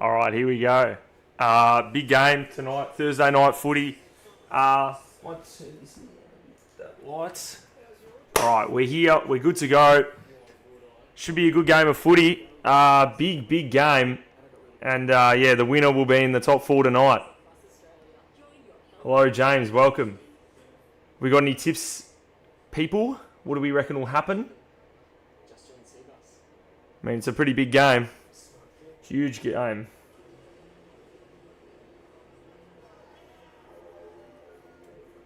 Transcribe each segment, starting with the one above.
All right, here we go. Big game tonight, Thursday night footy. What's that lights? All right, we're here. We're good to go. Should be a good game of footy. Big game. And yeah, the winner will be in the top four tonight. Hello, James. Welcome. We got any tips, people? What do we reckon will happen? I mean, it's a pretty big game. Huge game.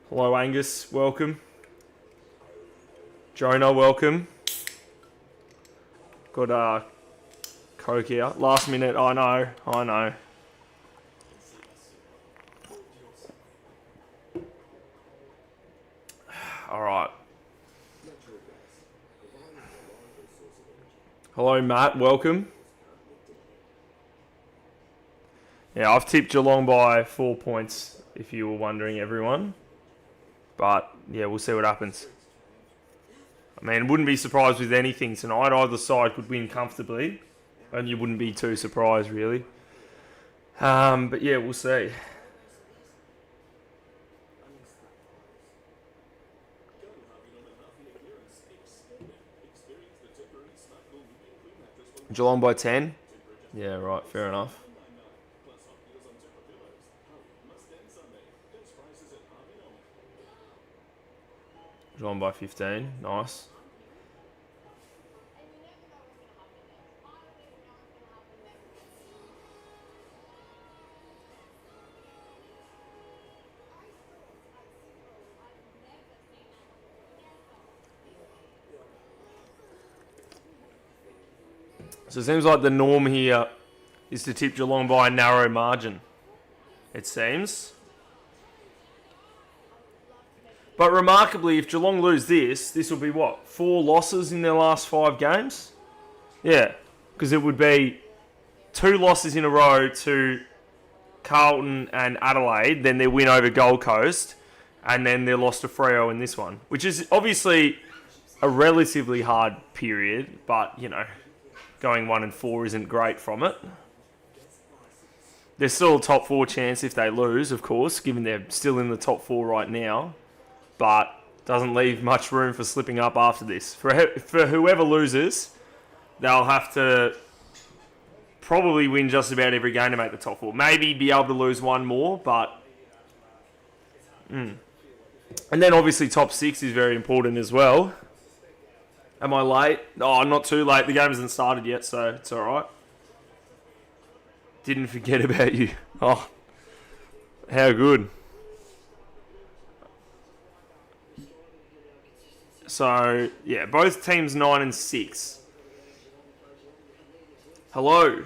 Hello, Angus. Welcome. Jonah, welcome. Got Coke here. Last minute, I know. All right. Hello, Matt. Welcome. Yeah, I've tipped Geelong by 4 points, if you were wondering, everyone. But, yeah, we'll see what happens. I mean, wouldn't be surprised with anything tonight. Either side could win comfortably. And you wouldn't be too surprised, really. But, yeah, we'll see. Geelong by 10? Yeah, right, fair enough. Geelong by 15, nice. So it seems like the norm here is to tip Geelong by a narrow margin. It seems. But remarkably, if Geelong lose this will be what? 4 losses in their last 5 games? Yeah, because it would be 2 losses in a row to Carlton and Adelaide, then their win over Gold Coast, and then their loss to Freo in this one, which is obviously a relatively hard period, but, you know, going 1-4 isn't great from it. There's still a top 4 chance if they lose, of course, given they're still in the top 4 right now. But doesn't leave much room for slipping up after this. For whoever loses, they'll have to probably win just about every game to make the top 4. Maybe be able to lose one more, but... And then obviously top 6 is very important as well. Am I late? Oh, not too late. The game hasn't started yet, so it's all right. Didn't forget about you. Oh, how good. So, yeah, both teams 9 and 6. Hello.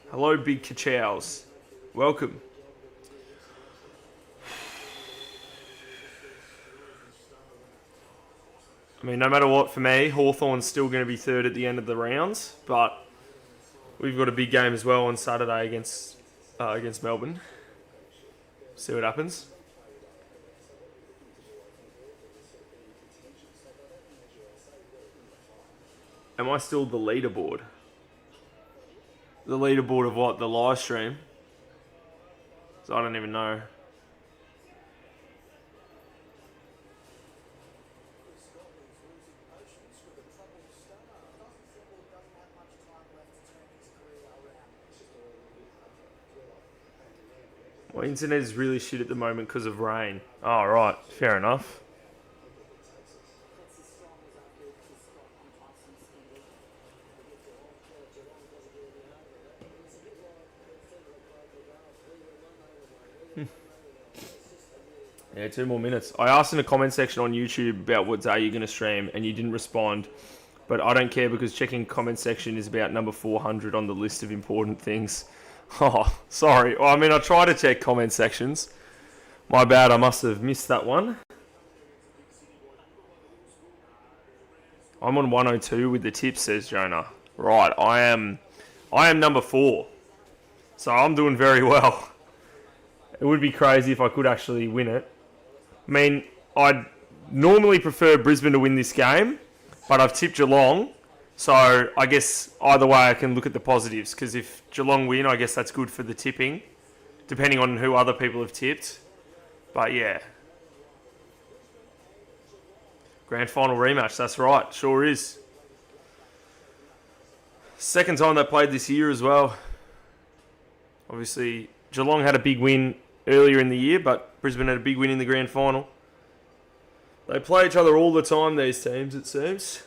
Hello, big kachows. Welcome. I mean, no matter what, for me, Hawthorn's still going to be third at the end of the rounds, but we've got a big game as well on Saturday against Melbourne. See what happens. Am I still the leaderboard? The leaderboard of what? The live stream? So I don't even know. My internet is really shit at the moment because of rain. Oh, right. Fair enough. Yeah, 2 more minutes. I asked in the comment section on YouTube about what day you're going to stream, and you didn't respond. But I don't care because checking comment section is about number 400 on the list of important things. Oh, sorry. Well, I mean, I try to check comment sections. My bad, I must have missed that one. I'm on 102 with the tips, says Jonah. Right, I am number 4. So I'm doing very well. It would be crazy if I could actually win it. I mean, I'd normally prefer Brisbane to win this game, but I've tipped Geelong, So I guess either way I can look at the positives, because if Geelong win, I guess that's good for the tipping, depending on who other people have tipped. But yeah. Grand final rematch, that's right, sure is. Second time they played this year as well. Obviously, Geelong had a big win earlier in the year, but Brisbane had a big win in the grand final. They play each other all the time, these teams, it seems.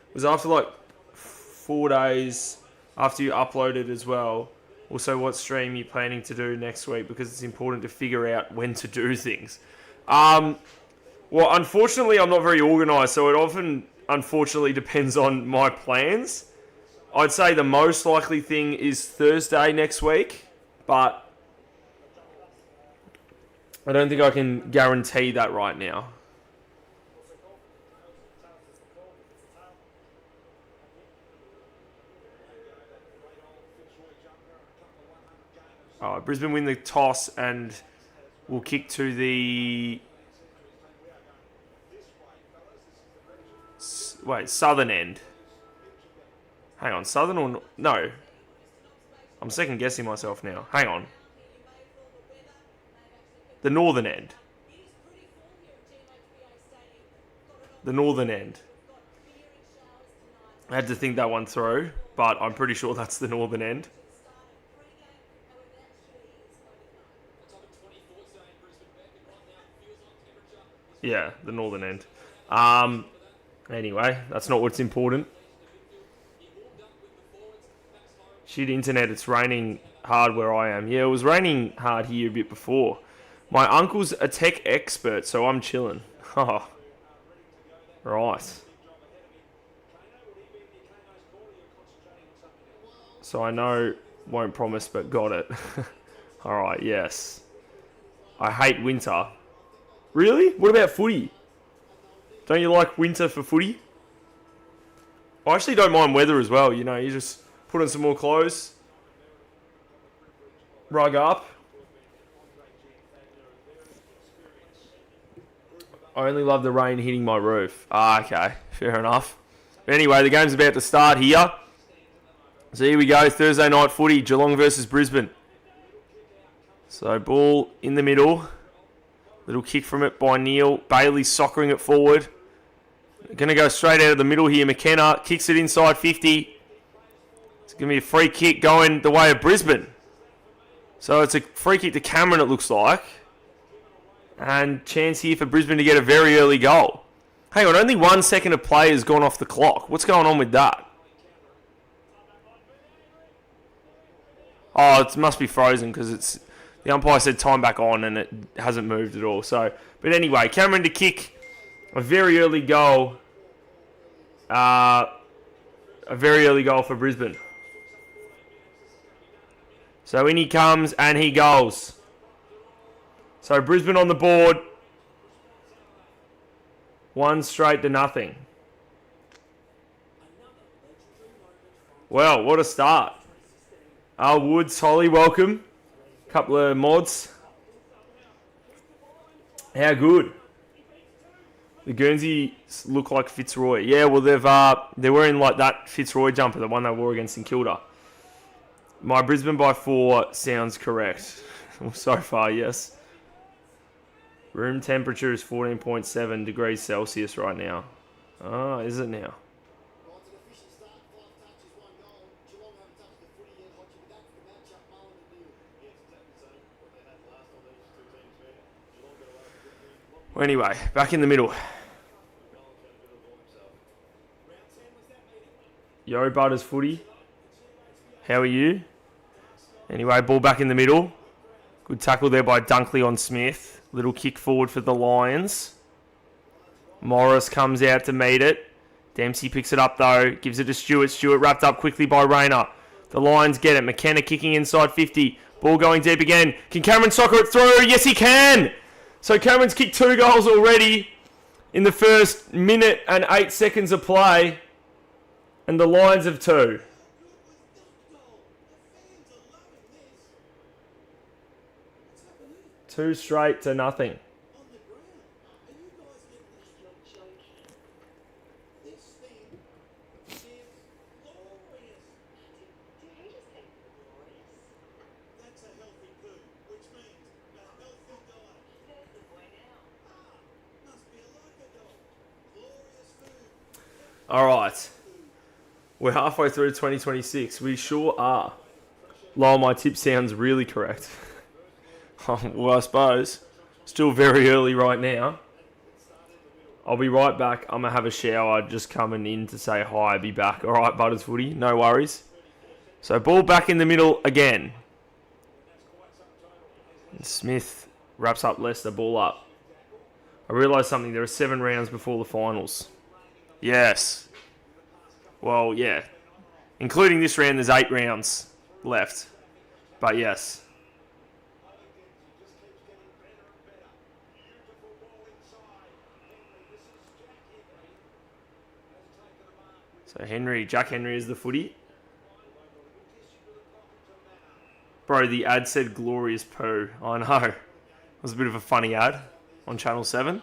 It was after like 4 days after you uploaded as well. Also, what stream you're planning to do next week, because it's important to figure out when to do things. Well, unfortunately, I'm not very organised, so it often, unfortunately, depends on my plans. I'd say the most likely thing is Thursday next week, but I don't think I can guarantee that right now. Brisbane win the toss and will kick to the southern end. Hang on, southern or no? I'm second guessing myself now. Hang on. The northern end. The northern end. I had to think that one through, but I'm pretty sure that's the northern end. Yeah, the northern end. Anyway, that's not what's important. Shit internet, it's raining hard where I am. Yeah, it was raining hard here a bit before. My uncle's a tech expert, so I'm chilling. Oh, right. So I know, won't promise, but got it. Alright, yes. I hate winter. Really? What about footy? Don't you like winter for footy? I actually don't mind weather as well. You know, you just put on some more clothes, rug up. I only love the rain hitting my roof. Okay, fair enough. But anyway, the game's about to start here. So here we go, Thursday night footy, Geelong versus Brisbane. So ball in the middle. Little kick from it by Neil. Bailey soccering it forward. Going to go straight out of the middle here. McKenna kicks it inside 50. It's going to be a free kick going the way of Brisbane. So it's a free kick to Cameron, it looks like. And chance here for Brisbane to get a very early goal. Hang on, only 1 second of play has gone off the clock. What's going on with that? Oh, it must be frozen because it's... The umpire said time back on and it hasn't moved at all. So, but anyway, Cameron to kick a very early goal. A very early goal for Brisbane. So in he comes and he goes. So Brisbane on the board. 1-0. Well, what a start. Woods, Holly, welcome. Couple of mods. How good? The Guernseys look like Fitzroy. Yeah, well they're wearing like that Fitzroy jumper, the one they wore against St Kilda. My Brisbane by 4 sounds correct. So far, yes. Room temperature is 14.7 degrees Celsius right now. Oh, is it now? Well, anyway, back in the middle. Yo, Butters footy. How are you? Anyway, ball back in the middle. Good tackle there by Dunkley on Smith. Little kick forward for the Lions. Morris comes out to meet it. Dempsey picks it up though. Gives it to Stewart. Stewart wrapped up quickly by Rayner. The Lions get it. McKenna kicking inside 50. Ball going deep again. Can Cameron soccer it through? Yes, he can! So Cameron's kicked 2 goals already in the first minute and 8 seconds of play. And the Lions have 2. Two straight to nothing. All right. We're halfway through 2026. We sure are. Lol, my tip sounds really correct. Well, I suppose. Still very early right now. I'll be right back. I'm going to have a shower. Just coming in to say hi. Be back. All right, Butters Footy. No worries. So, ball back in the middle again. Smith wraps up Leicester. Ball up. I realised something. There are 7 rounds before the finals. Yes. Well, yeah. Including this round, there's 8 rounds left. But yes. So Jack Henry is the footy. Bro, the ad said glorious poo. I know. It was a bit of a funny ad on Channel 7.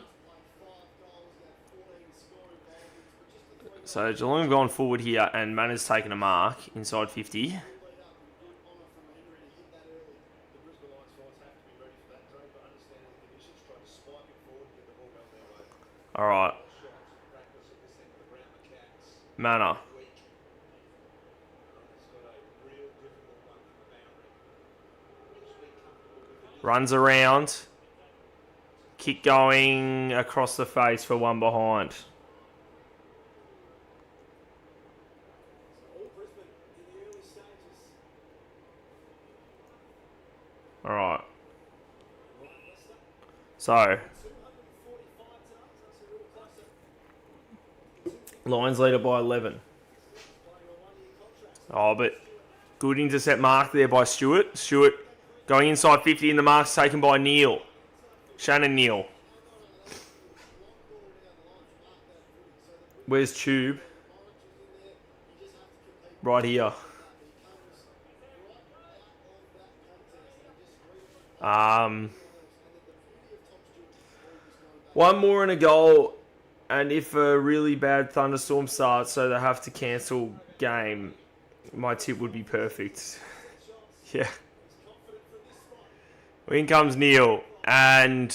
So Geelong have gone forward here and Manners taken a mark inside 50. Alright. Manor. Runs around. Kick going across the face for one behind. Alright. So. Lions leader by 11. Oh, but good intercept mark there by Stewart. Stewart going inside 50 and the mark's taken by Neal. Shannon Neal. Where's CHOOB? Right here. One more and a goal. And if a really bad thunderstorm starts, so they have to cancel game, my tip would be perfect. Yeah. In comes Neal. And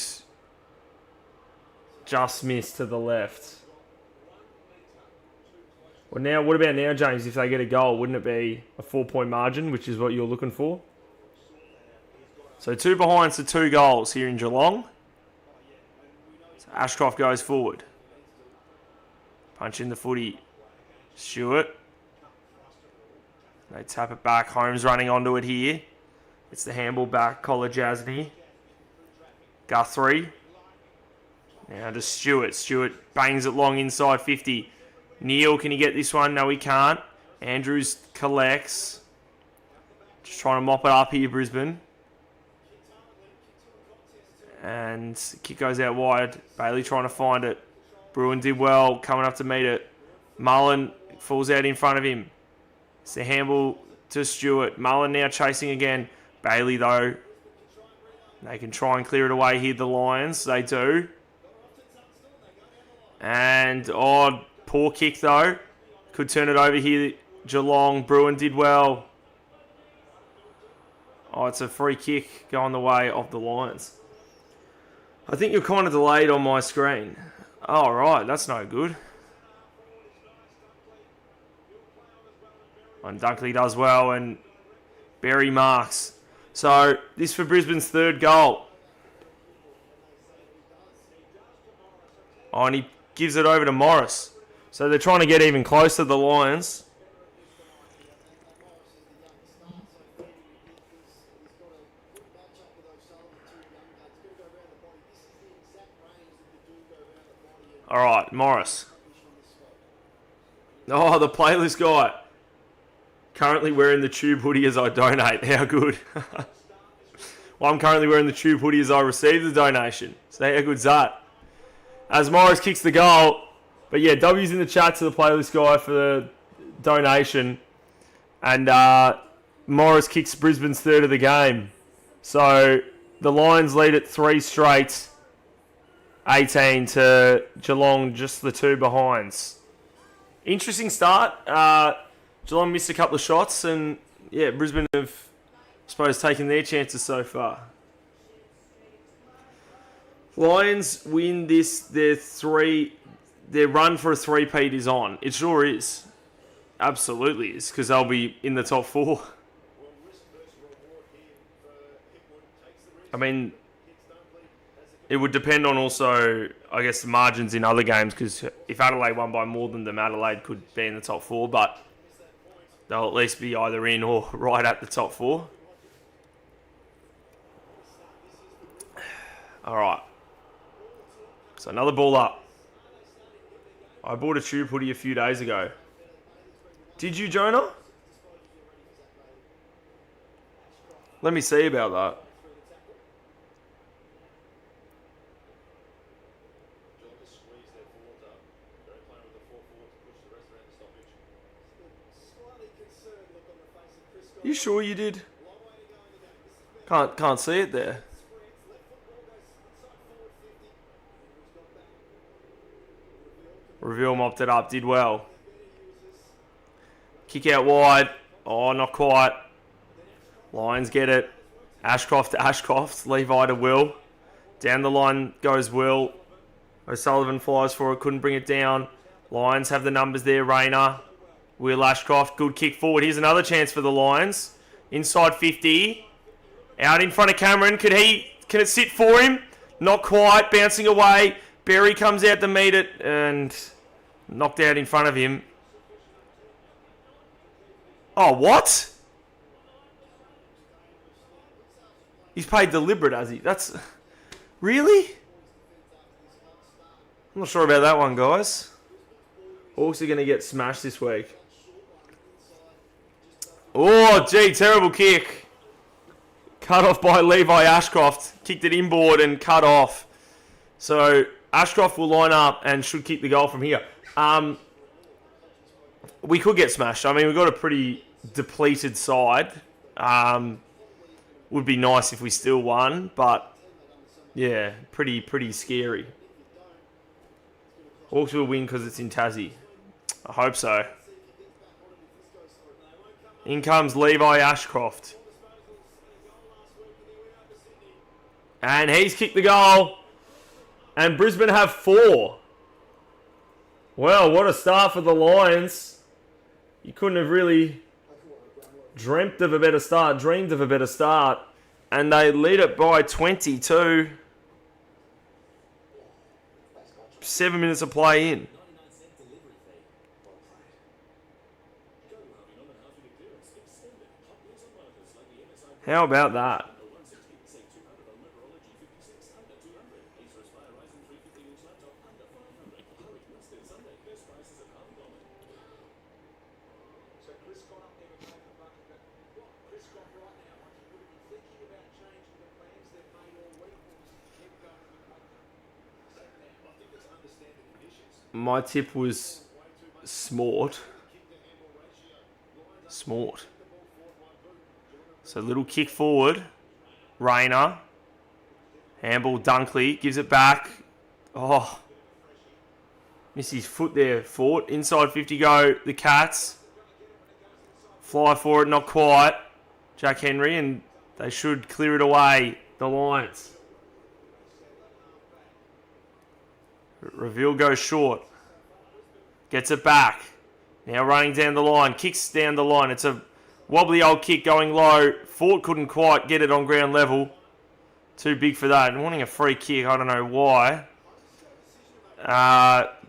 just missed to the left. Well, now, what about now, James? If they get a goal, wouldn't it be a 4-point margin, which is what you're looking for? So 2 behinds to 2 goals here in Geelong. So Ashcroft goes forward. Punch in the footy. Stewart. They tap it back. Holmes running onto it here. It's the handball back. Collar Jasny. Guthrie. Now to Stewart. Stewart bangs it long inside 50. Neal, can he get this one? No, he can't. Andrews collects. Just trying to mop it up here, Brisbane. And kick goes out wide. Bailey trying to find it. Bruin did well, coming up to meet it. Mullen falls out in front of him. It's the handball to Stewart. Mullen now chasing again. Bailey, though, they can try and clear it away here, the Lions. They do. And, poor kick, though. Could turn it over here. Geelong. Bruin did well. It's a free kick going the way of the Lions. I think you're kind of delayed on my screen. Oh, right. That's no good. And Dunkley does well, and Berry marks. So, this for Brisbane's 3rd goal. And he gives it over to Morris. So, they're trying to get even closer to the Lions. All right, Morris. Oh, the playlist guy. Currently wearing the CHOOB hoodie as I donate. How good. Well, I'm currently wearing the CHOOB hoodie as I receive the donation. So how good's that? As Morris kicks the goal. But yeah, W's in the chat to the playlist guy for the donation. And Morris kicks Brisbane's 3rd of the game. So the Lions lead at 3 straight. 18 to Geelong, just the 2 behinds. Interesting start. Geelong missed a couple of shots, and yeah, Brisbane have, I suppose, taken their chances so far. Lions win this, their their run for a three-peat is on. It sure is. Absolutely is, because they'll be in the top 4. I mean, it would depend on also, I guess, the margins in other games, because if Adelaide won by more than them, Adelaide could be in the top 4, but they'll at least be either in or right at the top 4. All right. So another ball up. I bought a CHOOB hoodie a few days ago. Did you, Jonah? Let me see about that. You sure you did? Can't see it there. Reveal mopped it up, did well. Kick out wide. Oh, not quite. Lions get it. Ashcroft to Ashcroft. Levi to Will. Down the line goes Will. O'Sullivan flies for it. Couldn't bring it down. Lions have the numbers there. Rayner. Will Ashcroft. Good kick forward. Here's another chance for the Lions. Inside 50. Out in front of Cameron. Can it sit for him? Not quite. Bouncing away. Berry comes out to meet it and knocked out in front of him. Oh, what? He's paid deliberate, has he? That's... Really? I'm not sure about that one, guys. Hawks are going to get smashed this week. Oh, gee, terrible kick. Cut off by Levi Ashcroft. Kicked it inboard and cut off. So, Ashcroft will line up and should kick the goal from here. We could get smashed. I mean, we've got a pretty depleted side. Would be nice if we still won, but yeah, pretty scary. Hawks will win because it's in Tassie. I hope so. In comes Levi Ashcroft. And he's kicked the goal. And Brisbane have 4. Well, what a start for the Lions. You couldn't have really dreamed of a better start. And they lead it by 22. 7 minutes of play in. How about that? My tip was Smart. So little kick forward. Rayner. Handball Dunkley. Gives it back. Oh. Missed his foot there. Fort. Inside 50 go. The Cats. Fly for it. Not quite. Jack Henry. And they should clear it away. The Lions. Reveal goes short. Gets it back. Now running down the line. Kicks down the line. It's a wobbly old kick going low. Fort couldn't quite get it on ground level. Too big for that. And wanting a free kick. I don't know why.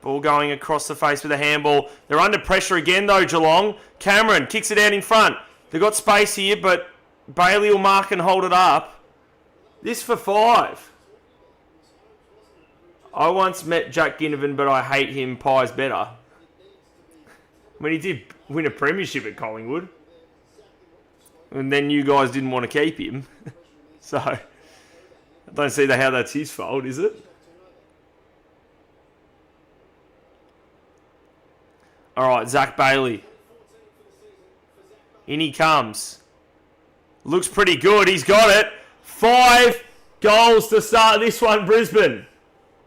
Ball going across the face with a handball. They're under pressure again though, Geelong. Cameron kicks it out in front. They've got space here, but Bailey will mark and hold it up. This for 5. I once met Jack Ginnivan, but I hate him. Pie's better. I mean, he did win a premiership at Collingwood. And then you guys didn't want to keep him. So, I don't see how that's his fault, is it? All right, Zach Bailey. In he comes. Looks pretty good. He's got it. 5 goals to start this one, Brisbane.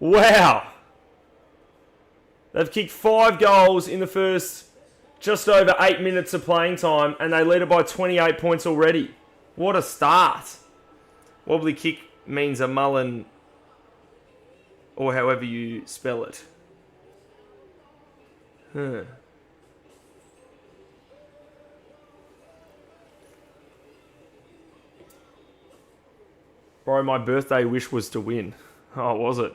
Wow. They've kicked 5 goals in the first just over 8 minutes of playing time, and they lead it by 28 points already. What a start. Wobbly kick means a mullen, or however you spell it. Huh. Bro, my birthday wish was to win. Oh, was it?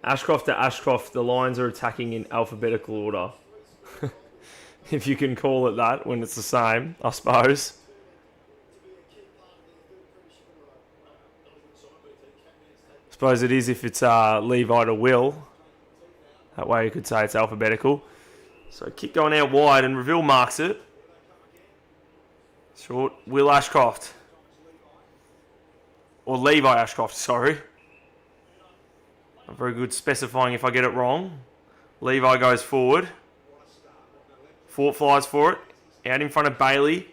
Ashcroft to Ashcroft, the Lions are attacking in alphabetical order. If you can call it that when it's the same, I suppose. Suppose it is if it's Levi to Will. That way you could say it's alphabetical. So kick going out wide and Reville marks it. Short, Will Ashcroft. Or Levi Ashcroft, sorry. Not very good specifying if I get it wrong. Levi goes forward. Fort flies for it. Out in front of Bailey.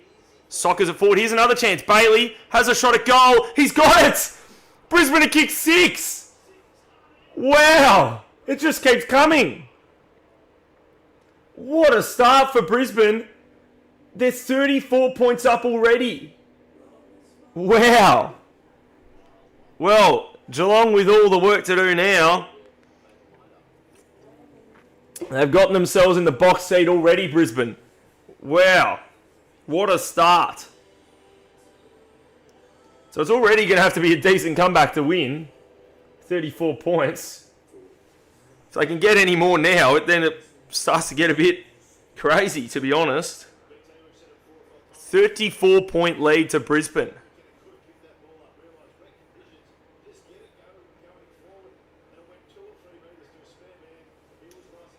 Sockers it forward. Here's another chance. Bailey has a shot at goal. He's got it! Brisbane to kick 6! Wow! It just keeps coming. What a start for Brisbane. They're 34 points up already. Wow. Well, Geelong with all the work to do now. They've gotten themselves in the box seat already, Brisbane. Wow. What a start. So it's already going to have to be a decent comeback to win. 34 points. If they can get any more now, then it starts to get a bit crazy, to be honest. 34-point lead to Brisbane.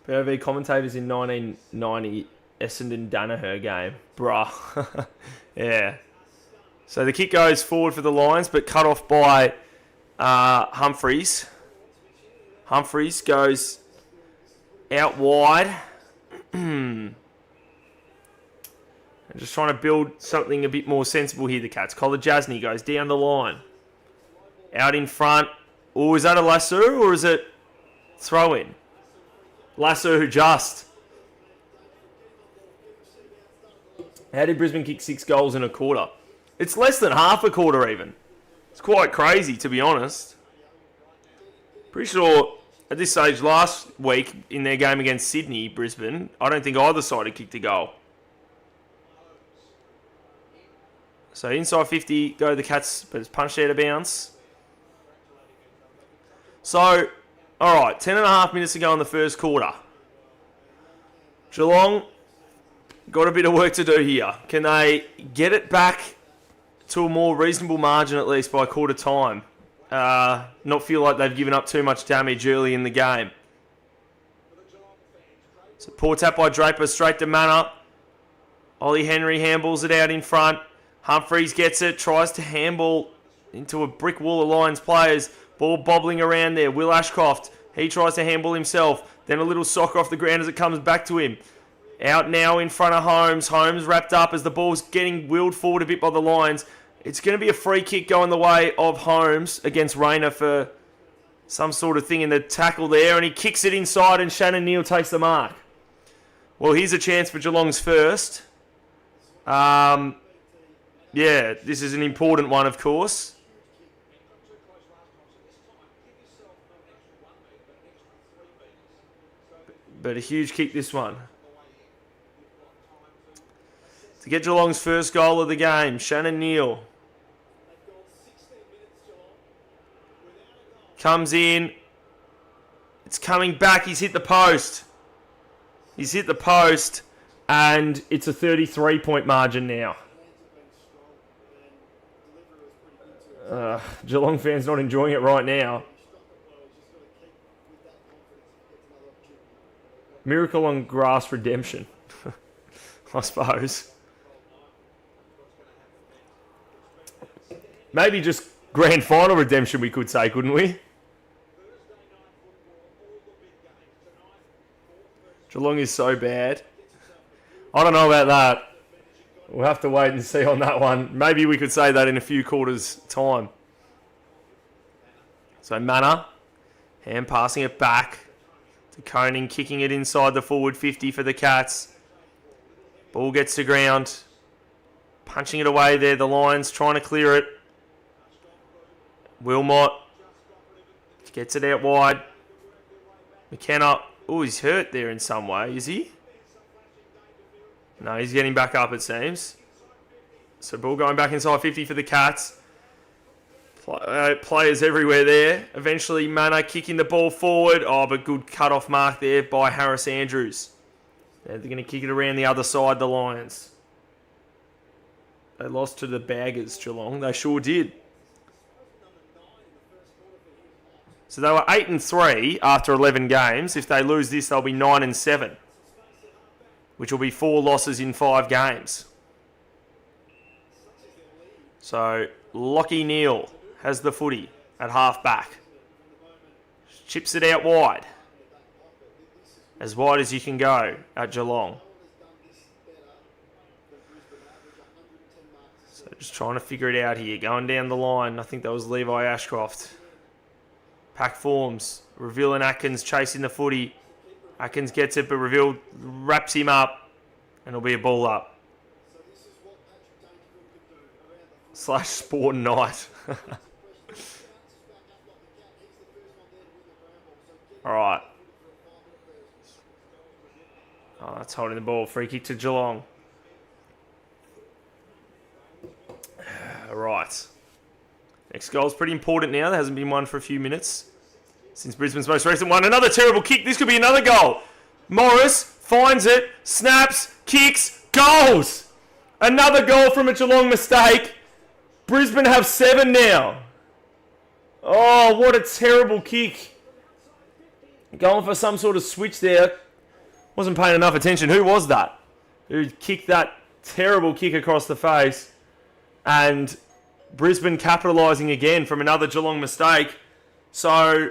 POV commentators in 1990 Essendon Danaher game. Bruh. Yeah. So the kick goes forward for the Lions, but cut off by Humphreys. Humphreys goes out wide. I'm just trying to build something a bit more sensible here, the Cats. Collar Jasny goes down the line. Out in front. Oh, is that a lasso or is it throw-in? Lasso just. How did Brisbane kick 6 goals in a quarter? It's less than half a quarter even. It's quite crazy, to be honest. Pretty sure at this stage last week in their game against Sydney, Brisbane, I don't think either side had kicked a goal. So inside 50, go the Cats, but it's punched out of bounds. So, alright, 10.5 minutes to go in the first quarter. Geelong got a bit of work to do here. Can they get it back to a more reasonable margin at least by quarter time? Not feel like they've given up too much damage early in the game. So poor tap by Draper, straight to Manor. Ollie Henry handballs it out in front. Humphreys gets it, tries to handball into a brick wall of Lions players. Ball bobbling around there. Will Ashcroft, he tries to handball himself. Then a little soccer off the ground as it comes back to him. Out now in front of Holmes. Holmes wrapped up as the ball's getting wheeled forward a bit by the Lions. It's going to be a free kick going the way of Holmes against Rayner for some sort of thing in the tackle there. And he kicks it inside and Shannon Neal takes the mark. Well, here's a chance for Geelong's first. Yeah, this is an important one, of course. But a huge kick, this one. To get Geelong's first goal of the game, Shannon Neal. Comes in. It's coming back. He's hit the post. He's hit the post. And it's a 33-point margin now. Geelong fans not enjoying it right now. Miracle on grass redemption, I suppose. Maybe just grand final redemption, we could say, couldn't we? Geelong is so bad. I don't know about that. We'll have to wait and see on that one. Maybe we could say that in a few quarters' time. So Manor, hand passing it back to Koning, kicking it inside the forward 50 for the Cats. Ball gets to ground. Punching it away there, the Lions trying to clear it. Wilmot gets it out wide. McKenna, oh, he's hurt there in some way, is he? No, he's getting back up, it seems. So ball going back inside 50 for the Cats. Players everywhere there. Eventually, Mana kicking the ball forward. Oh, but good cut-off mark there by Harris Andrews. They're going to kick it around the other side, the Lions. They lost to the Baggers, Geelong. They sure did. So they were 8-3 after 11 games. If they lose this, they'll be 9-7, which will be 4 losses in 5 games. So Lockie Neal has the footy at half back. Chips it out wide. As wide as you can go at Geelong. So just trying to figure it out here. Going down the line. I think that was Levi Ashcroft. Pack forms. Reveal and Atkins chasing the footy. Atkins gets it, but Reveal wraps him up. And it'll be a ball up. / sport night. Alright. Oh, that's holding the ball. Free kick to Geelong. Right. Next goal's pretty important now. There hasn't been one for a few minutes since Brisbane's most recent one. Another terrible kick. This could be another goal. Morris finds it, snaps, kicks, goals. Another goal from a Geelong mistake. Brisbane have 7 now. Oh, what a terrible kick. Going for some sort of switch there. Wasn't paying enough attention. Who was that? Who kicked that terrible kick across the face? And Brisbane capitalising again from another Geelong mistake. So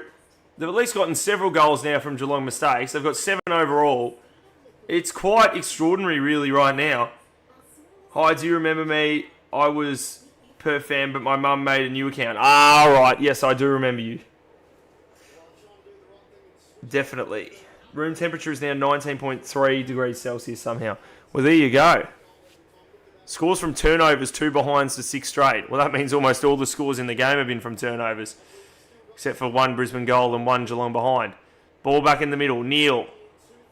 they've at least gotten several goals now from Geelong mistakes. They've got 7 overall. It's quite extraordinary really right now. Hi, do you remember me? I was per fan, but my mum made a new account. Ah, right. Yes, I do remember you. Definitely. Room temperature is now 19.3 degrees Celsius somehow. Well, there you go. Scores from turnovers, 2 behinds to 6 straight. Well, that means almost all the scores in the game have been from turnovers, except for 1 Brisbane goal and 1 Geelong behind. Ball back in the middle. Neal.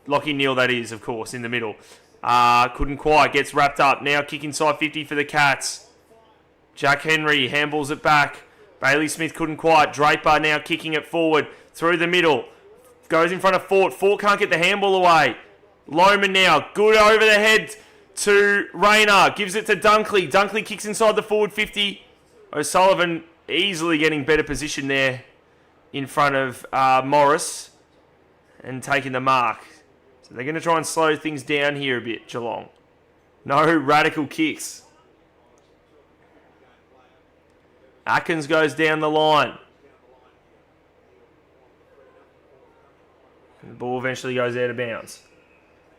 Lockie Neal, that is, of course, in the middle. Couldn't quite. Gets wrapped up. Now kick inside 50 for the Cats. Jack Henry handballs it back. Bailey Smith couldn't quite. Draper now kicking it forward through the middle. Goes in front of Fort. Fort can't get the handball away. Lohman now. Good over the head to Rayner. Gives it to Dunkley. Dunkley kicks inside the forward 50. O'Sullivan easily getting better position there in front of Morris and taking the mark. So they're going to try and slow things down here a bit, Geelong. No radical kicks. Atkins goes down the line. And the ball eventually goes out of bounds.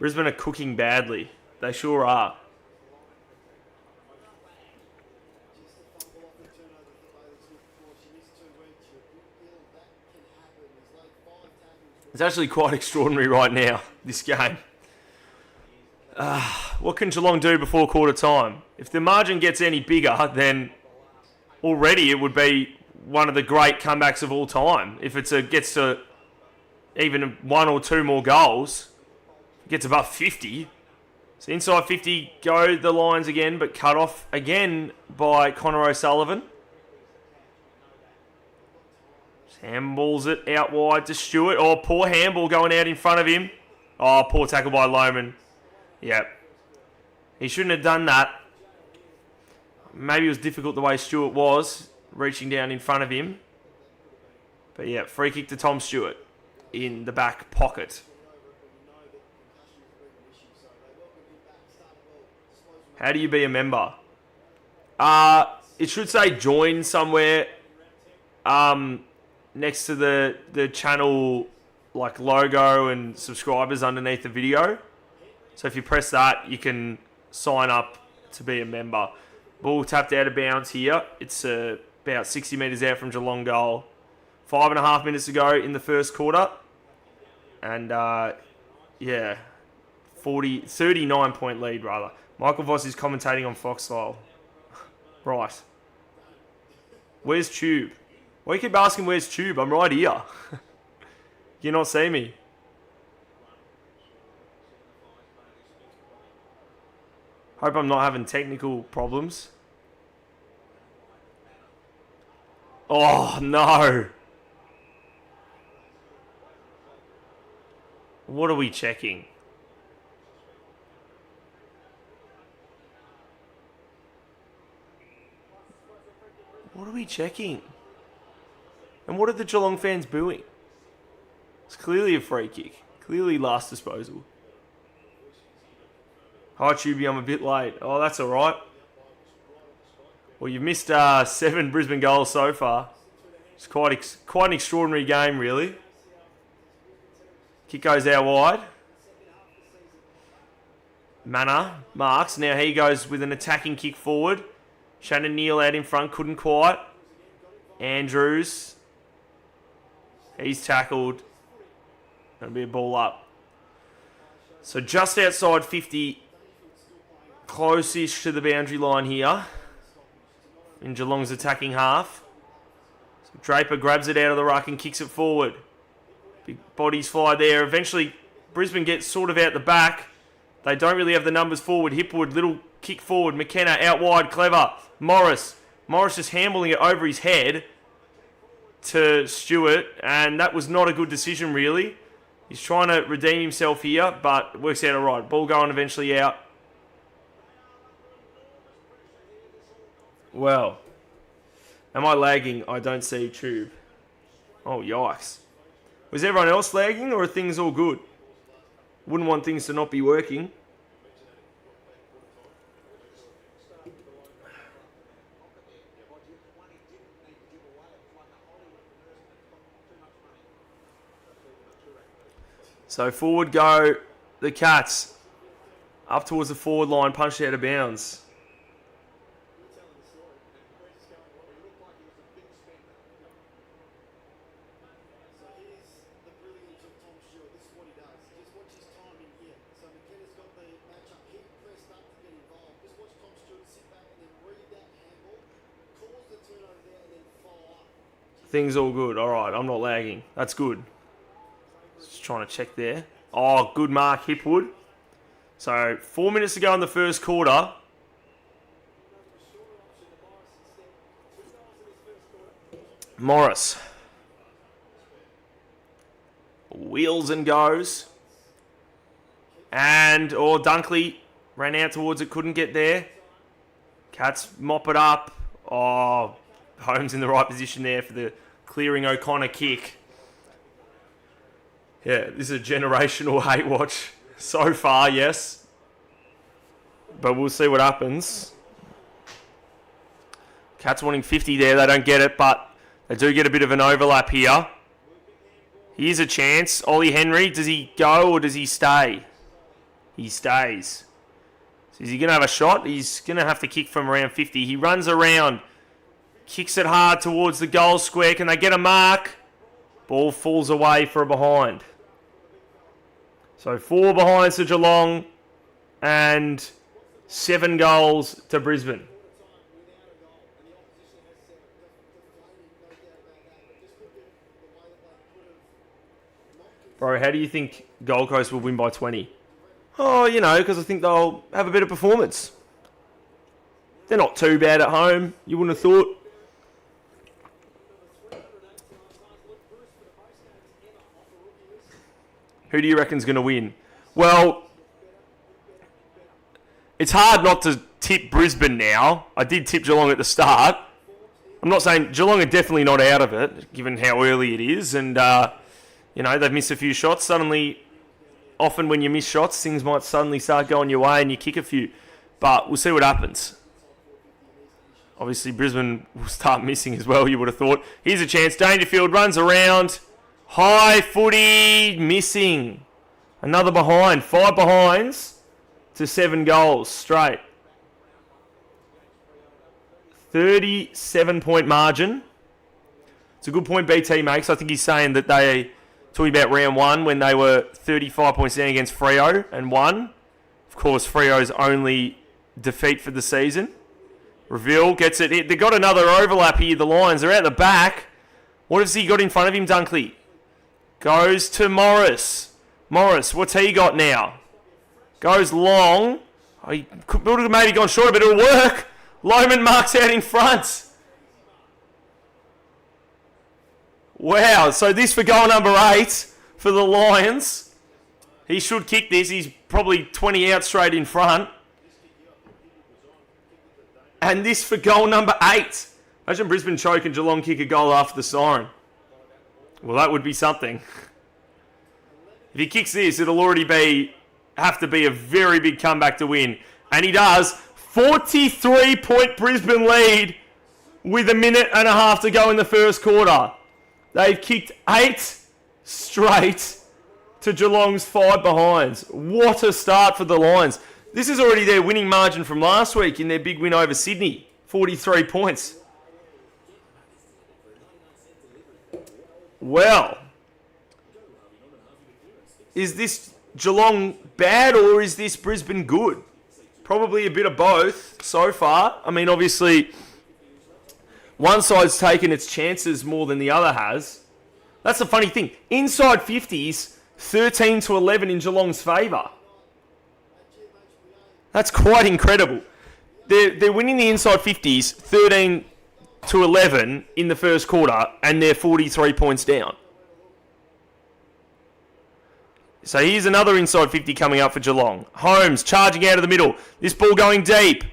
Brisbane are cooking badly. They sure are. It's actually quite extraordinary right now, this game. What can Geelong do before quarter time? If the margin gets any bigger, then already it would be one of the great comebacks of all time. If it gets to even 1 or 2 more goals, gets above 50. So inside 50 go the Lions again, but cut off again by Connor O'Sullivan. Handballs it out wide to Stewart. Oh, poor handball going out in front of him. Oh, poor tackle by Lohman. Yep. He shouldn't have done that. Maybe it was difficult the way Stewart was, reaching down in front of him. But yeah, free kick to Tom Stewart in the back pocket. How do you be a member? It should say join somewhere next to the channel like logo and subscribers underneath the video. So if you press that, you can sign up to be a member. Ball tapped out of bounds here. It's about 60 metres out from Geelong goal. 5.5 minutes to go in the first quarter. And yeah, 39 point lead rather. Michael Voss is commentating on Foxstyle. Right. Where's CHOOB? Why you keep asking where's CHOOB? I'm right here. You not see me? Hope I'm not having technical problems. Oh, no. What are we checking? What are we checking? And what are the Geelong fans booing? It's clearly a free kick. Clearly last disposal. Hi, Tubey, I'm a bit late. Oh, that's all right. Well, you've missed 7 Brisbane goals so far. It's quite an extraordinary game, really. Kick goes out wide. Manor marks. Now he goes with an attacking kick forward. Shannon Neal out in front, couldn't quite. Andrews. He's tackled. That'll be a ball up. So just outside 50. Close-ish to the boundary line here. In Geelong's attacking half. So Draper grabs it out of the ruck and kicks it forward. Big bodies fly there. Eventually, Brisbane gets sort of out the back. They don't really have the numbers forward. Hipwood, little kick forward. McKenna out wide, clever. Morris just handling it over his head to Stewart, and that was not a good decision, really. He's trying to redeem himself here, but works out all right. Ball going eventually out. Well, am I lagging? I don't see CHOOB. Oh, yikes. Was everyone else lagging, or are things all good? Wouldn't want things to not be working. So forward go the Cats. Up towards the forward line, punched out of bounds. Things all good. All right, I'm not lagging. That's good. Just trying to check there. Oh, good mark, Hipwood. So 4 minutes to go in the first quarter. Morris. Wheels and goes. And, Dunkley ran out towards it, couldn't get there. Cats mop it up. Oh, Holmes in the right position there for the clearing O'Connor kick. Yeah, this is a generational hate watch so far, yes. But we'll see what happens. Cats wanting 50 there. They don't get it, but they do get a bit of an overlap here. Here's a chance. Ollie Henry, does he go or does he stay? He stays. So is he going to have a shot? He's going to have to kick from around 50. He runs around. Kicks it hard towards the goal square. Can they get a mark? Ball falls away for a behind. So 4 behinds to Geelong and 7 goals to Brisbane. Bro, how do you think Gold Coast will win by 20? Oh, because I think they'll have a better performance. They're not too bad at home, you wouldn't have thought. Who do you reckon's going to win? Well, it's hard not to tip Brisbane now. I did tip Geelong at the start. I'm not saying Geelong are definitely not out of it, given how early it is. And, they've missed a few shots. Suddenly, often when you miss shots, things might suddenly start going your way and you kick a few. But we'll see what happens. Obviously, Brisbane will start missing as well, you would have thought. Here's a chance. Dangerfield runs around. High footy, missing. Another behind. 5 behinds to 7 goals straight. 37-point margin. It's a good point BT makes. I think he's saying that they talking about round 1 when they were 35 points down against Freo and won. Of course, Freo's only defeat for the season. Reveal gets it. They got another overlap here, the Lions. They're at the back. What has he got in front of him, Dunkley? Goes to Morris. Morris, what's he got now? Goes long. He would have maybe gone shorter, but it'll work. Lohman marks out in front. Wow, so this for goal number 8 for the Lions. He should kick this. He's probably 20 out straight in front. And this for goal number 8. Imagine Brisbane choke and Geelong kick a goal after the siren. Well, that would be something. If he kicks this, it'll already have to be a very big comeback to win. And he does. 43-point Brisbane lead with a minute and a half to go in the first quarter. They've kicked 8 straight to Geelong's 5 behinds. What a start for the Lions. This is already their winning margin from last week in their big win over Sydney. 43 points. Well, is this Geelong bad or is this Brisbane good? Probably a bit of both so far. I mean, obviously, one side's taken its chances more than the other has. That's the funny thing. Inside 50s, 13-11 in Geelong's favour. That's quite incredible. They're winning the inside 50s 13-11 in the first quarter, and they're 43 points down. So here's another inside 50 coming up for Geelong. Holmes charging out of the middle. This ball going deep.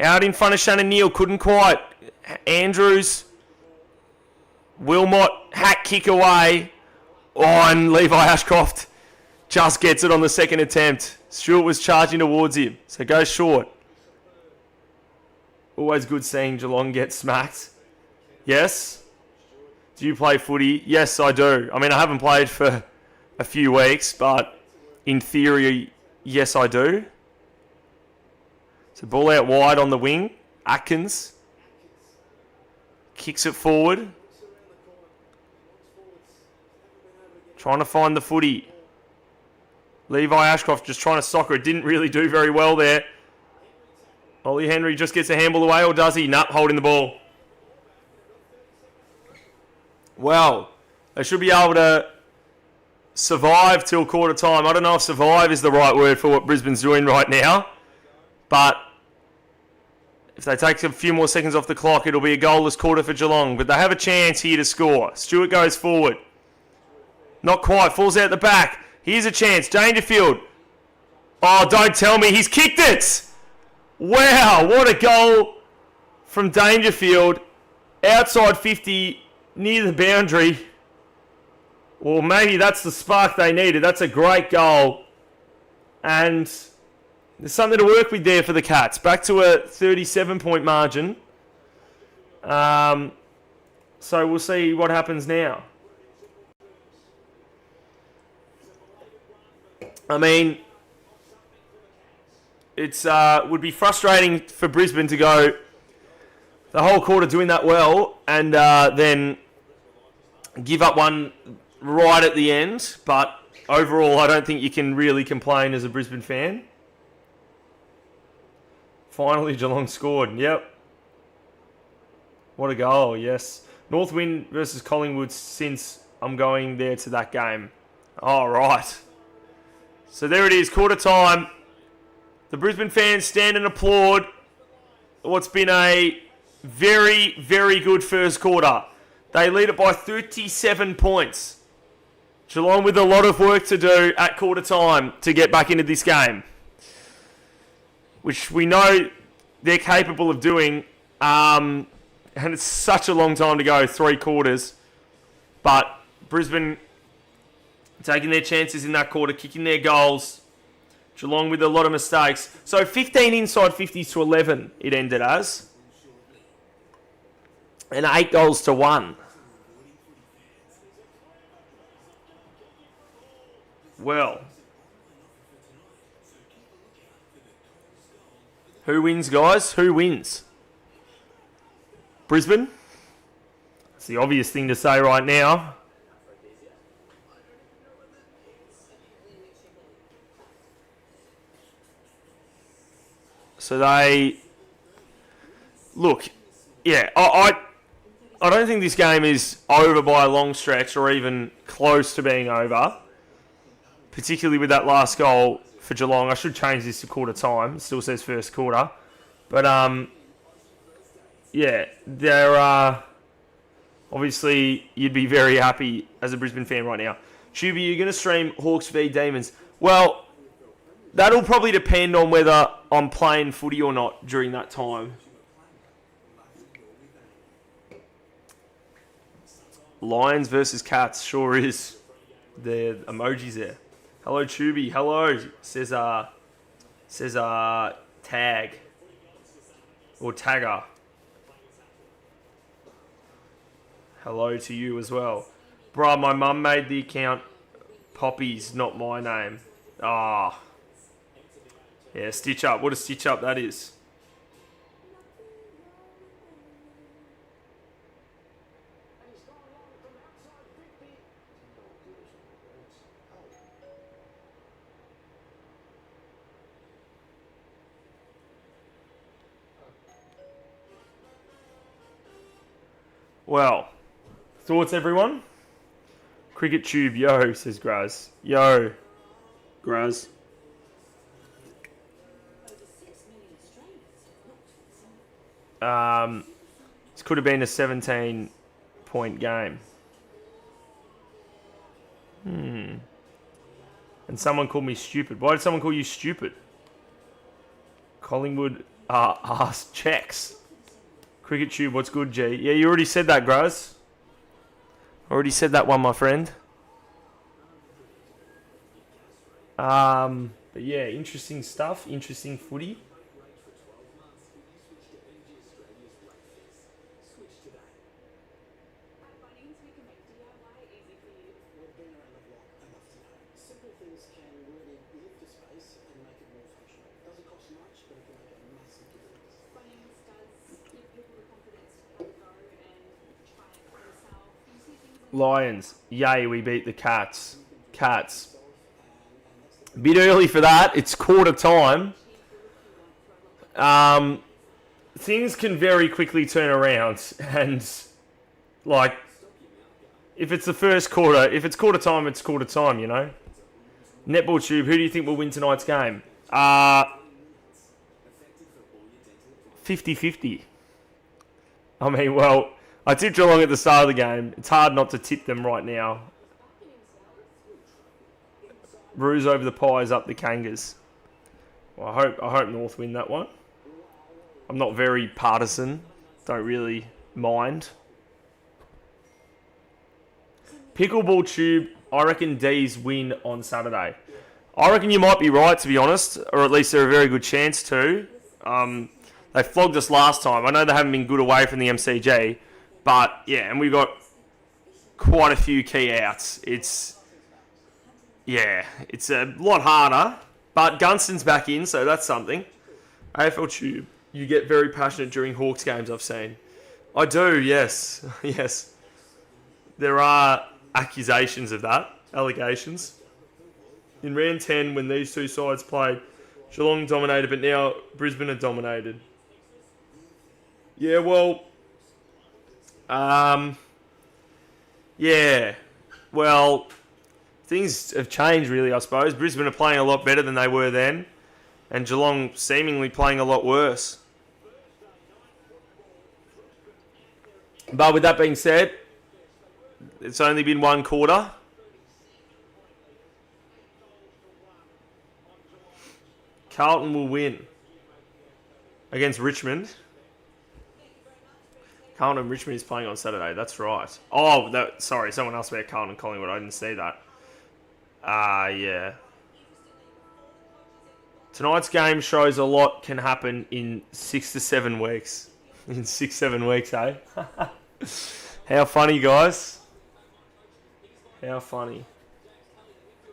Out in front of Shannon Neal. Couldn't quite. Andrews. Wilmot. Hack kick away. Oh, and Levi Ashcroft just gets it on the second attempt. Stewart was charging towards him. So goes short. Always good seeing Geelong get smacked. Yes? Do you play footy? Yes, I do. I mean, I haven't played for a few weeks, but in theory, yes, I do. So ball out wide on the wing. Atkins kicks it forward. Trying to find the footy. Levi Ashcroft just trying to soccer it. Didn't really do very well there. Ollie Henry just gets a handball away, or does he? Nope, holding the ball. Well, they should be able to survive till quarter time. I don't know if survive is the right word for what Brisbane's doing right now, but if they take a few more seconds off the clock, it'll be a goalless quarter for Geelong, but they have a chance here to score. Stewart goes forward. Not quite, falls out the back. Here's a chance, Dangerfield. Oh, don't tell me he's kicked it! Wow, what a goal from Dangerfield. Outside 50, near the boundary. Well, maybe that's the spark they needed. That's a great goal. And there's something to work with there for the Cats. Back to a 37-point margin. So we'll see what happens now. I mean, it's would be frustrating for Brisbane to go the whole quarter doing that well and then give up one right at the end, but overall I don't think you can really complain as a Brisbane fan. Finally Geelong scored, yep. What a goal, yes. North win versus Collingwood since I'm going there to that game. All right. So there it is, quarter time. The Brisbane fans stand and applaud what's been a very, very good first quarter. They lead it by 37 points. Geelong with a lot of work to do at quarter time to get back into this game, which we know they're capable of doing. And it's such a long time to go, 3 quarters. But Brisbane taking their chances in that quarter, kicking their goals. Geelong with a lot of mistakes. So 15 inside 50s to 11 it ended as. And 8 goals to 1. Well, who wins, guys? Who wins? Brisbane? It's the obvious thing to say right now. So they... Look, yeah, I don't think this game is over by a long stretch or even close to being over, particularly with that last goal for Geelong. I should change this to quarter time. It still says first quarter. But, yeah, there are... Obviously, you'd be very happy as a Brisbane fan right now. Chooby, you're going to stream Hawks v Demons. Well, that'll probably depend on whether I'm playing footy or not during that time. Lions versus Cats sure is. The emojis there. Hello, Chooby. Hello. Says tag. Or tagger. Hello to you as well. Bruh, my mum made the account Poppy's, not my name. Ah. Yeah, stitch up. What a stitch up that is. Well, thoughts, everyone? Cricket Tube, yo, says Graz. Yo, Graz. This could have been a 17-point game. And someone called me stupid. Why did someone call you stupid? Collingwood asked checks. Cricket Tube, what's good, G? Yeah, you already said that, Graz. Already said that one, my friend. But yeah, interesting stuff. Interesting footy. Lions. Yay, we beat the Cats. Cats. A bit early for that. It's quarter time. Things can very quickly turn around. And, like, if it's the first quarter, if it's quarter time, it's quarter time, you know? Netball Tube, who do you think will win tonight's game? 50-50. I mean, well... I tipped Geelong at the start of the game. It's hard not to tip them right now. Roos over the Pies, up the Kangas. Well, I hope North win that one. I'm not very partisan. Don't really mind. Pickleball Tube, I reckon D's win on Saturday. I reckon you might be right, to be honest. Or at least they're a very good chance to. They flogged us last time. I know they haven't been good away from the MCG. But, yeah, and we've got quite a few key outs. It's a lot harder. But Gunston's back in, so that's something. AFL Tube, you get very passionate during Hawks games, I've seen. I do, yes. Yes. There are accusations of that, allegations. In round 10, when these two sides played, Geelong dominated, but now Brisbane are dominated. Yeah, well... yeah, well, things have changed really, I suppose. Brisbane are playing a lot better than they were then, and Geelong seemingly playing a lot worse. But with that being said, it's only been one quarter. Carlton will win against Richmond. Carlton and Richmond is playing on Saturday. That's right. Oh, sorry. Someone asked about Carlton and Collingwood. I didn't see that. Yeah. Tonight's game shows a lot can happen in 6 to 7 weeks. In 6-7 weeks, eh? How funny, guys. How funny.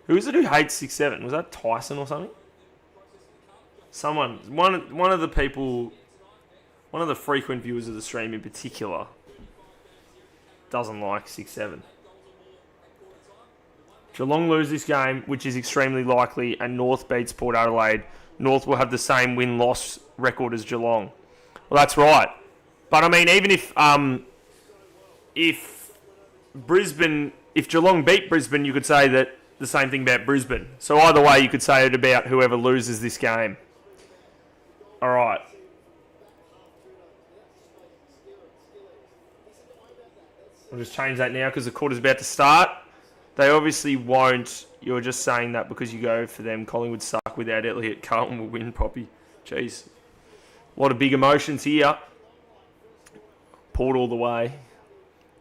Who is it who hates 6-7? Was that Tyson or something? Someone. One of the people... One of the frequent viewers of the stream in particular doesn't like 6-7. Geelong lose this game, which is extremely likely, and North beats Port Adelaide. North will have the same win-loss record as Geelong. Well, that's right. But I mean, even if Geelong beat Brisbane, you could say that the same thing about Brisbane. So either way, you could say it about whoever loses this game. All right. I'll just change that now because the quarter's about to start. They obviously won't. You're just saying that because you go for them. Collingwood suck without Elliott. Carlton will win, Poppy. Jeez. A lot of big emotions here. Port all the way.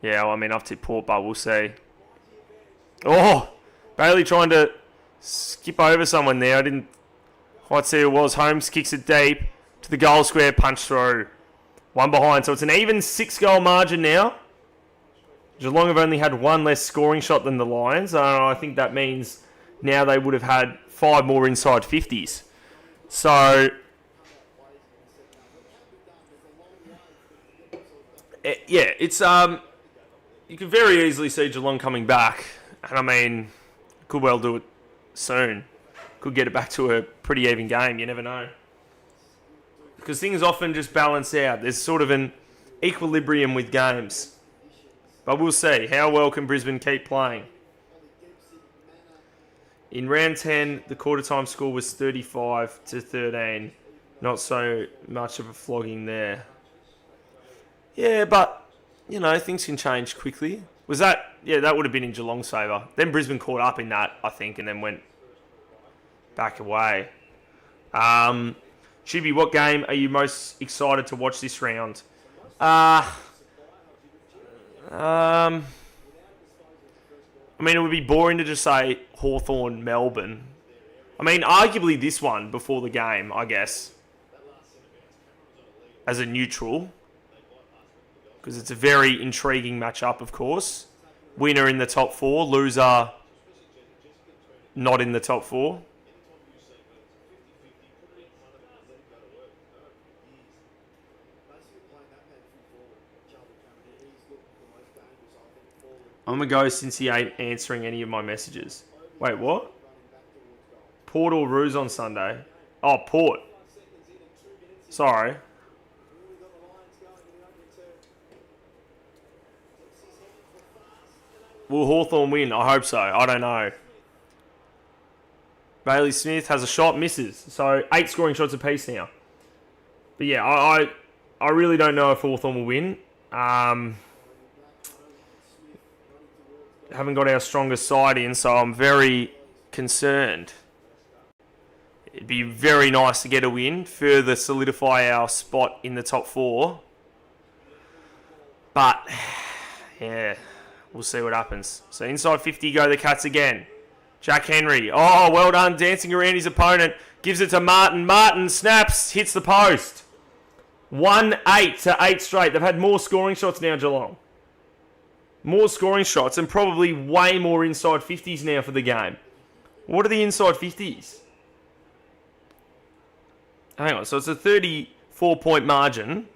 Yeah, well, I mean, I've tipped Port, but we'll see. Oh! Bailey trying to skip over someone there. I didn't quite see who it was. Holmes kicks it deep to the goal square. Punch through. One behind. So it's an even 6-goal margin now. Geelong have only had one less scoring shot than the Lions. I think that means now they would have had 5 more inside 50s. So, yeah, it's you could very easily see Geelong coming back. And I mean, could well do it soon. Could get it back to a pretty even game. You never know. Because things often just balance out. There's sort of an equilibrium with games. But we'll see. How well can Brisbane keep playing? In round 10, the quarter time score was 35-13. Not so much of a flogging there. Yeah, but, you know, things can change quickly. Was that... Yeah, that would have been in Geelong's favour. Then Brisbane caught up in that, I think, and then went back away. Chibi, what game are you most excited to watch this round? I mean, it would be boring to just say Hawthorn, Melbourne. I mean, arguably this one before the game, I guess, as a neutral, because it's a very intriguing matchup, of course. Winner in the top 4, loser not in the top 4. I'm going to go since he ain't answering any of my messages. Wait, what? Port or Roos on Sunday? Oh, Port. Sorry. Will Hawthorn win? I hope so. I don't know. Bailey Smith has a shot, misses. So 8 scoring shots apiece now. But yeah, I really don't know if Hawthorn will win. Haven't got our strongest side in, so I'm very concerned. It'd be very nice to get a win, further solidify our spot in the top 4. But, yeah, we'll see what happens. So inside 50 go the Cats again. Jack Henry. Oh, well done, dancing around his opponent. Gives it to Martin. Martin snaps, hits the post. 1-8 to 8 straight. They've had more scoring shots now, Geelong. More scoring shots and probably way more inside 50s now for the game. What are the inside 50s? Hang on, so it's a 34-point margin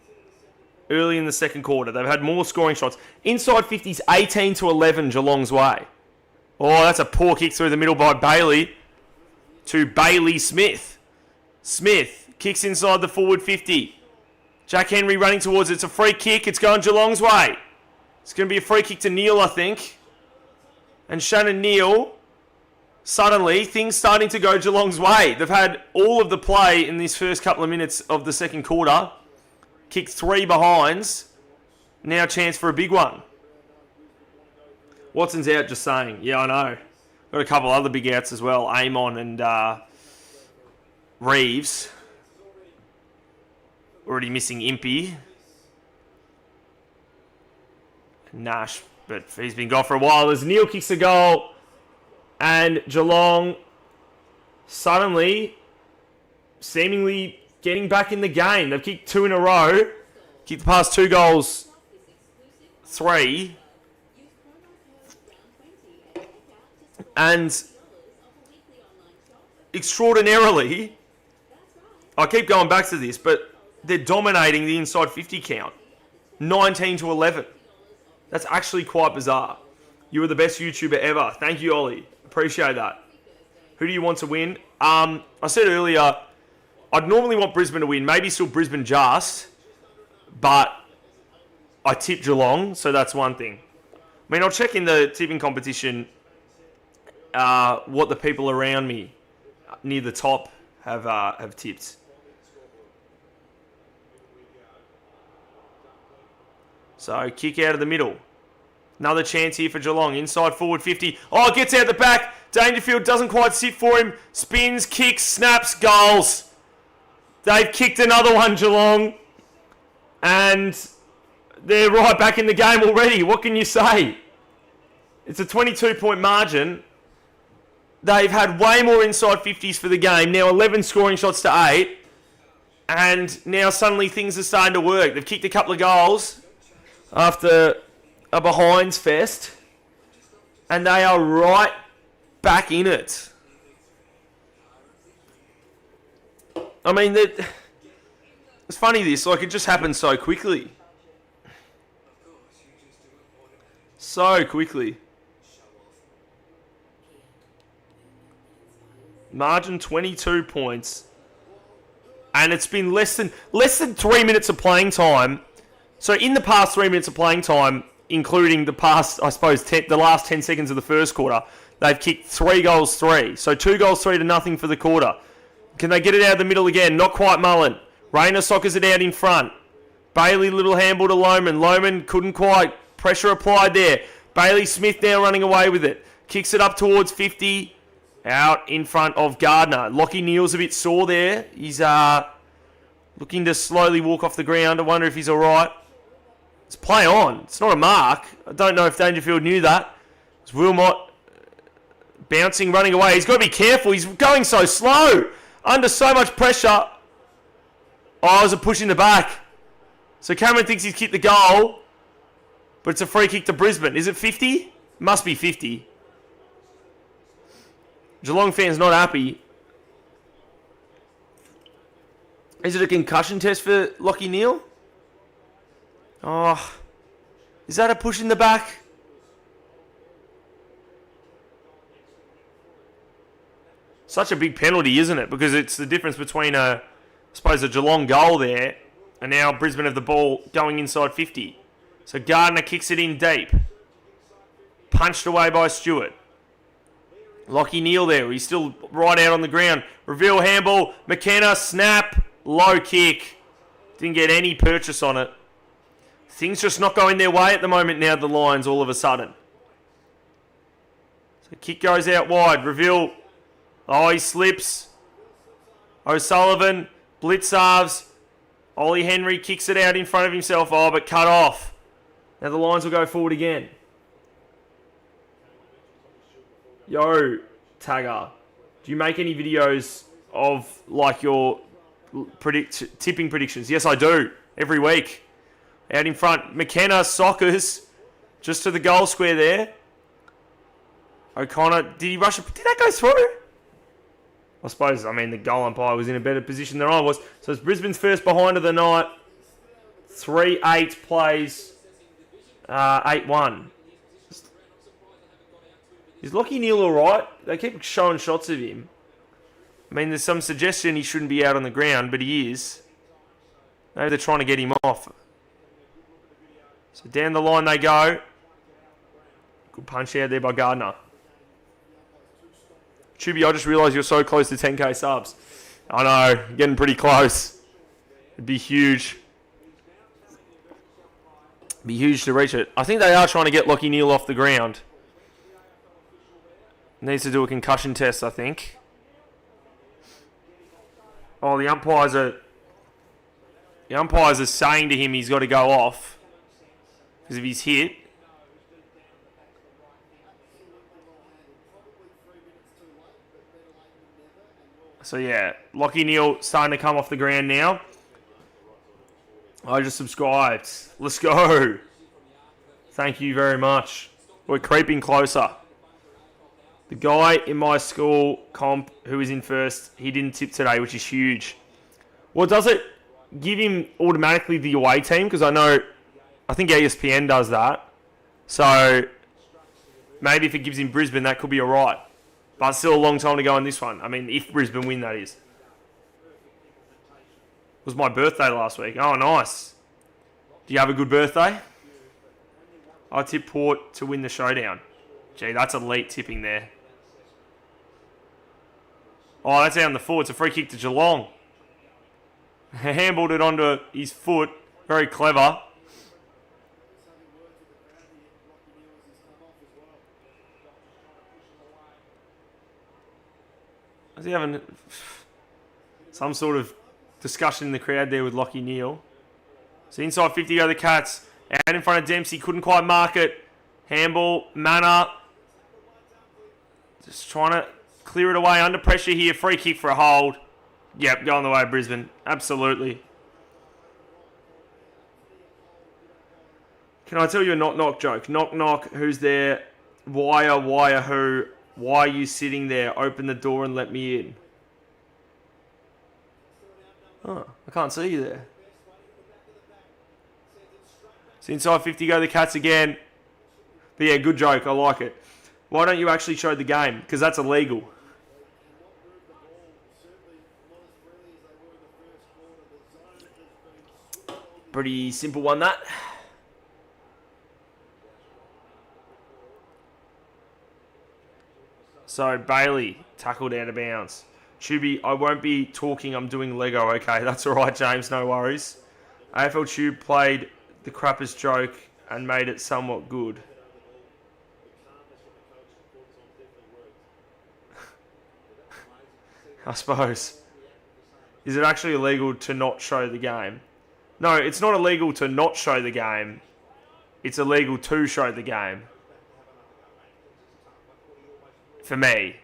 early in the second quarter. They've had more scoring shots. Inside 50s, 18-11 Geelong's way. Oh, that's a poor kick through the middle by Bailey to Bailey Smith. Smith kicks inside the forward 50. Jack Henry running towards it. It's a free kick. It's going Geelong's way. It's going to be a free kick to Neal, I think. And Shannon Neal, suddenly, things starting to go Geelong's way. They've had all of the play in these first couple of minutes of the second quarter. Kicked 3 behinds. Now a chance for a big one. Watson's out, just saying. Yeah, I know. Got a couple other big outs as well. Amon and Reeves. Already missing Impey. Nash, but he's been gone for a while as Neal kicks the goal and Geelong suddenly seemingly getting back in the game. They've kicked 2 in a row, kicked the past 2 goals, 3, and extraordinarily, I keep going back to this, but they're dominating the inside 50 count, 19-11. That's actually quite bizarre. You were the best YouTuber ever. Thank you, Ollie. Appreciate that. Who do you want to win? I said earlier, I'd normally want Brisbane to win. Maybe still Brisbane just. But I tipped Geelong, so that's one thing. I mean, I'll check in the tipping competition what the people around me near the top have tipped. So, kick out of the middle. Another chance here for Geelong. Inside forward 50. Oh, gets out the back. Dangerfield doesn't quite sit for him. Spins, kicks, snaps, goals. They've kicked another one, Geelong. And they're right back in the game already. What can you say? It's a 22-point margin. They've had way more inside 50s for the game. Now 11 scoring shots to 8. And now suddenly things are starting to work. They've kicked a couple of goals after a behinds fest. And they are right back in it. I mean, it's funny this. Like, it just happened so quickly. So quickly. Margin 22 points. And it's been less than 3 minutes of playing time. So in the past 3 minutes of playing time, including the past, I suppose, the last 10 seconds of the first quarter, they've kicked 3 goals, 3. So 2 goals, 3 to nothing for the quarter. Can they get it out of the middle again? Not quite Mullen. Rayner soccers it out in front. Bailey, little handball to Lohman. Lohman couldn't quite. Pressure applied there. Bailey Smith now running away with it. Kicks it up towards 50. Out in front of Gardner. Lockie Neal's a bit sore there. He's looking to slowly walk off the ground. I wonder if he's all right. It's play on. It's not a mark. I don't know if Dangerfield knew that. It's Wilmot bouncing, running away. He's got to be careful. He's going so slow. Under so much pressure. Oh, it was a push in the back. So Cameron thinks he's kicked the goal. But it's a free kick to Brisbane. Is it 50? Must be 50. Geelong fans not happy. Is it a concussion test for Lockie Neal? Oh, is that a push in the back? Such a big penalty, isn't it? Because it's the difference between I suppose a Geelong goal there, and now Brisbane have the ball going inside 50. So Gardner kicks it in deep. Punched away by Stewart. Lockie Neal there. He's still right out on the ground. Reveal handball. McKenna, snap. Low kick. Didn't get any purchase on it. Things just not going their way at the moment now, the Lions, all of a sudden. So kick goes out wide. Reveal. Oh, he slips. O'Sullivan. Blitzarves. Ollie Henry kicks it out in front of himself. Oh, but cut off. Now the Lions will go forward again. Yo, Tagger, do you make any videos of like your tipping predictions? Yes, I do. Every week. Out in front, McKenna, Sockers, just to the goal square there. O'Connor, did he rush it? Did that go through? I suppose, the goal umpire was in a better position than I was. So it's Brisbane's first behind of the night. 3-8 plays. 8-1. Is Lockie Neal alright? They keep showing shots of him. There's some suggestion he shouldn't be out on the ground, but he is. Maybe they're trying to get him off. So down the line they go. Good punch out there by Gardner. Chooby, I just realised you're so close to 10k subs. I know, getting pretty close. It'd be huge. It'd be huge to reach it. I think they are trying to get Lockie Neal off the ground. Needs to do a concussion test, I think. Oh, the umpires are saying to him he's got to go off because of his hit. So yeah, Lockie Neal starting to come off the ground now. I just subscribed. Let's go. Thank you very much. We're creeping closer. The guy in my school comp who is in first, he didn't tip today, which is huge. Well, does it give him automatically the away team? Because I think ESPN does that. So maybe if it gives him Brisbane, that could be all right. But still a long time to go on this one. If Brisbane win, that is. was my birthday last week. Oh, nice. Do you have a good birthday? I tip Port to win the showdown. Gee, that's elite tipping there. Oh, that's down the full. It's a free kick to Geelong. Handballed it onto his foot. Very clever. Is he having some sort of discussion in the crowd there with Lachie Neale? So inside 50 go the Cats. Out in front of Dempsey. Couldn't quite mark it. Handball. Manor. Just trying to clear it away. Under pressure here. Free kick for a hold. Yep, going the way of Brisbane. Absolutely. Can I tell you a knock-knock joke? Knock-knock. Who's there? Wire, who? Why are you sitting there? Open the door and let me in. Oh, I can't see you there. So inside 50 go the Cats again. But yeah, good joke. I like it. Why don't you actually show the game? Because that's illegal. Pretty simple one, that. So, Bailey, tackled out of bounds. Chooby, I won't be talking, I'm doing Lego. Okay, that's all right, James, no worries. AFL Choob played the crappest joke and made it somewhat good. I suppose. Is it actually illegal to not show the game? No, it's not illegal to not show the game. It's illegal to show the game. For me.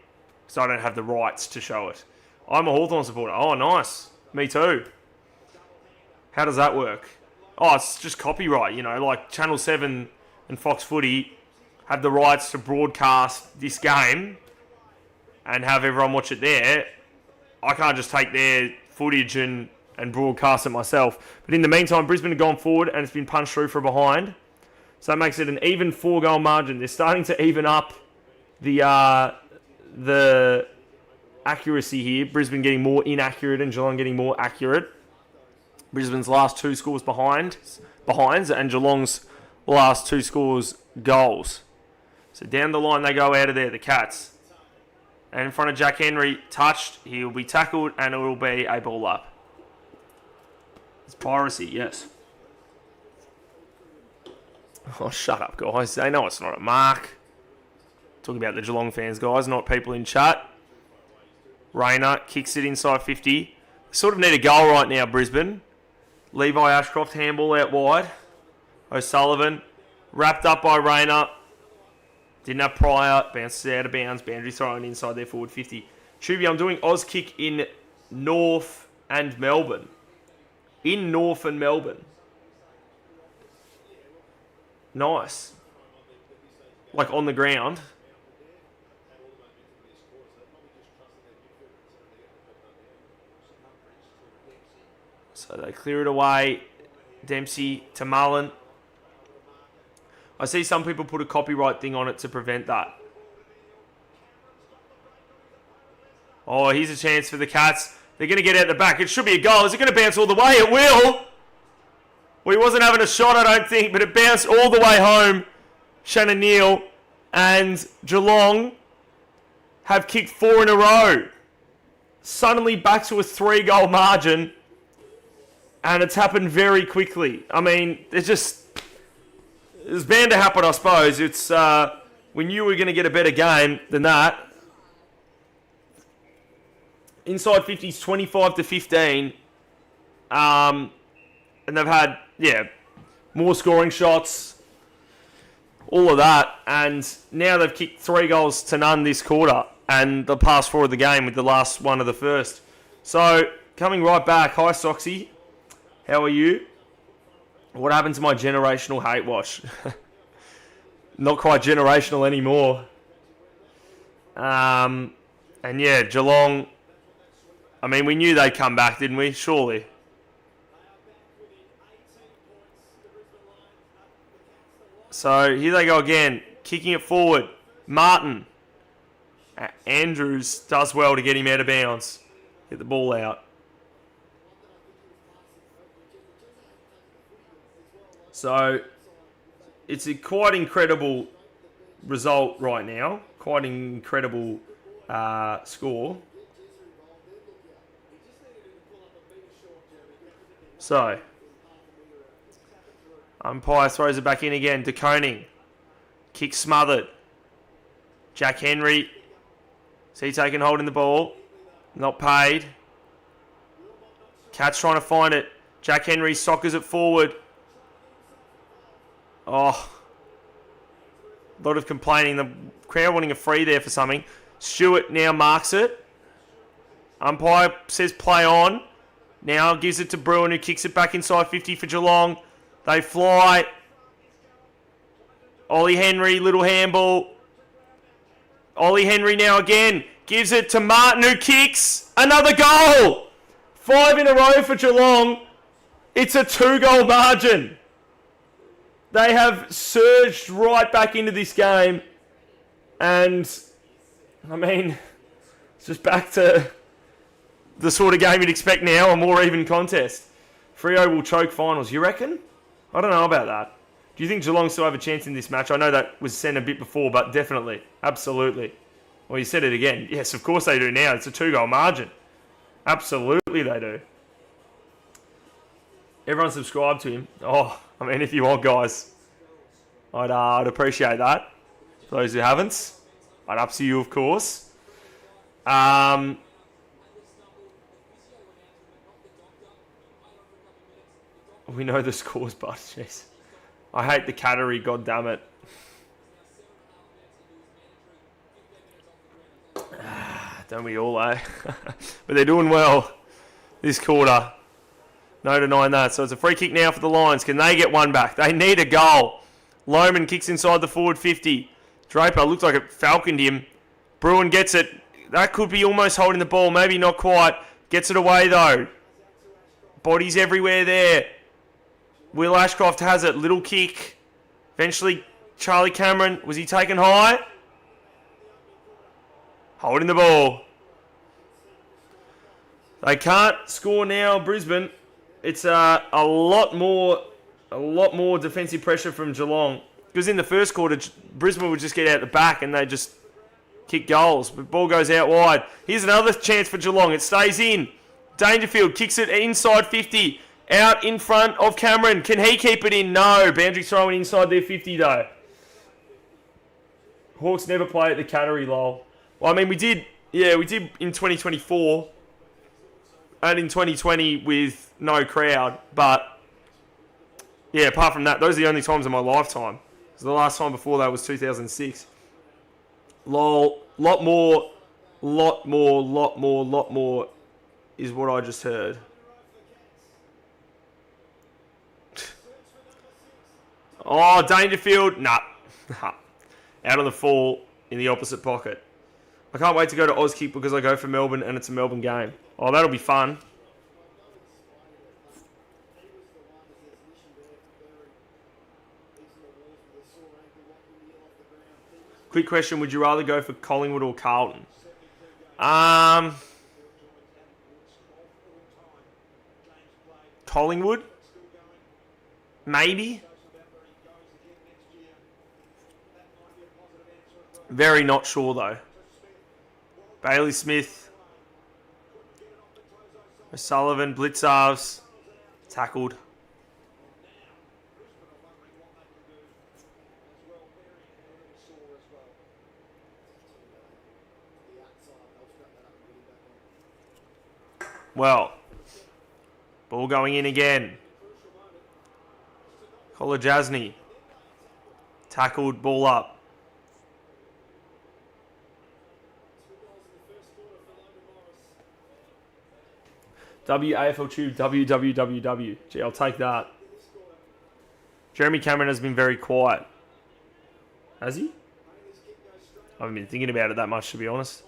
So I don't have the rights to show it. I'm a Hawthorn supporter. Oh, nice. Me too. How does that work? Oh, it's just copyright, you know, like Channel 7 and Fox Footy have the rights to broadcast this game and have everyone watch it there. I can't just take their footage and broadcast it myself. But in the meantime, Brisbane have gone forward and it's been punched through from behind. So that makes it an even 4-goal margin. They're starting to even up the accuracy here. Brisbane getting more inaccurate and Geelong getting more accurate. Brisbane's last 2 scores behinds and Geelong's last 2 scores goals. So down the line they go out of there, the Cats. And in front of Jack Henry, touched. He'll be tackled and it will be a ball up. It's piracy, yes. Oh, shut up, guys. They know it's not a mark. Talking about the Geelong fans, guys, not people in chat. Rayner kicks it inside 50. Sort of need a goal right now, Brisbane. Levi Ashcroft, handball out wide. O'Sullivan, wrapped up by Rayner. Didn't have Pryor, bounces out of bounds. Boundary thrown inside their forward 50. Chooby, I'm doing Oz kick in North and Melbourne. In North and Melbourne. Nice. Like on the ground. So they clear it away. Dempsey to Mullen. I see some people put a copyright thing on it to prevent that. Oh, here's a chance for the Cats. They're going to get out the back. It should be a goal. Is it going to bounce all the way? It will. Well, he wasn't having a shot, I don't think, but it bounced all the way home. Shannon Neale and Geelong have kicked 4 in a row. Suddenly back to a 3-goal margin. And it's happened very quickly. I mean, it's bound to happen, I suppose. It's we knew we were going to get a better game than that. Inside 50s, 25 to 15. And they've had, more scoring shots. All of that. And now they've kicked 3 goals to none this quarter. And the past 4 of the game with the last one of the first. So, coming right back. Hi, Soxy. How are you? What happened to my generational hate watch? Not quite generational anymore. And yeah, Geelong. I mean, we knew they'd come back, didn't we? Surely. So here they go again, kicking it forward. Martin. Andrews does well to get him out of bounds. Get the ball out. So it's a quite incredible result right now. Quite incredible score. So, umpire throws it back in again. De Koning. Kick smothered. Jack Henry. Is he taking hold in the ball? Not paid. Cat's trying to find it. Jack Henry soccers it forward. Oh. A lot of complaining. The crowd wanting a free there for something. Stewart now marks it. Umpire says play on. Now gives it to Bruin, who kicks it back inside 50 for Geelong. They fly. Ollie Henry, little handball. Ollie Henry now again. Gives it to Martin, who kicks. Another goal. 5 in a row for Geelong. It's a 2-goal margin. They have surged right back into this game. And, I mean, it's just back to the sort of game you'd expect now, a more even contest. Freo will choke finals. You reckon? I don't know about that. Do you think Geelong still have a chance in this match? I know that was said a bit before, but definitely. Absolutely. Well, you said it again. Yes, of course they do now. It's a 2-goal margin. Absolutely they do. Everyone subscribe to him. Oh, I mean, if you want, guys. I'd appreciate that. For those who haven't. I'd up to you, of course. We know the scores, but jeez. I hate the cattery, goddammit. Don't we all, eh? But they're doing well this quarter. No denying that. So it's a free kick now for the Lions. Can they get one back? They need a goal. Lohman kicks inside the forward 50. Draper looked like it falconed him. Bruin gets it. That could be almost holding the ball. Maybe not quite. Gets it away though. Bodies everywhere there. Will Ashcroft has it. Little kick. Eventually, Charlie Cameron. Was he taken high? Holding the ball. They can't score now, Brisbane. It's a lot more defensive pressure from Geelong. Because in the first quarter, Brisbane would just get out the back and they just kick goals. But ball goes out wide. Here's another chance for Geelong. It stays in. Dangerfield kicks it inside 50. Out in front of Cameron. Can he keep it in? No. Boundary throwing inside their 50 though. Hawks never play at the Cattery, lol. Well, I mean, we did in 2024 and in 2020 with no crowd. But, yeah, apart from that, those are the only times in my lifetime. So the last time before that was 2006. Lol, lot more is what I just heard. Oh, Dangerfield. Nah. Out on the fall in the opposite pocket. I can't wait to go to Auskick because I go for Melbourne and it's a Melbourne game. Oh, that'll be fun. Quick question, would you rather go for Collingwood or Carlton? Collingwood? Maybe. Very not sure though. Bailey Smith. O'Sullivan, Blitzarves. Tackled. Well, ball going in again. Kolajasny. Tackled, ball up. WAFL Tube, WWWW. Gee, I'll take that. Jeremy Cameron has been very quiet. Has he? I haven't been thinking about it that much, to be honest.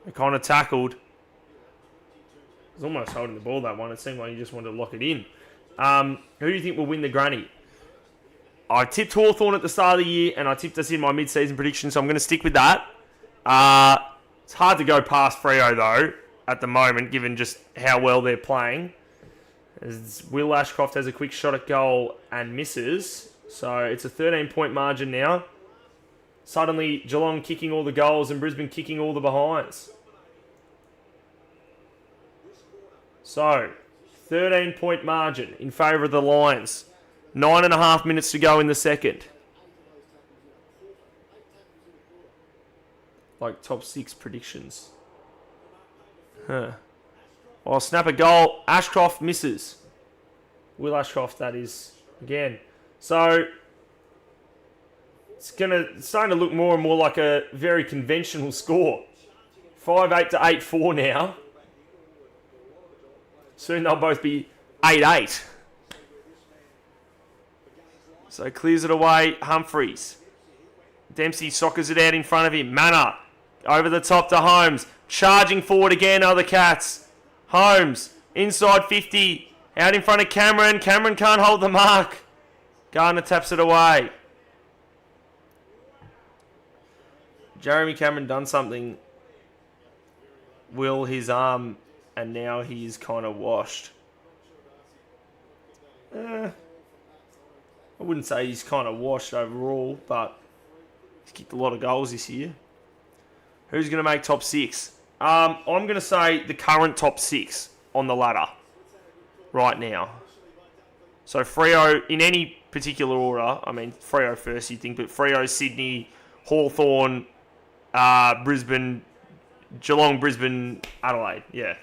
O'Connor tackled. He was almost holding the ball, that one. It seemed like he just wanted to lock it in. Who do you think will win the granny? I tipped Hawthorn at the start of the year, and I tipped us in my mid-season prediction, so I'm going to stick with that. It's hard to go past Freo, though, at the moment, given just how well they're playing. As Will Ashcroft has a quick shot at goal and misses. So it's a 13-point margin now. Suddenly, Geelong kicking all the goals and Brisbane kicking all the behinds. So, 13-point margin in favour of the Lions. 9.5 minutes to go in the second. Like top 6 predictions. Well, snap a goal. Ashcroft misses. Will Ashcroft, that is, again. So, it's starting to look more and more like a very conventional score. 5-8 to 8-4 now. Soon they'll both be 8-8. So clears it away, Humphreys. Dempsey soccers it out in front of him. Manor over the top to Holmes. Charging forward again are the Cats. Holmes inside 50. Out in front of Cameron. Cameron can't hold the mark. Gardner taps it away. Jeremy Cameron done something. Will his arm, and now he's kind of washed. I wouldn't say he's kind of washed overall, but he's kicked a lot of goals this year. Who's going to make top 6? I'm going to say the current top 6 on the ladder right now. So Freo, in any particular order, I mean Freo first you'd think, but Freo, Sydney, Hawthorn, Brisbane, Geelong, Brisbane, Adelaide. Yeah.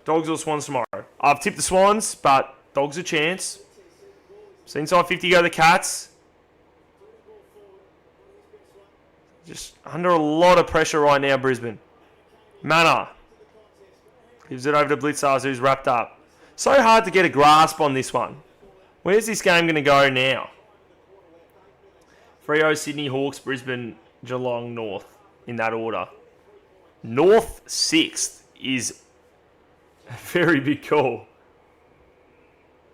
Dogs or Swans tomorrow. I've tipped the Swans, but Dogs a chance. So inside 50 go the Cats. Just under a lot of pressure right now, Brisbane. Manor gives it over to Blitzars, who's wrapped up. So hard to get a grasp on this one. Where's this game going to go now? Freo, Sydney, Hawks, Brisbane, Geelong, North. In that order. North 6th is a very big call.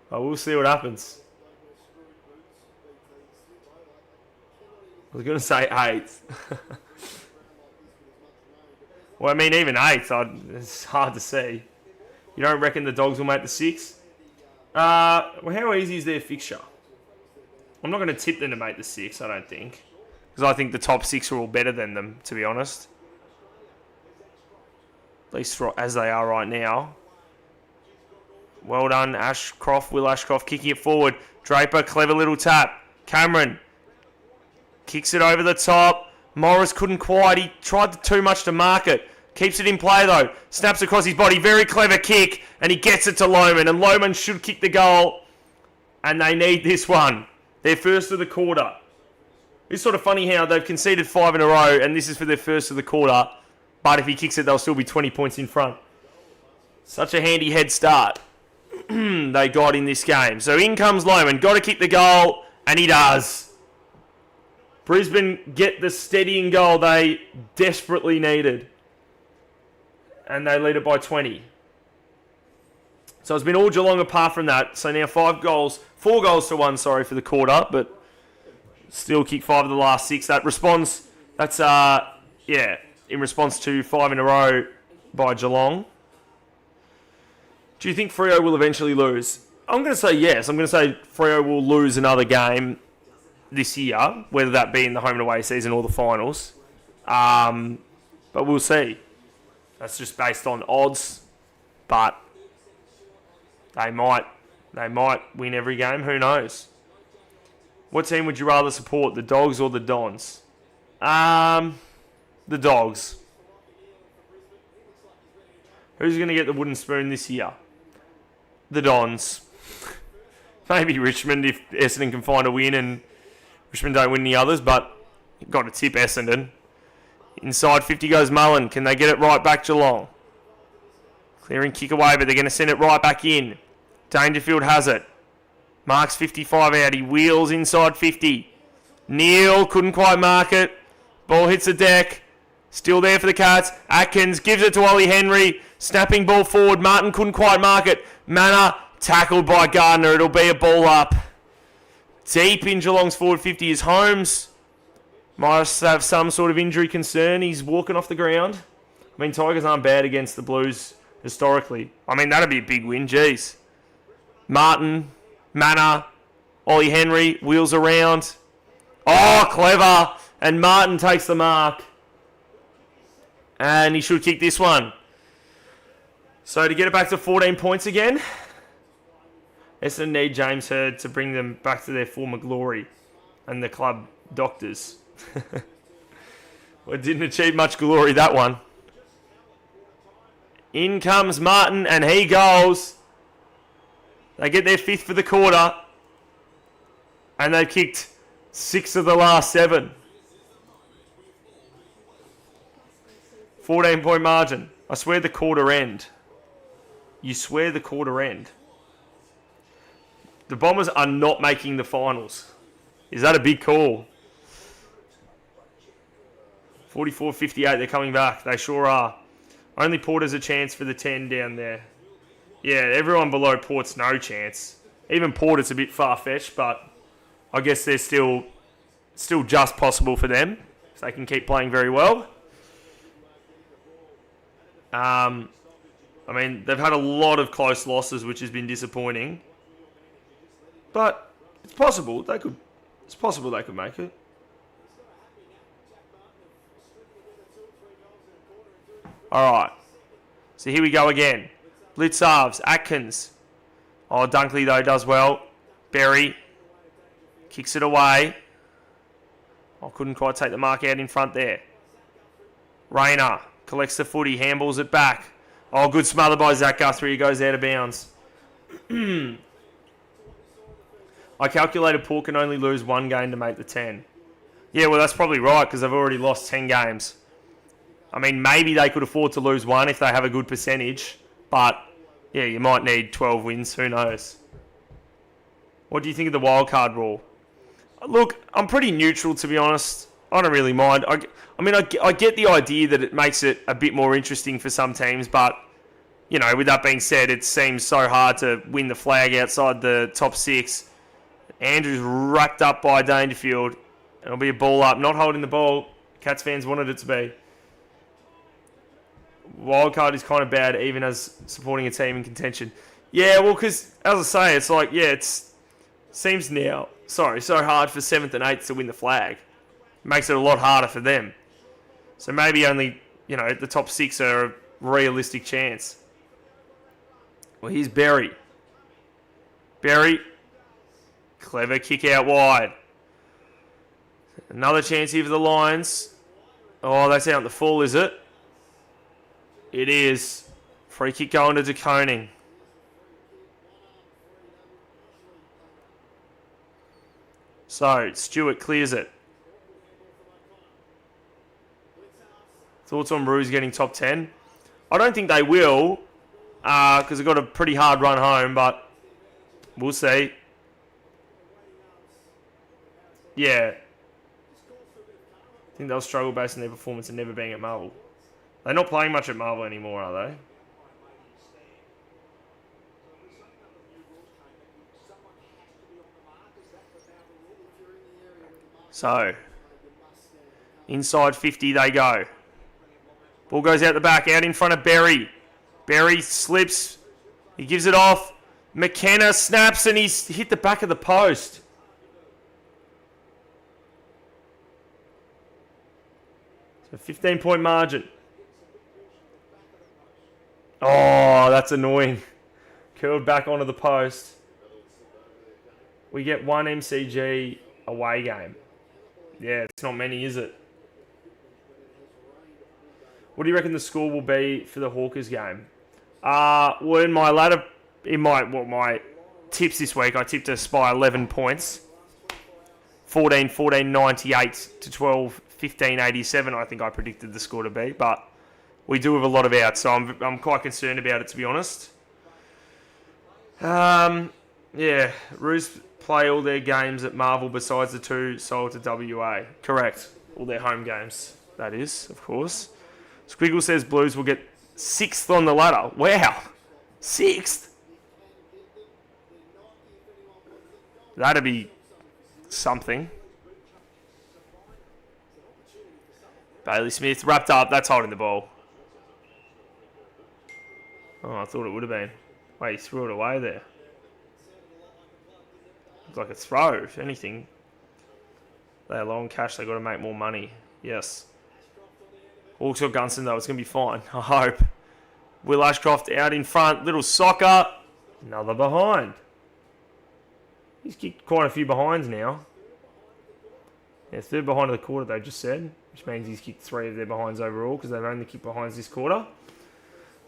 But we'll see what happens. I was going to say 8th. Well, I mean, even 8th, it's hard to see. You don't reckon the Dogs will make the 6th? Well, how easy is their fixture? I'm not going to tip them to make the 6th, I don't think. Because I think the top 6 are all better than them, to be honest. At least as they are right now. Well done, Ashcroft. Will Ashcroft kicking it forward. Draper, clever little tap. Cameron kicks it over the top. Morris couldn't quite. He tried too much to mark it. Keeps it in play, though. Snaps across his body. Very clever kick. And he gets it to Lohman. And Lohman should kick the goal. And they need this one. Their first of the quarter. It's sort of funny how they've conceded 5 in a row, and this is for their first of the quarter. But if he kicks it, they'll still be 20 points in front. Such a handy head start they got in this game. So in comes Lohman. Got to kick the goal, and he does. Brisbane get the steadying goal they desperately needed. And they lead it by 20. So it's been all Geelong apart from that. So now 4 goals to 1, for the quarter, but still kick 5 of the last 6. That responds, that's, in response to 5 in a row by Geelong. Do you think Freo will eventually lose? I'm going to say yes. I'm going to say Freo will lose another game this year, whether that be in the home and away season or the finals. But we'll see. That's just based on odds, but they might win every game. Who knows? What team would you rather support, the Dogs or the Dons? The Dogs. Who's going to get the wooden spoon this year? The Dons. Maybe Richmond if Essendon can find a win and Richmond don't win the others, but you've got to tip Essendon. Inside 50 goes Mullen. Can they get it right back, Geelong? Clearing kick away, but they're going to send it right back in. Dangerfield has it. Marks 55 out. He wheels inside 50. Neal couldn't quite mark it. Ball hits the deck. Still there for the Cats. Atkins gives it to Ollie Henry. Snapping ball forward. Martin couldn't quite mark it. Manor tackled by Gardner. It'll be a ball up. Deep in Geelong's forward 50 is Holmes. Might have some sort of injury concern. He's walking off the ground. I mean, Tigers aren't bad against the Blues historically. I mean, that'd be a big win. Jeez. Martin, Manor, Ollie Henry, wheels around. Oh, clever. And Martin takes the mark. And he should kick this one. So to get it back to 14 points again, Essendon need James Hird to bring them back to their former glory and the club doctors. Well, it didn't achieve much glory, that one. In comes Martin, and he goes. They get their 5th for the quarter. And they've kicked 6 of the last 7. 14-point margin. I swear the quarter end. You swear the quarter end. The Bombers are not making the finals. Is that a big call? 44-58, they're coming back. They sure are. Only Porter's a chance for the 10 down there. Yeah, everyone below Port's no chance. Even Porter's a bit far-fetched, but I guess they're still just possible for them. If they can keep playing very well. I mean, they've had a lot of close losses, which has been disappointing. But it's possible they could. It's possible they could make it. All right. So here we go again. Blitz halves. Atkins. Oh, Dunkley though does well. Berry kicks it away. I couldn't quite take the mark out in front there. Rayner collects the footy, handballs it back. Oh, good smother by Zach Guthrie. He goes out of bounds. I calculated Port can only lose 1 game to make the 10. Yeah, well, that's probably right because they've already lost 10 games. I mean, maybe they could afford to lose 1 if they have a good percentage. But, yeah, you might need 12 wins. Who knows? What do you think of the wildcard rule? Look, I'm pretty neutral, to be honest. I don't really mind. I get the idea that it makes it a bit more interesting for some teams, but, you know, with that being said, it seems so hard to win the flag outside the top 6. Andrews wrapped up by Dangerfield. It'll be a ball up, not holding the ball. Cats fans wanted it to be. Wildcard is kind of bad, even as supporting a team in contention. Yeah, well, because, as I say, it's like, yeah, seems now, so hard for 7th and 8th to win the flag. Makes it a lot harder for them. So maybe only, you know, the top 6 are a realistic chance. Well, here's Berry. Berry. Clever kick out wide. Another chance here for the Lions. Oh, that's out the full, is it? It is. Free kick going to De Koning. So, Stewart clears it. Thoughts on Roos getting top 10? I don't think they will, because they've got a pretty hard run home, but we'll see. Yeah. I think they'll struggle based on their performance and never being at Marvel. They're not playing much at Marvel anymore, are they? So, inside 50 they go. Ball goes out the back, out in front of Berry. Berry slips. He gives it off. McKenna snaps and he's hit the back of the post. So 15-point margin. Oh, that's annoying. Curled back onto the post. We get 1 MCG away game. Yeah, it's not many, is it? What do you reckon the score will be for the Hawkers game? Well, in my tips this week, I tipped us by 11 points. 14, 98 to 12, 15, 87, I think I predicted the score to be. But we do have a lot of outs, so I'm quite concerned about it, to be honest. Yeah, Roos play all their games at Marvel besides the 2 sold to WA. Correct. All their home games, that is, of course. Squiggle says Blues will get 6th on the ladder. Wow. 6th? That'd be something. Bailey Smith wrapped up. That's holding the ball. Oh, I thought it would have been. Wait, he threw it away there. It's like a throw, if anything. They're low on cash, they've got to make more money. Yes. Hawks or Gunston, though, it's going to be fine. I hope. Will Ashcroft out in front. Little soccer. Another behind. He's kicked quite a few behinds now. Yeah, third behind of the quarter, they just said. Which means he's kicked 3 of their behinds overall because they've only kicked behinds this quarter.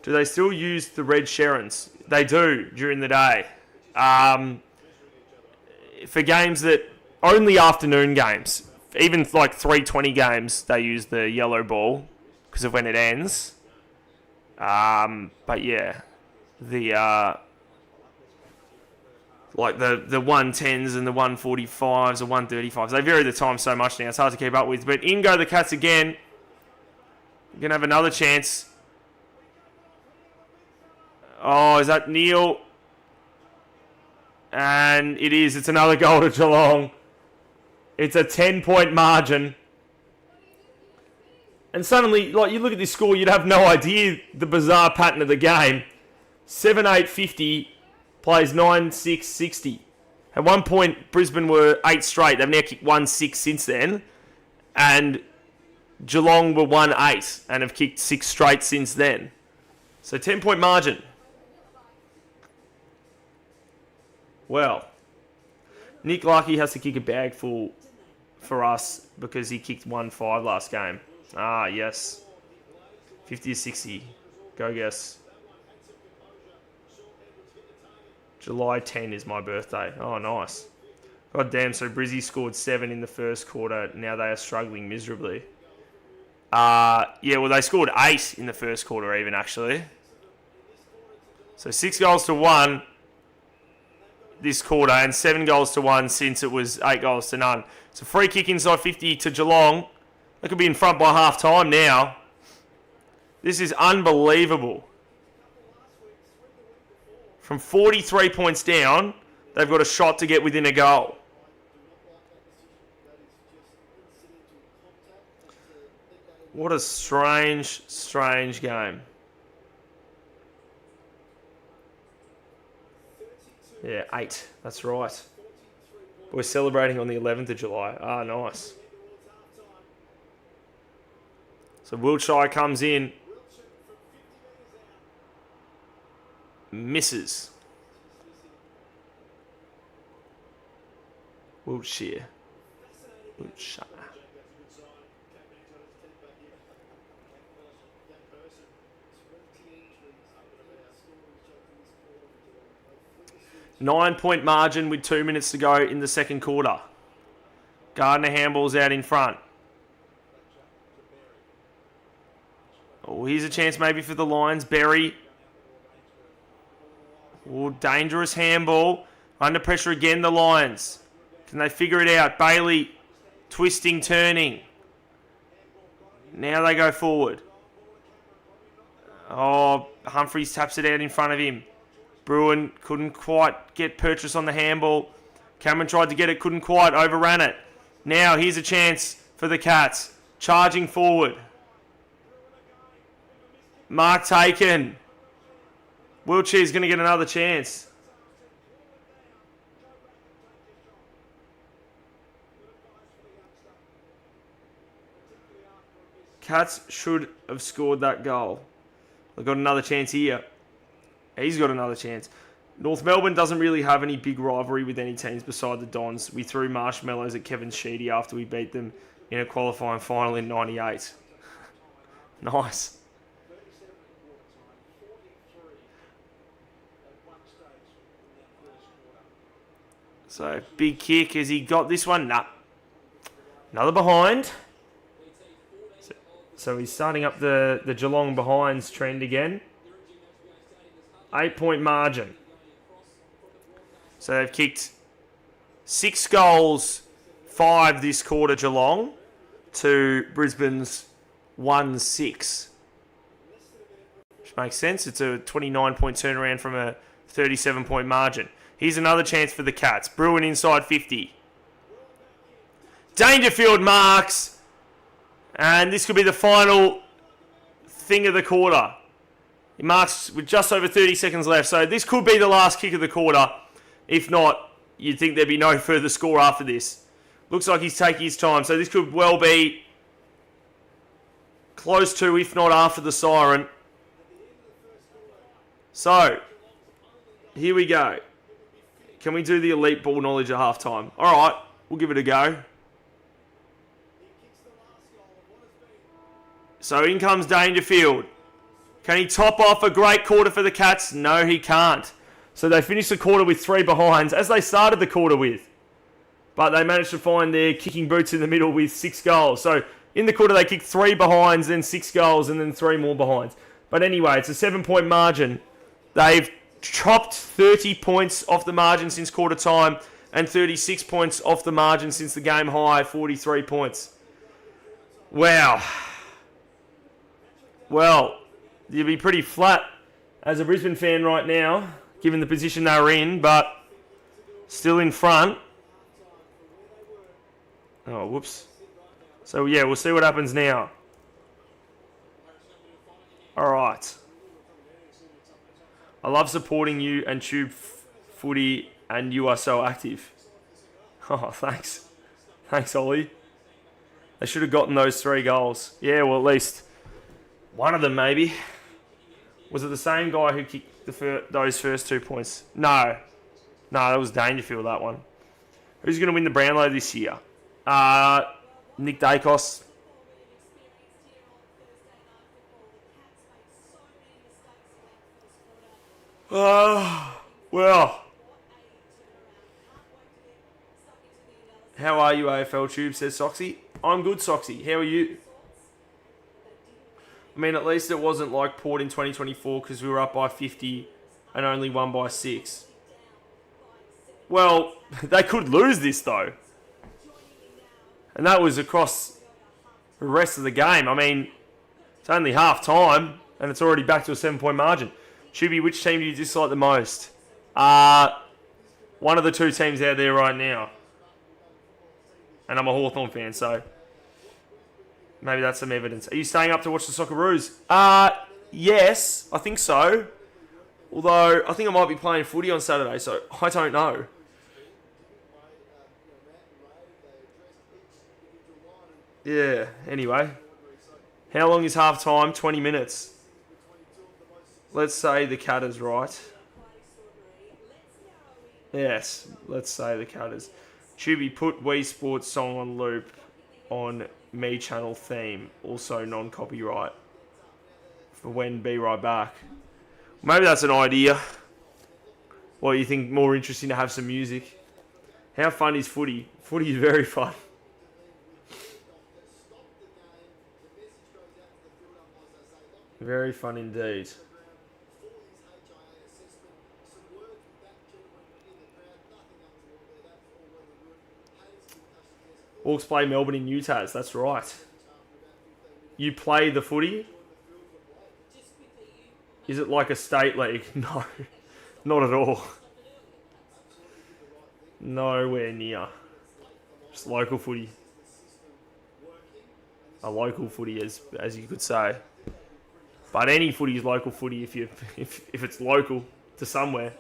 Do they still use the red Sherons? They do during the day. For games that... Only afternoon games. Even like 3:20 games, they use the yellow ball because of when it ends. But yeah, the like the 110s and the 145s or 135s, they vary the time so much now, it's hard to keep up with. But in go the Cats again. Going to have another chance. Oh, is that Neil? And it is. It's another goal to Geelong. It's a 10-point margin. And suddenly, like, you look at this score, you'd have no idea the bizarre pattern of the game. 7-8-50 plays 9-6-60. At one point, Brisbane were 8 straight. They've now kicked 1-6 since then. And Geelong were 1-8 and have kicked 6 straight since then. So 10-point margin. Well, Nick Lucky has to kick a bag full for us because he kicked 1-5 last game. Ah, yes. 50-60. Go guess. July 10 is my birthday. Oh, nice. God damn, so Brizzy scored 7 in the first quarter. Now they are struggling miserably. Yeah, well, they scored 8 in the first quarter even, actually. So 6 goals to 1 this quarter and 7 goals to 1 since it was 8 goals to none. So free kick inside 50 to Geelong. They could be in front by half time now. This is unbelievable. From 43 points down, they've got a shot to get within a goal. What a strange, strange game. Yeah, 8. That's right. We're celebrating on the 11th of July. Ah, nice. So Wiltshire comes in. Misses. Wiltshire. 9-point margin with 2 minutes to go in the second quarter. Gardner handballs out in front. Oh, here's a chance maybe for the Lions. Berry. Oh, dangerous handball. Under pressure again, the Lions. Can they figure it out? Bailey twisting, turning. Now they go forward. Oh, Humphries taps it out in front of him. Bruin couldn't quite get purchase on the handball. Cameron tried to get it, couldn't quite, overran it. Now here's a chance for the Cats. Charging forward. Mark taken. Wiltshire's going to get another chance. Cats should have scored that goal. They've got another chance here. He's got another chance. North Melbourne doesn't really have any big rivalry with any teams beside the Dons. We threw marshmallows at Kevin Sheedy after we beat them in a qualifying final in 98. Nice. So, big kick. Has he got this one? Nah. Another behind. So he's starting up the Geelong behinds trend again. 8-point margin. So they've kicked 6 goals, 5 this quarter, Geelong, to Brisbane's 1-6. Which makes sense. It's a 29-point turnaround from a 37-point margin. Here's another chance for the Cats. Bruin inside 50. Dangerfield marks. And this could be the final thing of the quarter. He marks with just over 30 seconds left. So this could be the last kick of the quarter. If not, you'd think there'd be no further score after this. Looks like he's taking his time. So this could well be close to, if not after the siren. So, here we go. Can we do the elite ball knowledge at halftime? All right, we'll give it a go. So in comes Dangerfield. Can he top off a great quarter for the Cats? No, he can't. So they finished the quarter with 3 behinds, as they started the quarter with. But they managed to find their kicking boots in the middle with 6 goals. So in the quarter they kicked 3 behinds, then 6 goals, and then 3 more behinds. But anyway, it's a 7-point margin. They've chopped 30 points off the margin since quarter time and 36 points off the margin since the game high, 43 points. Wow. Well, you'd be pretty flat as a Brisbane fan right now, given the position they were in, but still in front. Oh, whoops. So, yeah, we'll see what happens now. All right. I love supporting you and CHOOB Footy, and you are so active. Oh, thanks. Thanks, Ollie. They should have gotten those 3 goals. Yeah, well, at least one of them, maybe. Was it the same guy who kicked those first 2 points? No. No, that was Dangerfield, that one. Who's going to win the Brownlow this year? Nick Dacos. Well. How are you, AFL Tube, says Soxy. I'm good, Soxy. How are you? I mean, at least it wasn't like Port in 2024 because we were up by 50 and only won by 6. Well, they could lose this, though. And that was across the rest of the game. I mean, it's only half time and it's already back to a 7-point margin. Chubby, which team do you dislike the most? One of the 2 teams out there right now. And I'm a Hawthorn fan, so maybe that's some evidence. Are you staying up to watch the Socceroos? Yes, I think so. Although, I think I might be playing footy on Saturday, so I don't know. Yeah, anyway. How long is half time? 20 minutes. Let's say the Cat is right. Yes, let's say the Cat is. Chubby, put Wii Sports song on loop on Me Channel theme. Also non-copyright. For when Be Right Back. Maybe that's an idea. Or you think more interesting to have some music. How fun is footy? Footy is very fun. Very fun indeed. Hawks play Melbourne in UTAS, that's right. You play the footy? Is it like a state league? No, not at all. Nowhere near. Just local footy. A local footy, as you could say. But any footy is local footy if it's local to somewhere.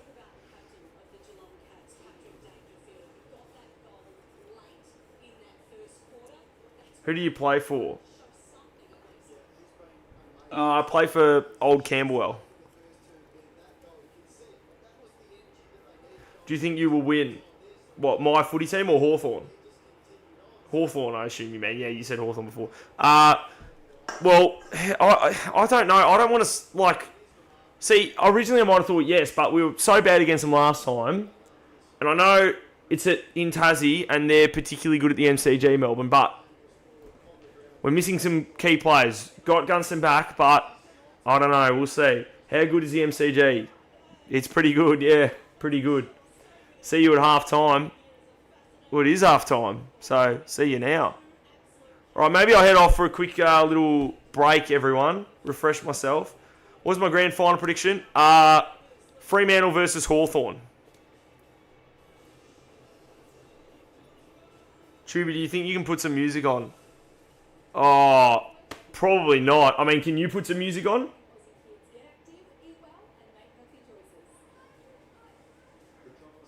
Who do you play for? I play for Old Camberwell. Do you think you will win? What, my footy team or Hawthorn? Hawthorn, I assume you mean. Yeah, you said Hawthorn before. Well, I don't know. I don't want to, See, originally I might have thought yes, but we were so bad against them last time. And I know it's in Tassie, and they're particularly good at the MCG, Melbourne, but we're missing some key players. Got Gunston back, but I don't know. We'll see. How good is the MCG? It's pretty good, yeah. Pretty good. See you at half-time. Well, it is half-time, so see you now. All right, maybe I'll head off for a quick little break, everyone. Refresh myself. What was my grand final prediction? Fremantle versus Hawthorn. Tubi, do you think you can put some music on? Oh, probably not. I mean, can you put some music on?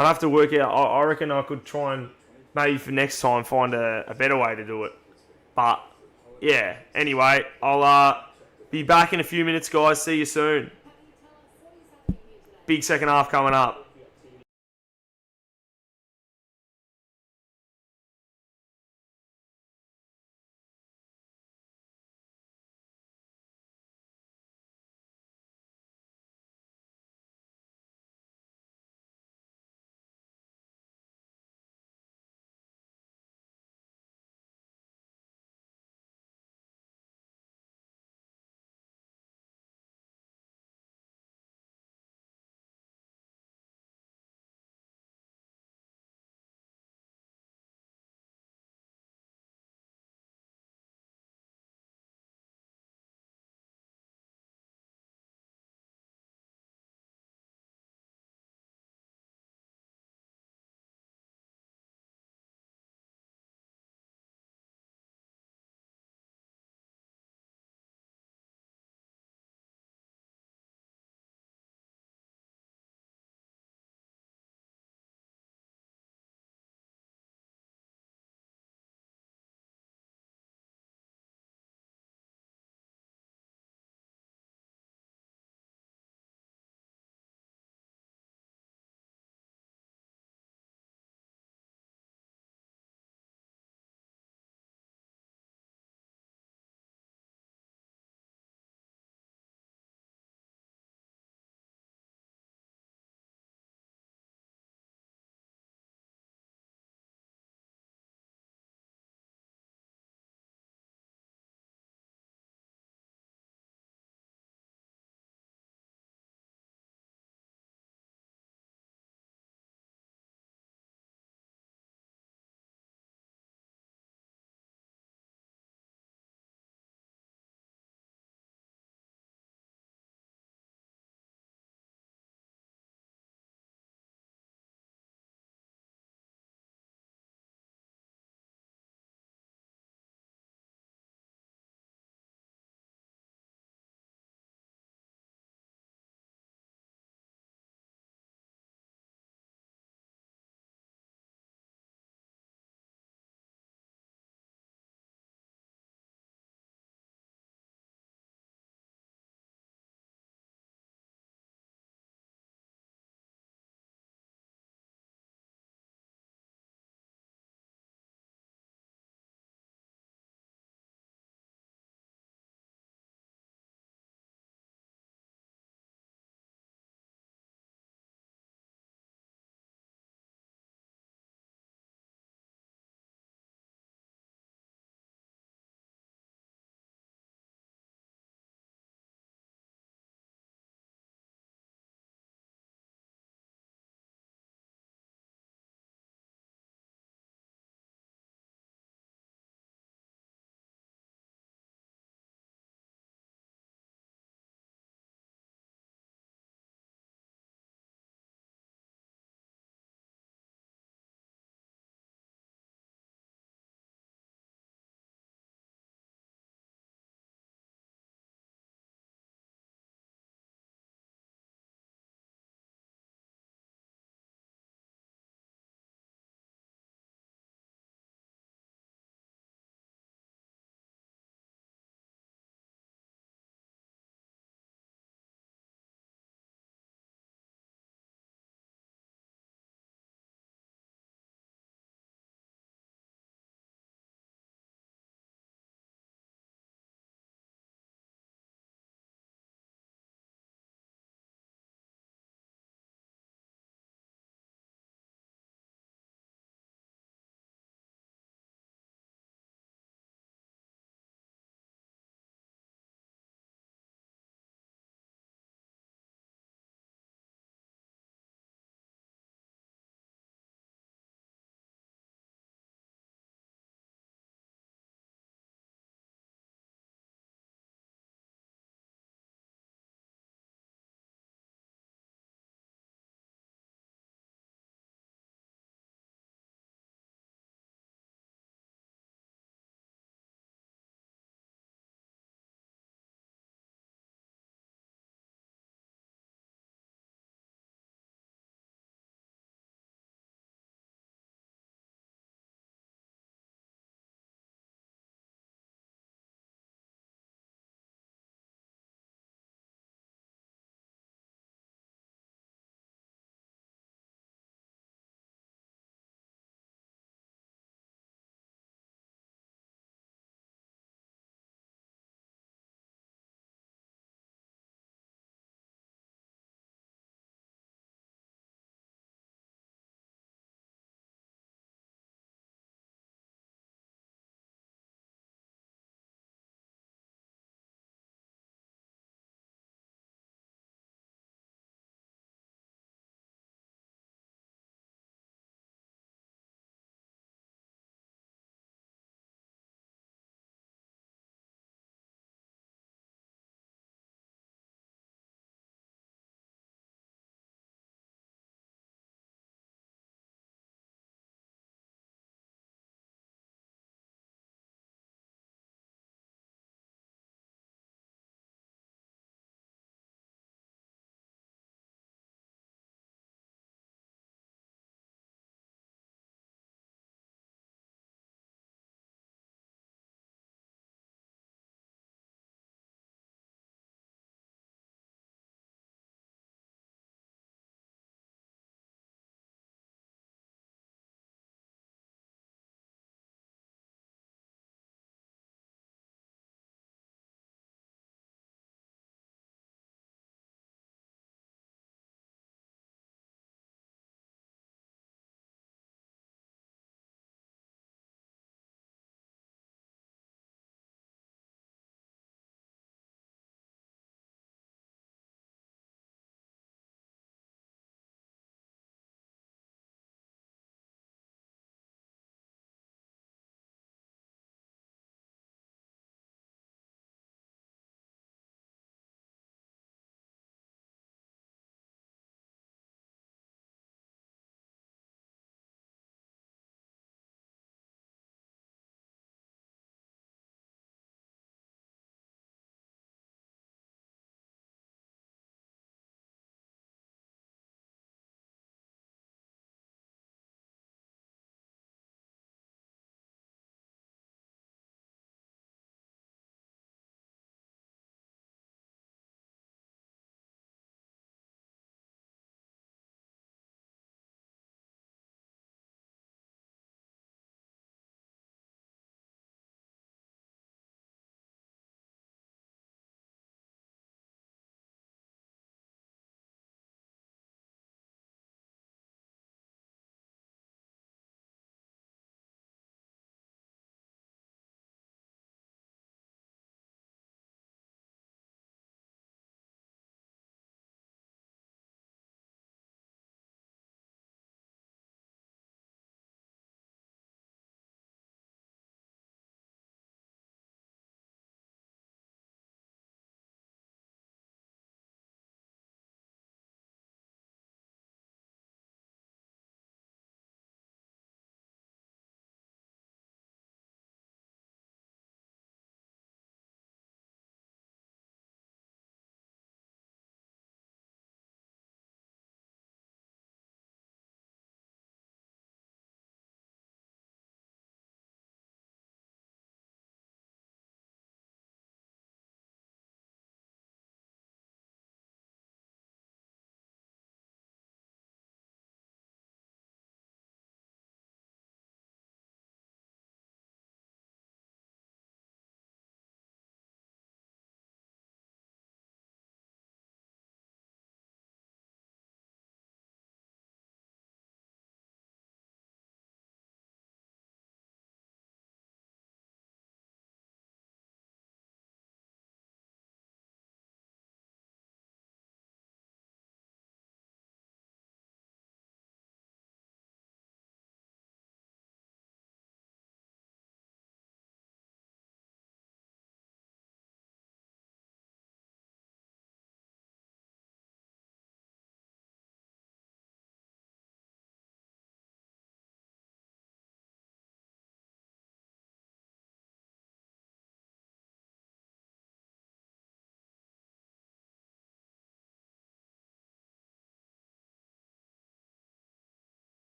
I'd have to work out. I reckon I could try and maybe for next time find a better way to do it. But yeah, anyway, I'll be back in a few minutes, guys. See you soon. Big second half coming up.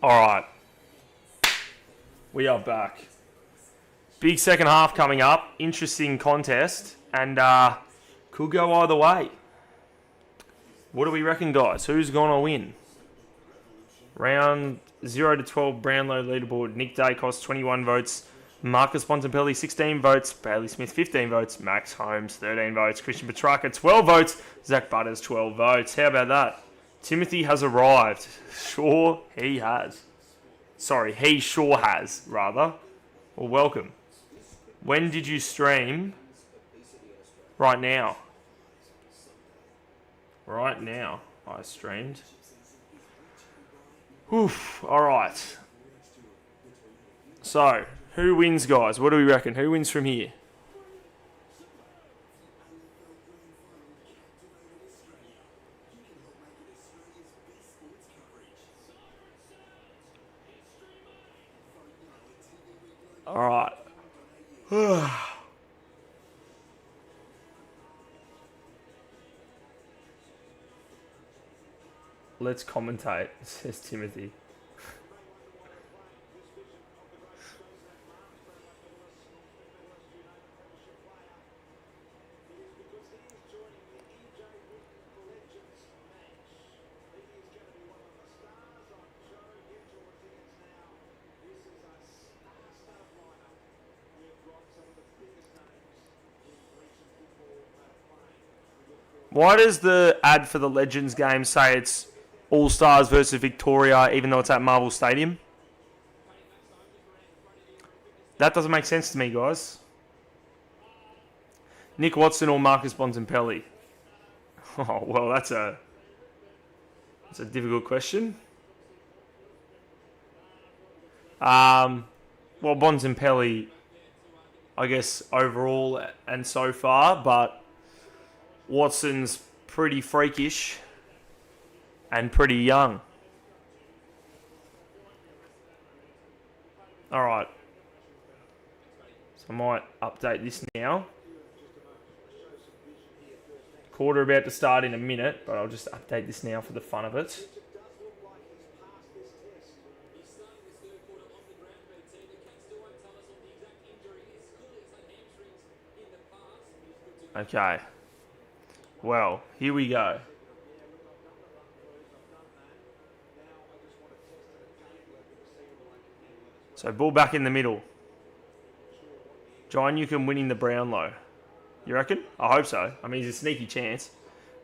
All right. We are back. Big second half coming up. Interesting contest. And could go either way. What do we reckon, guys? Who's going to win? Round 0 to 12 Brownlow leaderboard. Nick Dacos, 21 votes. Marcus Bontempelli, 16 votes. Bailey Smith, 15 votes. Max Holmes, 13 votes. Christian Petrarca, 12 votes. Zach Butters, 12 votes. How about that? Timothy has arrived. Sure, he has. Sorry, he sure has, rather. Well, welcome. When did you stream? Right now. Right now, I streamed. Oof, alright. So, who wins, guys? What do we reckon? Who wins from here? Alright. Let's commentate, says Timothy. Why does the ad for the Legends game say it's All Stars versus Victoria, even though it's at Marvel Stadium? That doesn't make sense to me, guys. Nick Watson or Marcus Bontempelli? Oh, well, that's a difficult question. Well, Bontempelli, I guess, overall and so far, but Watson's pretty freakish and pretty young. Alright. So I might update this now. Quarter about to start in a minute, but I'll just update this now for the fun of it. Okay. Well, here we go. So, ball back in the middle. John Newcomb winning the Brownlow. You reckon? I hope so. I mean, it's a sneaky chance.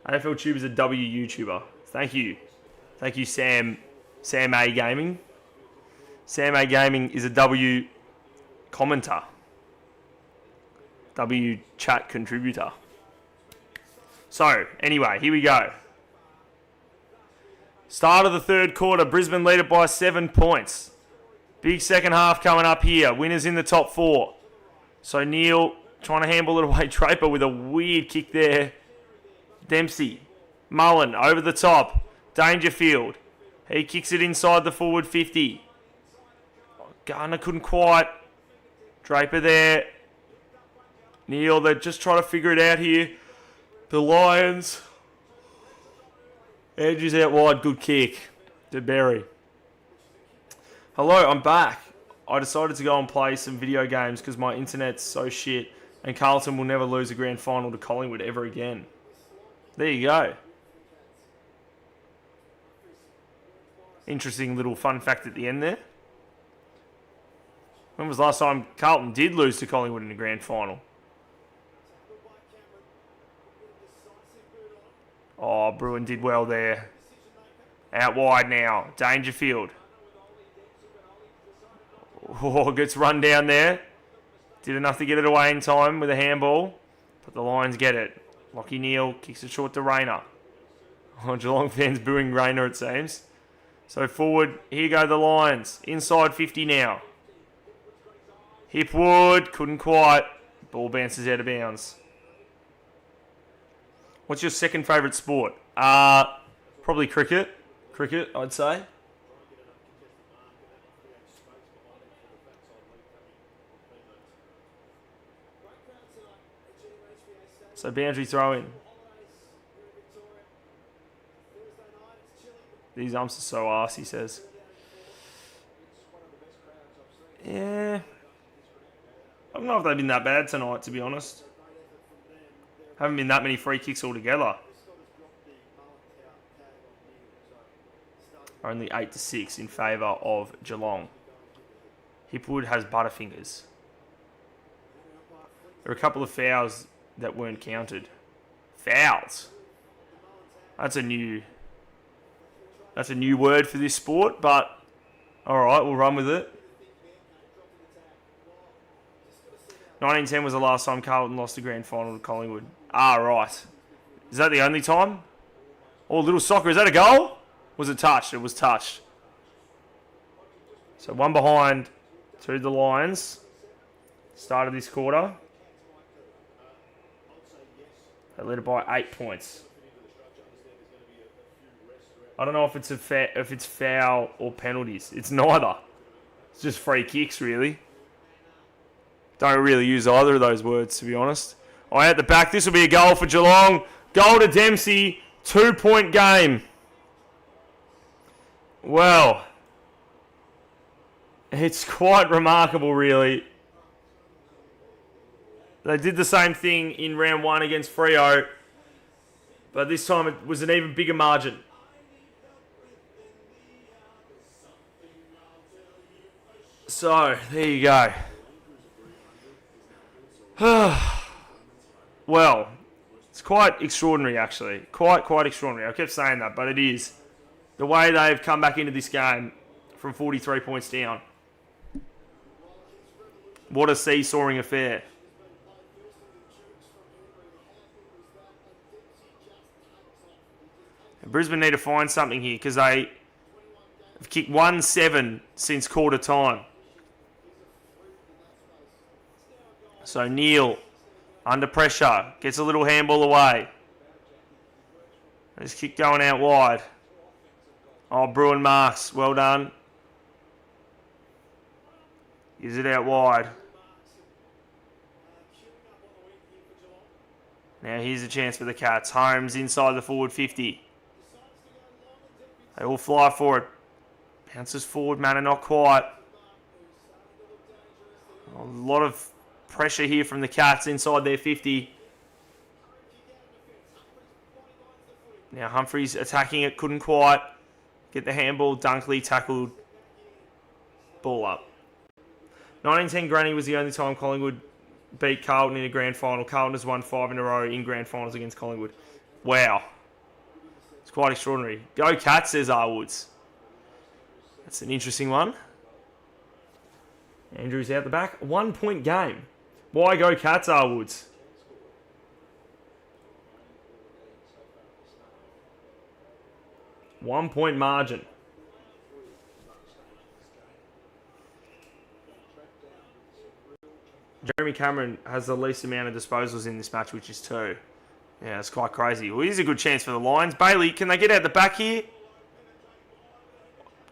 AFL Tube is a W YouTuber. Thank you. Thank you, Sam. Sam A Gaming. Sam A Gaming is a W commenter. W chat contributor. So, anyway, here we go. Start of the third quarter. Brisbane lead it by 7 points. Big second half coming up here. Winners in the top 4. So, Neil trying to handball it away. Draper with a weird kick there. Dempsey. Mullen over the top. Dangerfield. He kicks it inside the forward 50. Garner couldn't quite. Draper there. Neil, they're just trying to figure it out here. The Lions. Andrews out wide. Good kick. To Berry. Hello, I'm back. I decided to go and play some video games because my internet's so shit and Carlton will never lose a grand final to Collingwood ever again. There you go. Interesting little fun fact at the end there. When was the last time Carlton did lose to Collingwood in the grand final? Oh, Bruin did well there. Out wide now. Dangerfield. Oh, gets run down there. Did enough to get it away in time with a handball. But the Lions get it. Lockie Neal kicks it short to Rayner. Oh, Geelong fans booing Rayner, it seems. So forward, here go the Lions. Inside 50 now. Hipwood, couldn't quite. Ball bounces out of bounds. What's your second favourite sport? Probably cricket. Cricket, I'd say. So boundary throw in. These umps are so arse, he says. Yeah. I don't know if they've been that bad tonight, to be honest. Haven't been that many free kicks altogether. Only 8-6 in favour of Geelong. Hipwood has butterfingers. There are a couple of fouls that weren't counted. Fouls. That's a new word for this sport, but alright, we'll run with it. 1910 was the last time Carlton lost the grand final to Collingwood. Ah, right. Is that the only time? Oh, little soccer. Is that a goal? Was it touched? It was touched. So one behind to the Lions. Start of this quarter. They led it by 8 points. I don't know if it's foul or penalties. It's neither. It's just free kicks, really. Don't really use either of those words, to be honest. At the back, this will be a goal for Geelong. Goal to Dempsey. 2-point game. Well, it's quite remarkable, really. They did the same thing in round 1 against Freo, but this time it was an even bigger margin. So, there you go. Well, it's quite extraordinary, actually. Quite extraordinary. I kept saying that, but it is. The way they've come back into this game from 43 points down. What a seesawing affair. And Brisbane need to find something here because they have kicked 1-7 since quarter time. So Neil, under pressure, gets a little handball away. This kick going out wide. Oh, Bruin marks. Well done. Gives it out wide. Now here's a chance for the Cats. Holmes inside the forward 50. They all fly for it. Bounces forward, Manor not quite. A lot of pressure here from the Cats inside their 50. Now Humphries attacking it, couldn't quite get the handball. Dunkley tackled. Ball up. 1910 Granny was the only time Collingwood beat Carlton in a grand final. Carlton has won 5 in a row in grand finals against Collingwood. Wow. It's quite extraordinary. Go Cats, says Arwoods. That's an interesting one. Andrews out the back. 1 point game. Why go Cats, Arwoods? One point margin. Jeremy Cameron has the least amount of disposals in this match, which is 2. Yeah, it's quite crazy. Well, here's a good chance for the Lions. Bailey, can they get out the back here?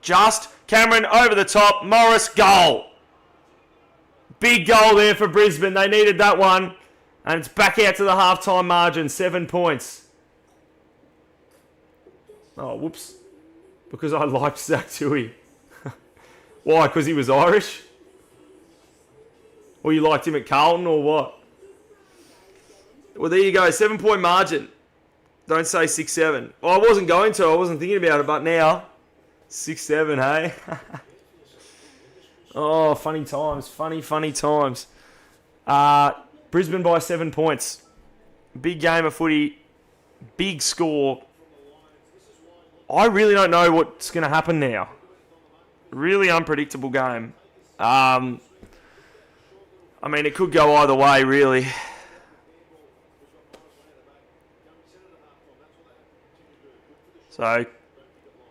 Just Cameron over the top. Morris, goal. Big goal there for Brisbane. They needed that one. And it's back out to the halftime margin. 7 points. Oh, whoops. Because I liked Zach Tui. Why? Because he was Irish? Or you liked him at Carlton or what? Well, there you go. 7 point margin. Don't say 6-7. Well, I wasn't going to. I wasn't thinking about it, but now 6-7, hey? Oh, funny times. Funny times. Brisbane by 7 points. Big game of footy. Big score. I really don't know what's going to happen now. Really unpredictable game. I mean, it could go either way, really. So,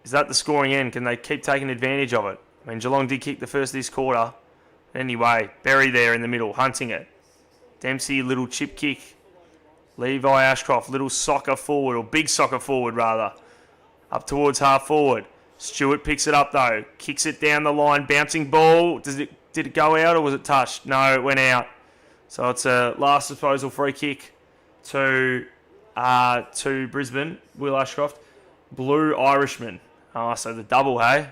is that the scoring end? Can they keep taking advantage of it? I mean, Geelong did kick the first of this quarter. Anyway, Berry there in the middle, hunting it. Dempsey, little chip kick. Levi Ashcroft, little soccer forward, or big soccer forward, rather. Up towards half forward. Stewart picks it up, though. Kicks it down the line. Bouncing ball. Did it go out or was it touched? No, it went out. So it's a last disposal free kick to Brisbane. Will Ashcroft. Blue Irishman. So the double, hey?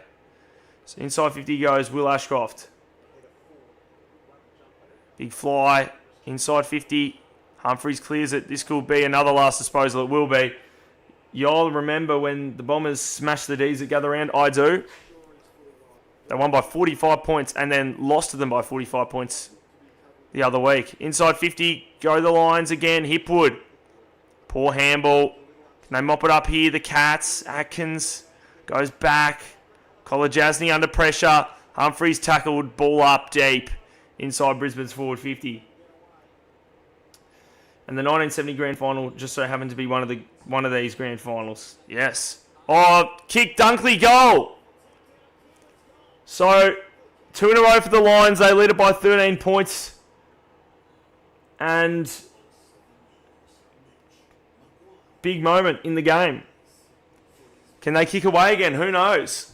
So inside 50 goes Will Ashcroft. Big fly. Inside 50. Humphries clears it. This could be another last disposal. It will be. Y'all remember when the Bombers smashed the D's at Gather Round? I do. They won by 45 points and then lost to them by 45 points the other week. Inside 50, go the Lions again. Hipwood. Poor handball. Can they mop it up here? The Cats. Atkins goes back. Kolajasny under pressure. Humphries tackled. Ball up deep. Inside Brisbane's forward 50. And the 1970 grand final just so happened to be one of these grand finals. Yes. Oh, kick Dunkley goal. So, 2 in a row for the Lions. They lead it by 13 points. And big moment in the game. Can they kick away again? Who knows?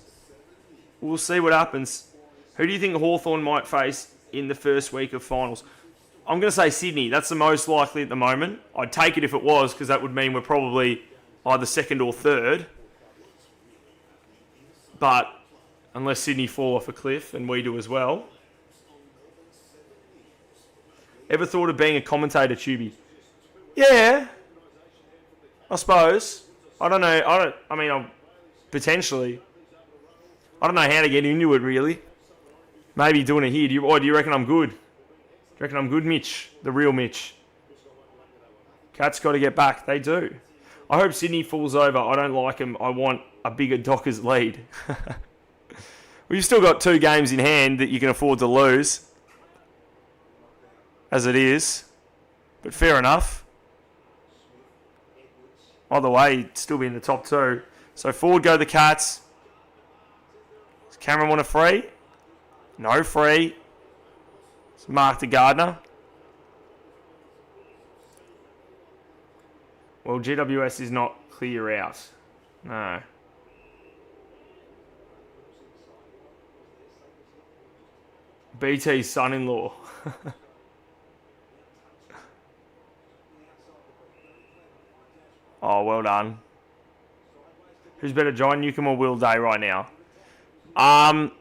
We'll see what happens. Who do you think Hawthorn might face in the first week of finals? I'm going to say Sydney. That's the most likely at the moment. I'd take it if it was, because that would mean we're probably either second or third. But unless Sydney fall off a cliff, and we do as well. Ever thought of being a commentator, Choobie? Yeah, I suppose. I don't know. Potentially. I don't know how to get into it, really. Maybe doing it here. Do you reckon I'm good? Do you reckon I'm good, Mitch? The real Mitch. Cats got to get back. They do. I hope Sydney falls over. I don't like them. I want a bigger Dockers lead. We've still got 2 games in hand that you can afford to lose. As it is. But fair enough. Either way, still be in the top 2. So forward go the Cats. Does Cameron want a free? No free. It's Mark to Gardner. Well, GWS is not clear out. No. BT's son-in-law. Oh, well done. Who's better, John Newcombe or Will Day right now? I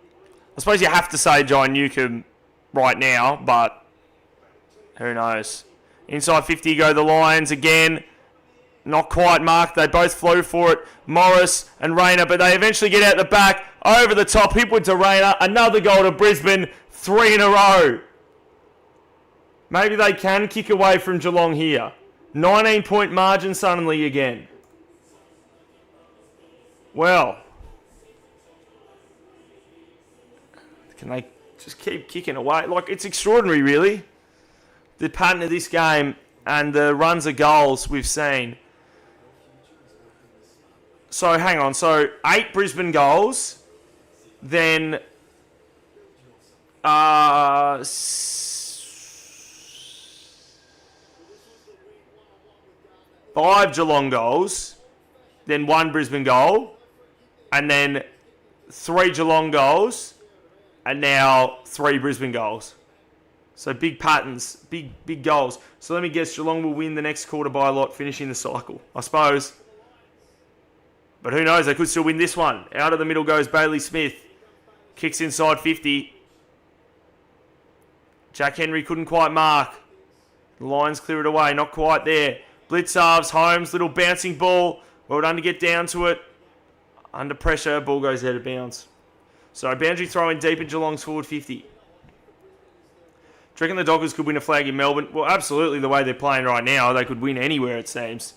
suppose you have to say John Newcombe right now, but who knows? Inside 50 go the Lions again. Not quite marked. They both flew for it. Morris and Rayner, but they eventually get out the back. Over the top. Hipwood to Rayner. Another goal to Brisbane. 3 in a row. Maybe they can kick away from Geelong here. 19-point margin suddenly again. Well. Can they just keep kicking away? Like, it's extraordinary, really. The pattern of this game and the runs of goals we've seen. So, hang on. So, 8 Brisbane goals. Then 5 Geelong goals. Then 1 Brisbane goal. And then 3 Geelong goals. And now 3 Brisbane goals. So big patterns, big goals. So let me guess, Geelong will win the next quarter by a lot, finishing the cycle, I suppose. But who knows, they could still win this one. Out of the middle goes Bailey Smith. Kicks inside 50. Jack Henry couldn't quite mark. The Lions clear it away, not quite there. Blitzarves, Holmes, little bouncing ball. Well done to get down to it. Under pressure, ball goes out of bounds. So boundary throw in deep in Geelong's forward 50. Do you reckon the Dockers could win a flag in Melbourne? Well, absolutely, the way they're playing right now, they could win anywhere, it seems.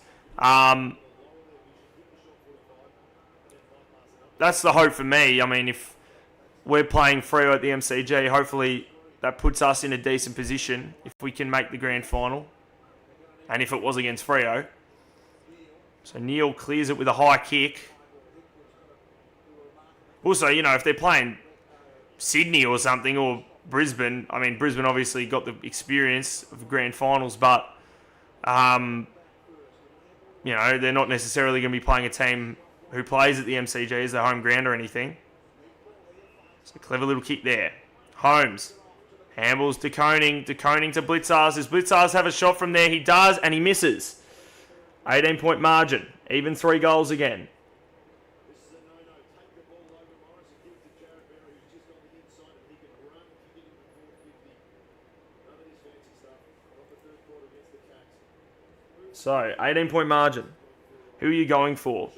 That's the hope for me. I mean, if we're playing Freo at the MCG, hopefully that puts us in a decent position if we can make the grand final. And if it was against Freo. So Neil clears it with a high kick. Also, you know, if they're playing Sydney or something, or Brisbane, I mean, Brisbane obviously got the experience of grand finals, but, you know, they're not necessarily going to be playing a team who plays at the MCG as their home ground or anything. So clever little kick there. Holmes. Handballs to Koning. To Koning to Blitzars. Does Blitzars have a shot from there? He does, and he misses. 18-point margin. Even 3 goals again. So, 18-point margin. Who are you going for?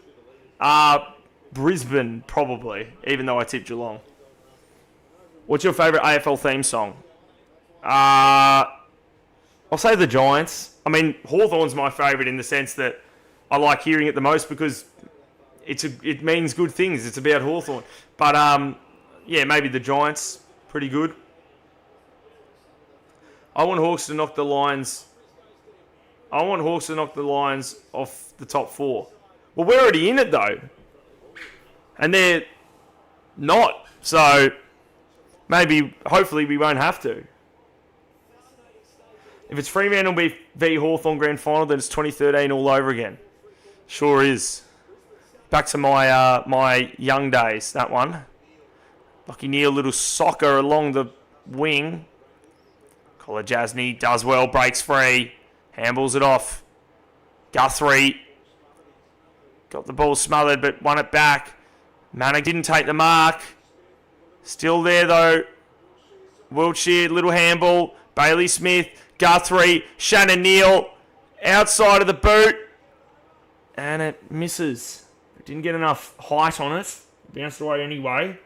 Brisbane, probably, even though I tipped Geelong. What's your favourite AFL theme song? I'll say the Giants. I mean, Hawthorn's my favourite in the sense that I like hearing it the most because it means good things. It's about Hawthorn. But, yeah, maybe the Giants. Pretty good. I want Hawks to knock the Lions off the top 4. Well, we're already in it, though. And they're not. So, hopefully we won't have to. If it's Fremantle v Hawthorn Grand Final, then it's 2013 all over again. Sure is. Back to my young days, that one. Lachie Neale, little soccer along the wing. Collar Jasny does well, breaks free. Handballs it off. Guthrie got the ball smothered, but won it back. Manick didn't take the mark. Still there, though. Wiltshire, little handball. Bailey Smith, Guthrie, Shannon Neale. Outside of the boot. And it misses. It didn't get enough height on it. Bounced away anyway.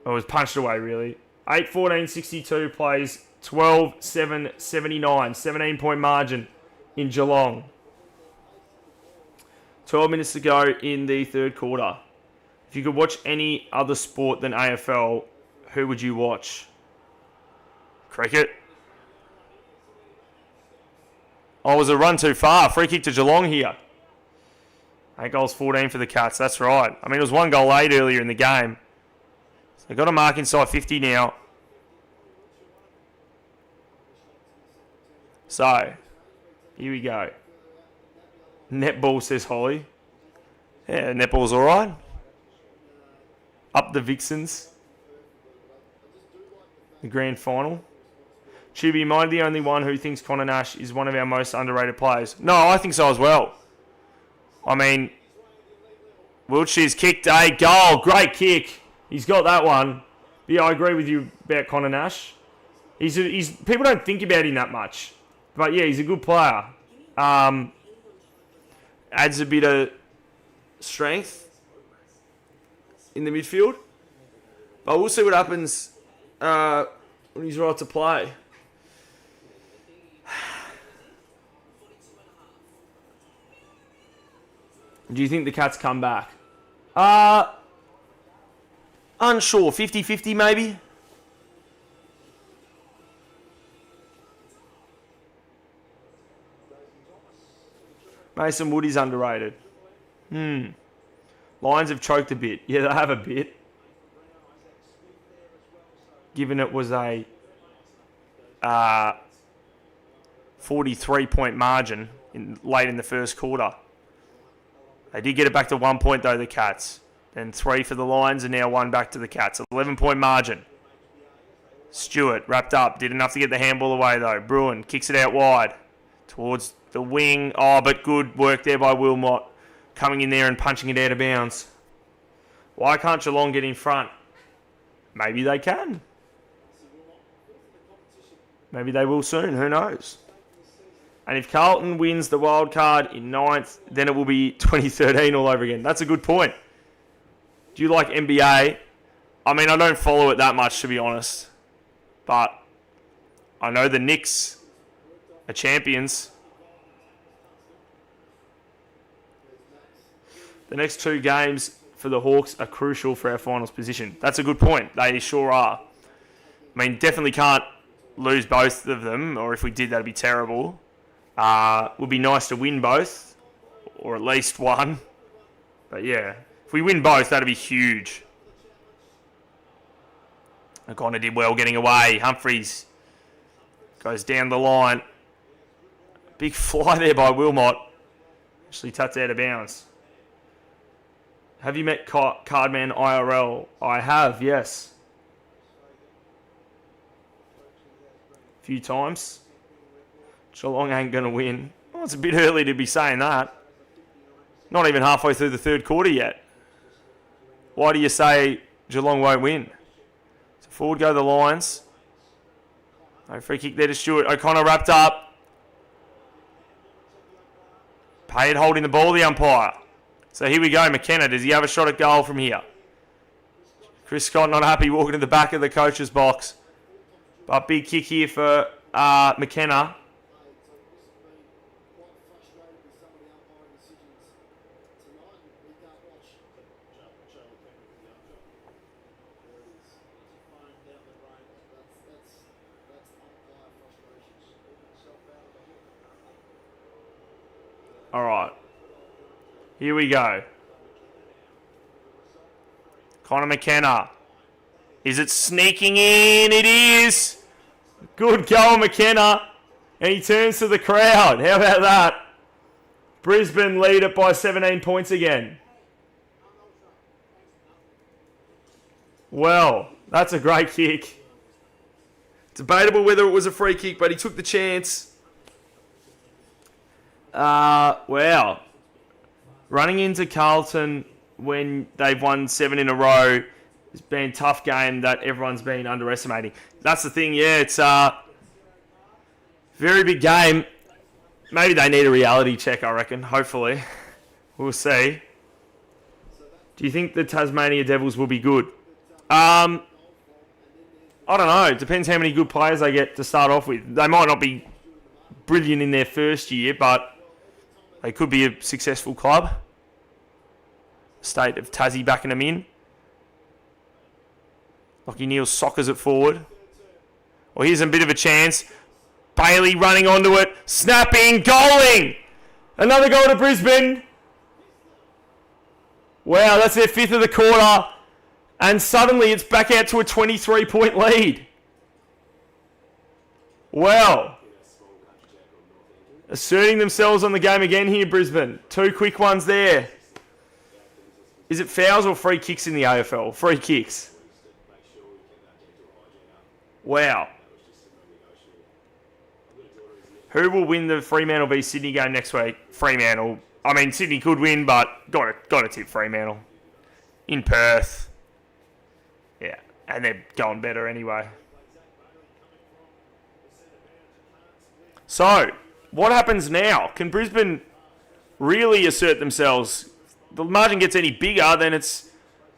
It was punched away, really. 8-14-62 plays 12-7-79. 17-point margin in Geelong. 12 minutes to go in the third quarter. If you could watch any other sport than AFL, who would you watch? Cricket. Oh, was a run too far. Free kick to Geelong here. 8 goals, 14 for the Cats. That's right. I mean, it was 1 goal late earlier in the game. So they've got a mark inside 50 now. So, here we go. Netball, says Holly. Yeah, netball's all right. Up the Vixens. The grand final. Chooby, am I the only one who thinks Connor Nash is one of our most underrated players? No, I think so as well. I mean, Wiltshire's kicked a goal. Great kick. He's got that one. Yeah, I agree with you about Connor Nash. He's people don't think about him that much. But yeah, he's a good player. Adds a bit of strength in the midfield. But we'll see what happens when he's right to play. Do you think the Cats come back? Unsure. 50-50 maybe? Mason Woody's underrated. Lions have choked a bit. Yeah, they have a bit. Given it was a 43-point margin late in the first quarter. They did get it back to 1 point, though, the Cats. Then 3 for the Lions, and now 1 back to the Cats. 11-point margin. Stewart wrapped up. Did enough to get the handball away, though. Bruin kicks it out wide towards the wing. Oh, but good work there by Wilmot. Coming in there and punching it out of bounds. Why can't Geelong get in front? Maybe they can. Maybe they will soon. Who knows? And if Carlton wins the wild card in 9th, then it will be 2013 all over again. That's a good point. Do you like NBA? I mean, I don't follow it that much, to be honest. But I know the Knicks are champions. The next 2 games for the Hawks are crucial for our finals position. That's a good point. They sure are. I mean, definitely can't lose both of them, or if we did, that'd be terrible. Would be nice to win both, or at least one. But yeah, if we win both, that'd be huge. O'Connor did well getting away. Humphries goes down the line. Big fly there by Wilmot. Actually tucked out of bounds. Have you met Cardman IRL? I have, yes. A few times. Geelong ain't going to win. Well, it's a bit early to be saying that. Not even halfway through the third quarter yet. Why do you say Geelong won't win? So forward go the Lions. No free kick there to Stewart. O'Connor wrapped up. Payet holding the ball, the umpire. So here we go. McKenna, does he have a shot at goal from here? Chris Scott not happy walking to the back of the coach's box. But big kick here for McKenna. All right. Here we go. Connor McKenna. Is it sneaking in? It is. Good goal, McKenna. And he turns to the crowd. How about that? Brisbane lead it by 17 points again. Well, that's a great kick. Debatable whether it was a free kick, but he took the chance. Wow. Running into Carlton when they've won 7 in a row has been a tough game that everyone's been underestimating. That's the thing, yeah, it's a very big game. Maybe they need a reality check, I reckon, hopefully. We'll see. Do you think the Tasmania Devils will be good? I don't know. It depends how many good players they get to start off with. They might not be brilliant in their first year, but they could be a successful club. State of Tassie backing them in. Lockie Neal soccers it forward. Well, here's a bit of a chance. Bailey running onto it. Snapping. Goaling. Another goal to Brisbane. Wow, that's their 5th of the quarter. And suddenly it's back out to a 23-point lead. Well, asserting themselves on the game again here, Brisbane. 2 quick ones there. Is it fouls or free kicks in the AFL? Free kicks. Wow. Who will win the Fremantle v Sydney game next week? Fremantle. I mean, Sydney could win, but got to tip Fremantle. In Perth. Yeah, and they're going better anyway. So, what happens now? Can Brisbane really assert themselves? The margin gets any bigger, then it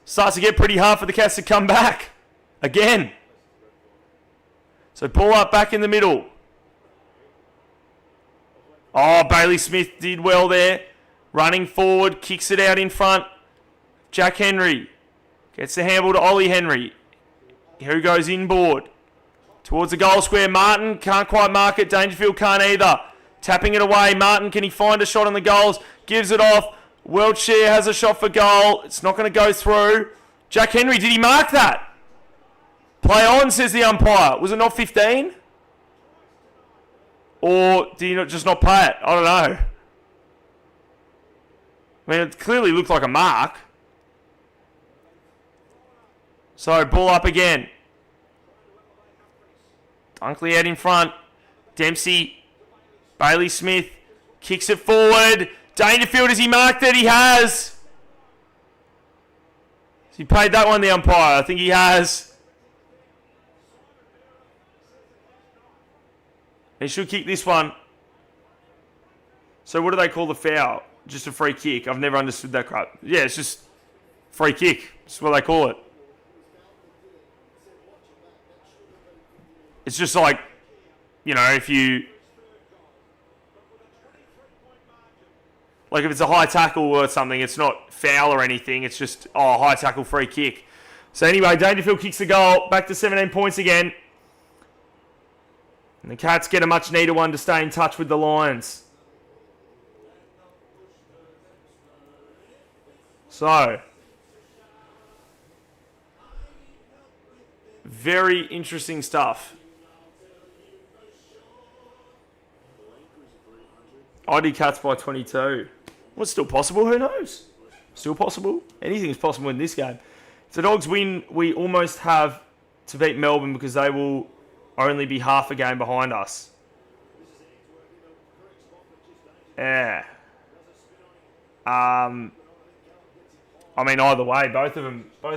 starts to get pretty hard for the Cats to come back. Again. So, ball up back in the middle. Oh, Bailey Smith did well there. Running forward, kicks it out in front. Jack Henry gets the handball to Ollie Henry. Who goes inboard? Towards the goal square. Martin can't quite mark it. Dangerfield can't either. Tapping it away. Martin, can he find a shot on the goals? Gives it off. Welchshire has a shot for goal. It's not going to go through. Jack Henry, did he mark that? Play on, says the umpire. Was it not 15? Or did he just not play it? I don't know. I mean, it clearly looked like a mark. So, ball up again. Dunkley out in front. Dempsey. Bailey Smith. Kicks it forward. Dangerfield, has he marked it? He has. Has he paid that one, the umpire? I think he has. He should kick this one. So what do they call the foul? Just a free kick? I've never understood that crap. Yeah, it's just free kick. That's what they call it. It's just like, you know, if you... Like if it's a high tackle or something, it's not foul or anything. It's just, high tackle, free kick. So anyway, Dangerfield kicks the goal. Back to 17 points again. And the Cats get a much needed one to stay in touch with the Lions. So, very interesting stuff. ID Cats by 22. What's still possible? Who knows? Still possible. Anything's possible in this game. If the Dogs win, we almost have to beat Melbourne because they will only be half a game behind us. Yeah. I mean, either way, both of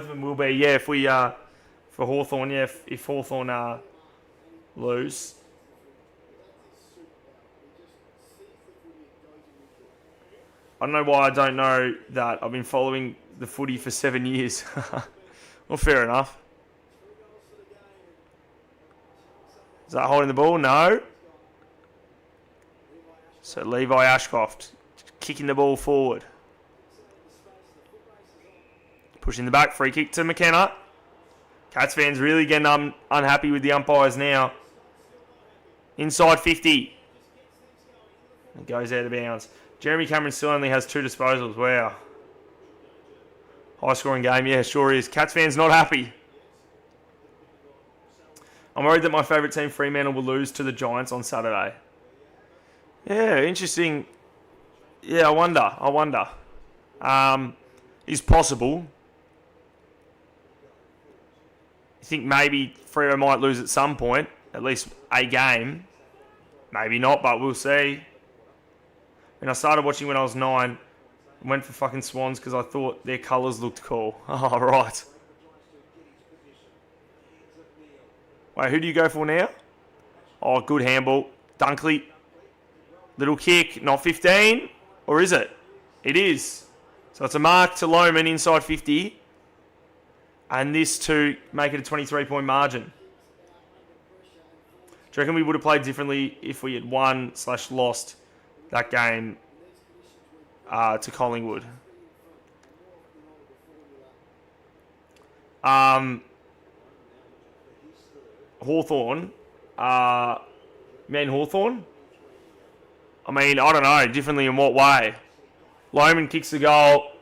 them will be. Yeah, if we for Hawthorn, yeah, if Hawthorn lose. I don't know why I don't know that. I've been following the footy for 7 years. Well, fair enough. Is that holding the ball? No. So Levi Ashcroft kicking the ball forward. Pushing the back. Free kick to McKenna. Cats fans really getting unhappy with the umpires now. Inside 50. It goes out of bounds. Jeremy Cameron still only has 2 disposals. Wow. High scoring game. Yeah, sure is. Cats fans not happy. I'm worried that my favourite team, Fremantle, will lose to the Giants on Saturday. Yeah, interesting. Yeah, I wonder. Is possible. You think maybe Freo might lose at some point, at least a game. Maybe not, but we'll see. And I started watching when I was 9. Went for fucking Swans because I thought their colours looked cool. Oh, right. Wait, who do you go for now? Oh, good handball. Dunkley. Little kick. Not 15. Or is it? It is. So it's a mark to Lohman inside 50. And this to make it a 23-point margin. Do you reckon we would have played differently if we had won/lost that game to Collingwood? Hawthorn. Man Hawthorn? I mean, I don't know. Differently in what way? Lohman kicks the goal.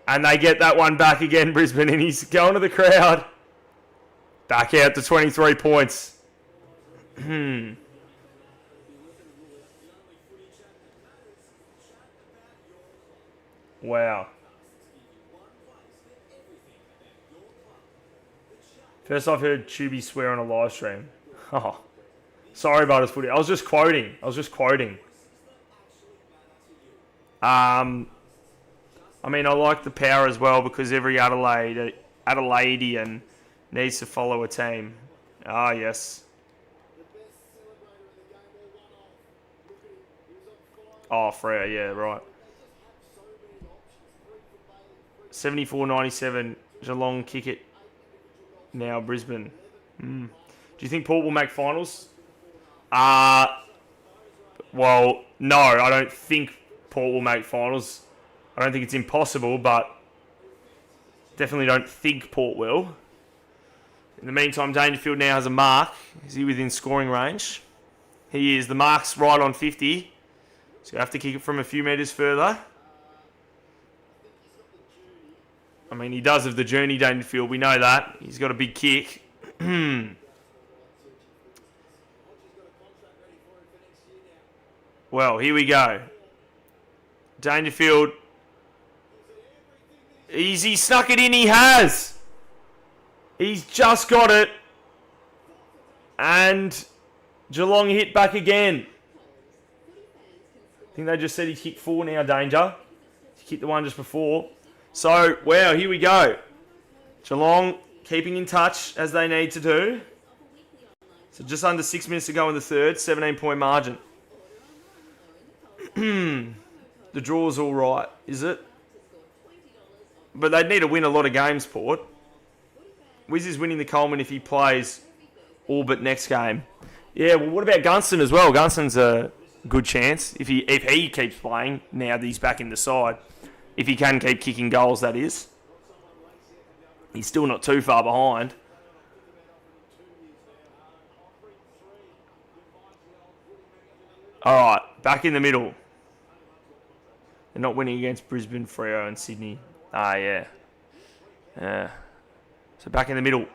And they get that one back again, Brisbane. And he's going to the crowd. Back out to 23 points. Wow. First I've heard Choobie swear on a live stream. Oh, sorry about his footy. I was just quoting. I mean, I like the power as well because every Adelaidean needs to follow a team. Ah, yes. Oh, Freo, yeah, right. 74-97, Geelong kick it. Now Brisbane. Do you think Port will make finals? Well, no, I don't think Port will make finals. I don't think it's impossible, but definitely don't think Port will. In the meantime, Dangerfield now has a mark. Is he within scoring range? He is. The mark's right on 50. So you have to kick it from a few metres further. I mean, he does have the journey, Dangerfield. We know that. He's got a big kick. Well, here we go. Dangerfield. Easy, snuck it in. He has. He's just got it. And Geelong hit back again. I think they just said he kicked 4 now, Danger. He kicked the one just before. So, wow, here we go. Geelong keeping in touch as they need to do. So just under 6 minutes to go in the third, 17-point margin. The draw's all right, is it? But they'd need to win a lot of games, Port. Wiz is winning the Coleman if he plays all but next game. Yeah, well, what about Gunston as well? Gunston's a good chance if he keeps playing now that he's back in the side. If he can keep kicking goals, that is. He's still not too far behind. All right, back in the middle. They're not winning against Brisbane, Freo and Sydney. Ah, yeah. Yeah. So back in the middle.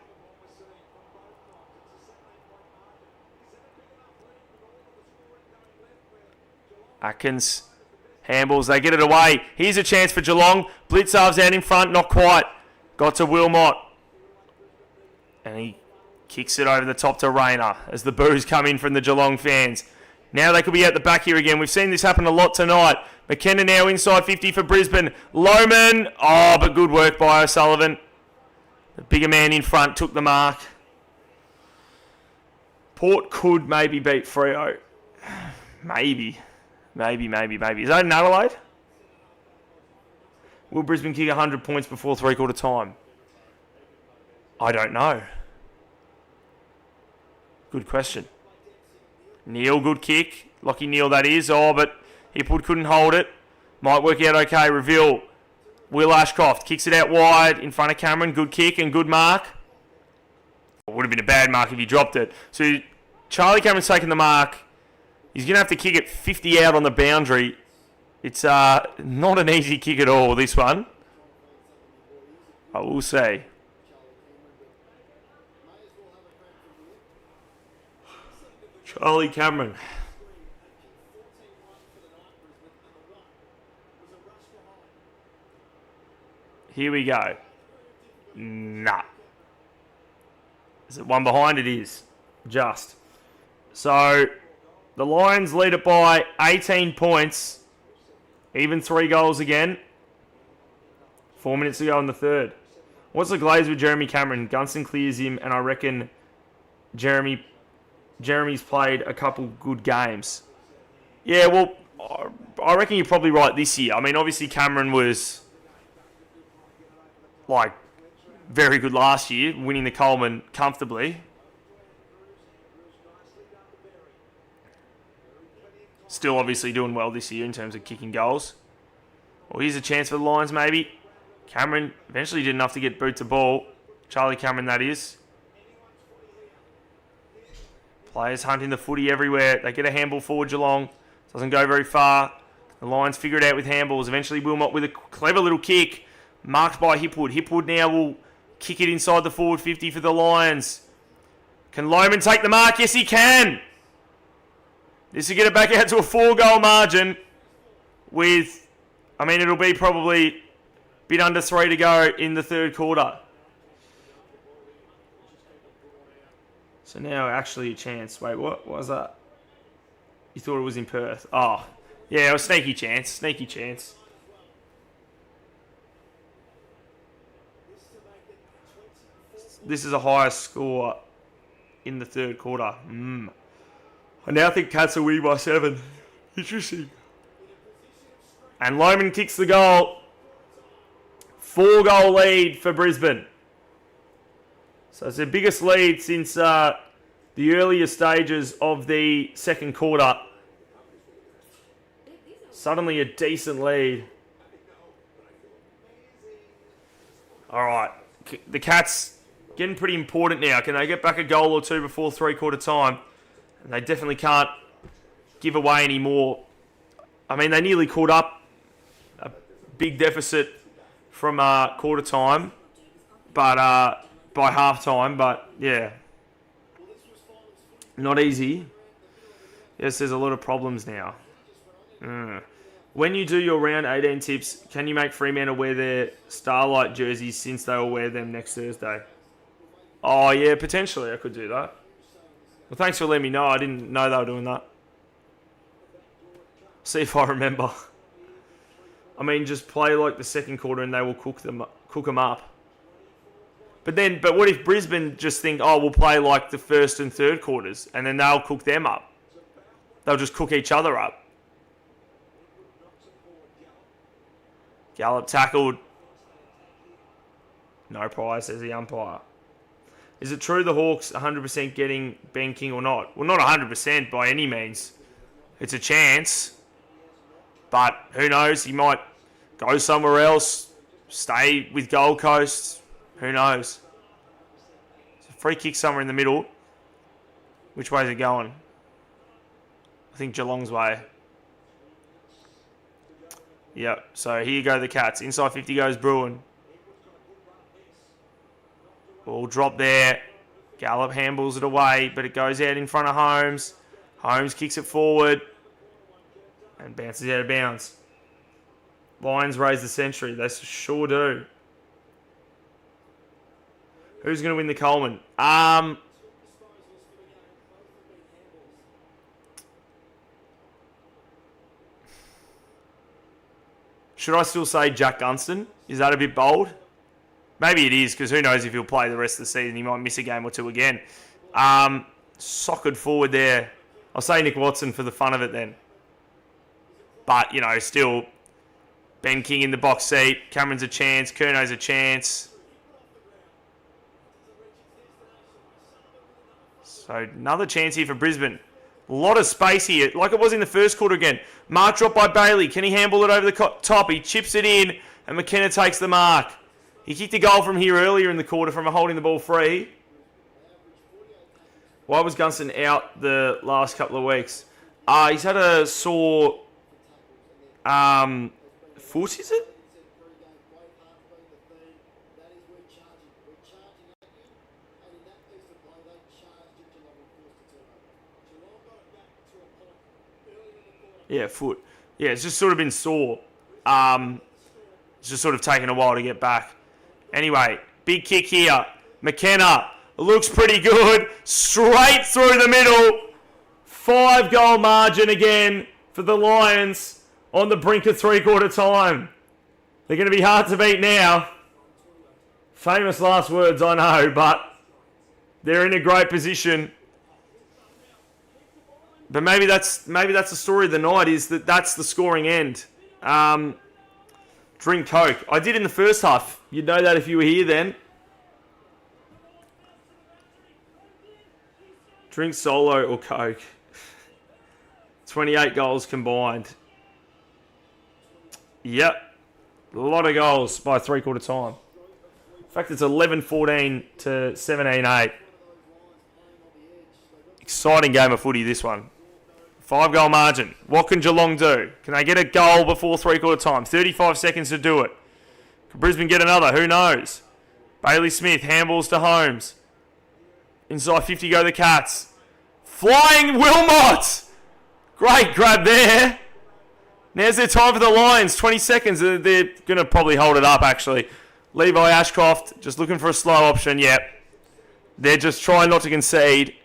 Atkins. Handballs, they get it away. Here's a chance for Geelong. Blitzarv's out in front, not quite. Got to Wilmot. And he kicks it over the top to Rayner as the boos come in from the Geelong fans. Now they could be at the back here again. We've seen this happen a lot tonight. McKenna now inside 50 for Brisbane. Lohman. Oh, but good work by O'Sullivan. The bigger man in front took the mark. Port could maybe beat Freo. Maybe. Is that in Adelaide? Will Brisbane kick 100 points before three-quarter time? I don't know. Good question. Neil, good kick. Lockie Neal, that is. Oh, but Hipwood couldn't hold it. Might work out okay. Reveal. Will Ashcroft kicks it out wide in front of Cameron. Good kick and good mark. It would have been a bad mark if he dropped it. So Charlie Cameron's taking the mark. He's going to have to kick it 50 out on the boundary. It's not an easy kick at all, this one. I will say. Charlie Cameron. Here we go. Nah. Is it one behind? It is. Just. So, the Lions lead it by 18 points. Even 3 goals again. 4 minutes to go in the third. What's the glaze with Jeremy Cameron? Gunston clears him, and I reckon Jeremy's played a couple good games. Yeah, well, I reckon you're probably right this year. I mean, obviously Cameron was like very good last year, winning the Coleman comfortably. Still obviously doing well this year in terms of kicking goals. Well, here's a chance for the Lions maybe. Cameron eventually did enough to get boot to ball. Charlie Cameron, that is. Players hunting the footy everywhere. They get a handball forward Geelong. Doesn't go very far. The Lions figure it out with handballs. Eventually Wilmot with a clever little kick. Marked by Hipwood. Hipwood now will kick it inside the forward 50 for the Lions. Can Lohman take the mark? Yes, he can. This will get it back out to a 4-goal margin with, I mean, it'll be probably a bit under 3 to go in the third quarter. So now actually a chance. Wait, what was that? You thought it was in Perth? Oh, yeah, it was sneaky chance. Sneaky chance. This is the highest score in the third quarter. I now think Cats will win by 7. Interesting. And Lohman kicks the goal. 4-goal lead for Brisbane. So it's their biggest lead since the earlier stages of the second quarter. Suddenly a decent lead. All right. The Cats getting pretty important now. Can they get back a goal or two before three-quarter time? And they definitely can't give away any more. I mean, they nearly caught up a big deficit from quarter time, but by half time. But yeah, not easy. Yes, there's a lot of problems now. When you do your round 18 tips, can you make Fremantle wear their Starlight jerseys since they will wear them next Thursday? Oh yeah, potentially I could do that. Well, thanks for letting me know. I didn't know they were doing that. See if I remember. I mean, just play like the second quarter and they will cook them up. But what if Brisbane just think, oh, we'll play like the first and third quarters, and then they'll cook them up. They'll just cook each other up. Gallop tackled. No prize, says the umpire. Is it true the Hawks 100% getting Ben King or not? Well, not 100% by any means. It's a chance. But who knows? He might go somewhere else, stay with Gold Coast. Who knows? It's a free kick somewhere in the middle. Which way is it going? I think Geelong's way. Yep, so here go the Cats. Inside 50 goes Bruin. Ball drop there. Gallop handballs it away, but it goes out in front of Holmes. Holmes kicks it forward and bounces out of bounds. Lions raise the century. They sure do. Who's going to win the Coleman? Should I still say Jack Gunston? Is that a bit bold? Maybe it is, because who knows if he'll play the rest of the season. He might miss a game or two again. Soccred forward there. I'll say Nick Watson for the fun of it then. But, you know, still, Ben King in the box seat. Cameron's a chance. Curno's a chance. So another chance here for Brisbane. A lot of space here, like it was in the first quarter again. Mark drop by Bailey. Can he handle it over the top? He chips it in, and McKenna takes the mark. He kicked a goal from here earlier in the quarter from holding the ball free. Why was Gunston out the last couple of weeks? He's had a sore foot, is it? Yeah, foot. Yeah, it's just sort of been sore. It's just sort of taken a while to get back. Anyway, big kick here. McKenna looks pretty good. Straight through the middle. 5-goal margin again for the Lions on the brink of three-quarter time. They're going to be hard to beat now. Famous last words, I know, but they're in a great position. But maybe that's the story of the night, is that's the scoring end. Drink Coke. I did in the first half. You'd know that if you were here then. Drink solo or Coke. 28 goals combined. Yep. A lot of goals by three-quarter time. In fact, it's 11-14 to 17-8. Exciting game of footy, this one. 5-goal margin. What can Geelong do? Can they get a goal before three-quarter time? 35 seconds to do it. Can Brisbane get another? Who knows? Bailey Smith handballs to Holmes. Inside 50 go the Cats. Flying Wilmot! Great grab there. Now's their time for the Lions. 20 seconds. They're going to probably hold it up, actually. Levi Ashcroft just looking for a slow option. Yep. They're just trying not to concede.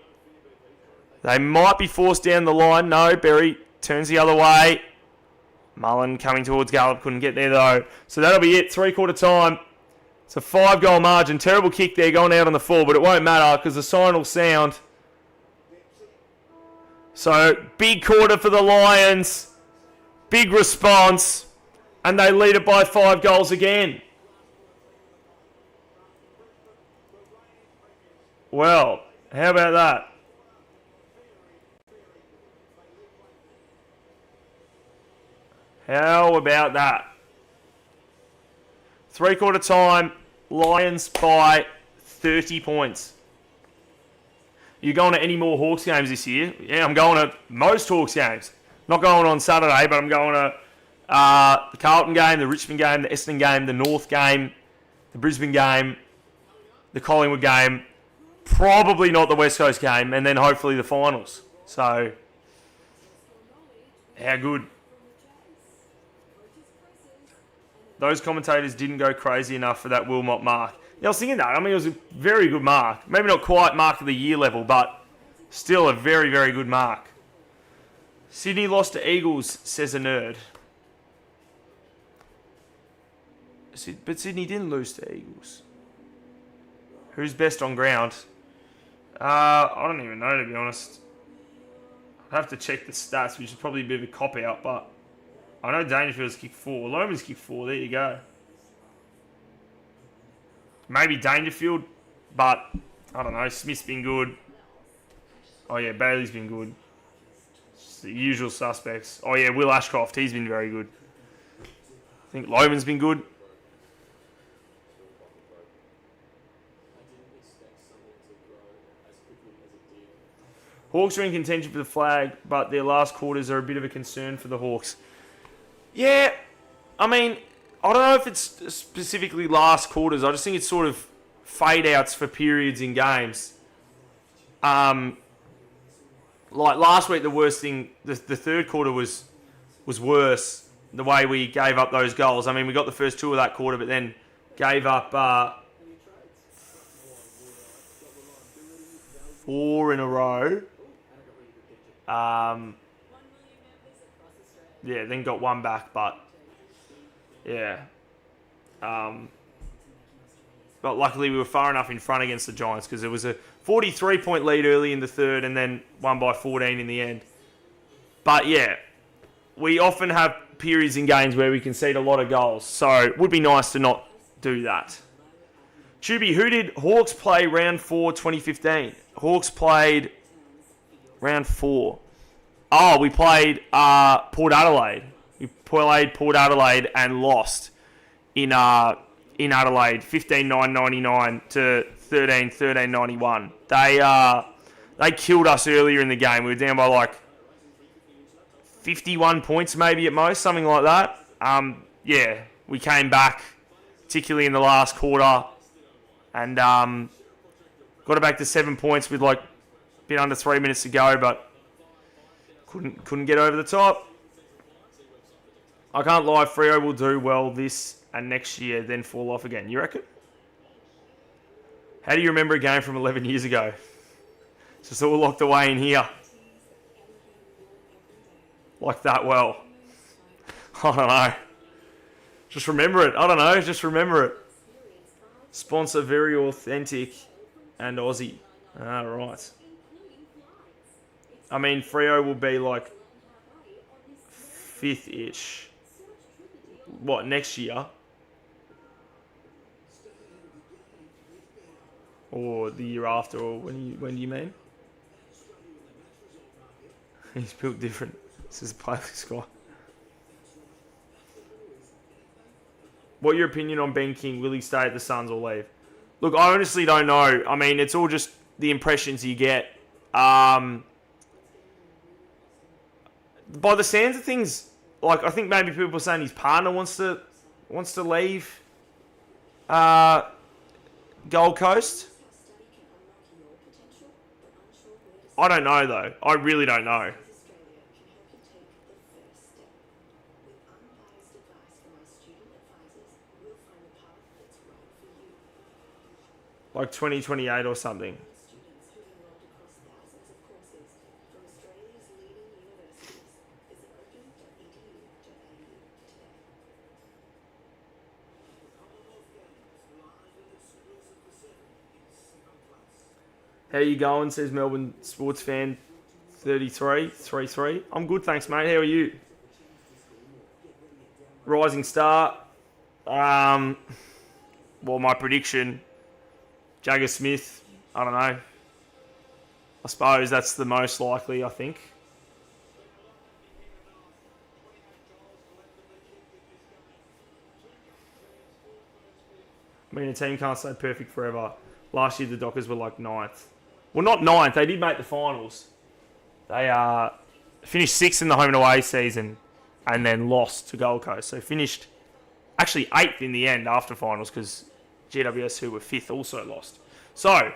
They might be forced down the line. No, Berry turns the other way. Mullen coming towards Gallup. Couldn't get there, though. So that'll be it. Three-quarter time. It's a 5-goal margin. Terrible kick there going out on the full, but it won't matter because the sign will sound. So, big quarter for the Lions. Big response. And they lead it by 5 goals again. Well, how about that? How about that? Three-quarter time, Lions by 30 points. You going to any more Hawks games this year? Yeah, I'm going to most Hawks games. Not going on Saturday, but I'm going to the Carlton game, the Richmond game, the Essendon game, the North game, the Brisbane game, the Collingwood game. Probably not the West Coast game, and then hopefully the finals. So, how good. Those commentators didn't go crazy enough for that Wilmot mark. Yeah, I was thinking that. I mean, it was a very good mark. Maybe not quite mark of the year level, but still a very, very good mark. Sydney lost to Eagles, says a nerd. But Sydney didn't lose to Eagles. Who's best on ground? I don't even know, to be honest. I'd have to check the stats, which is probably a bit of a cop-out, but I know Dangerfield's kicked 4. Loman's kicked 4. There you go. Maybe Dangerfield, but I don't know. Smith's been good. Oh, yeah, Bailey's been good. It's the usual suspects. Oh, yeah, Will Ashcroft. He's been very good. I think Loman's been good. Hawks are in contention for the flag, but their last quarters are a bit of a concern for the Hawks. Yeah, I mean, I don't know if it's specifically last quarters. I just think it's sort of fade-outs for periods in games. Like last week, the worst thing, the third quarter was worse, the way we gave up those goals. I mean, we got the first 2 of that quarter, but then gave up 4 in a row. Yeah, then got 1 back, but yeah. But luckily we were far enough in front against the Giants because there was a 43-point lead early in the third and then won by 14 in the end. But yeah, we often have periods in games where we concede a lot of goals. So it would be nice to not do that. Chooby, who did Hawks play round 4 2015? Hawks played round 4. Oh, we played Port Adelaide. We played Port Adelaide and lost in Adelaide, 15-9-99 to 13-13-91. They killed us earlier in the game. We were down by like 51 points maybe at most, something like that. Yeah, we came back, particularly in the last quarter, and got it back to 7 points with like a bit under 3 minutes to go, but couldn't get over the top. I can't lie, Freo will do well this and next year, then fall off again. You reckon? How do you remember a game from 11 years ago? It's just all locked away in here. Like that well. I don't know. Just remember it. I don't know. Just remember it. Sponsor very authentic and Aussie. Ah, right. I mean, Freo will be like 5th-ish. What, next year? Or the year after, or when do you mean? He's built different. This is a playlist guy. What your opinion on Ben King? Will he stay at the Suns or leave? Look, I honestly don't know. I mean, it's all just the impressions you get. By the sounds of things, like I think maybe people are saying his partner wants to leave Gold Coast. I don't know though. I really don't know. Like 2028 or something. How you going? Says Melbourne sports fan 33. I'm good, thanks, mate. How are you? Rising star. Well, my prediction, Jagger Smith. I don't know. I suppose that's the most likely, I think. I mean, a team can't stay perfect forever. Last year, the Dockers were like 9th. Well, not 9th. They did make the finals. They finished 6th in the home and away season and then lost to Gold Coast. So finished actually 8th in the end after finals because GWS, who were 5th, also lost. So,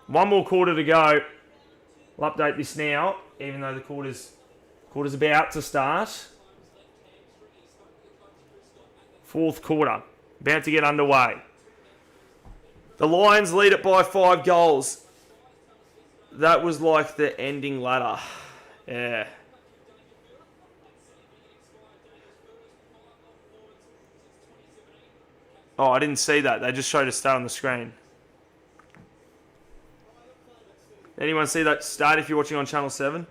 one more quarter to go. We'll update this now, even though the quarter's about to start. 4th quarter, about to get underway. The Lions lead it by 5 goals. That was like the ending ladder. Yeah. Oh, I didn't see that. They just showed a stat on the screen. Anyone see that stat if you're watching on Channel 7?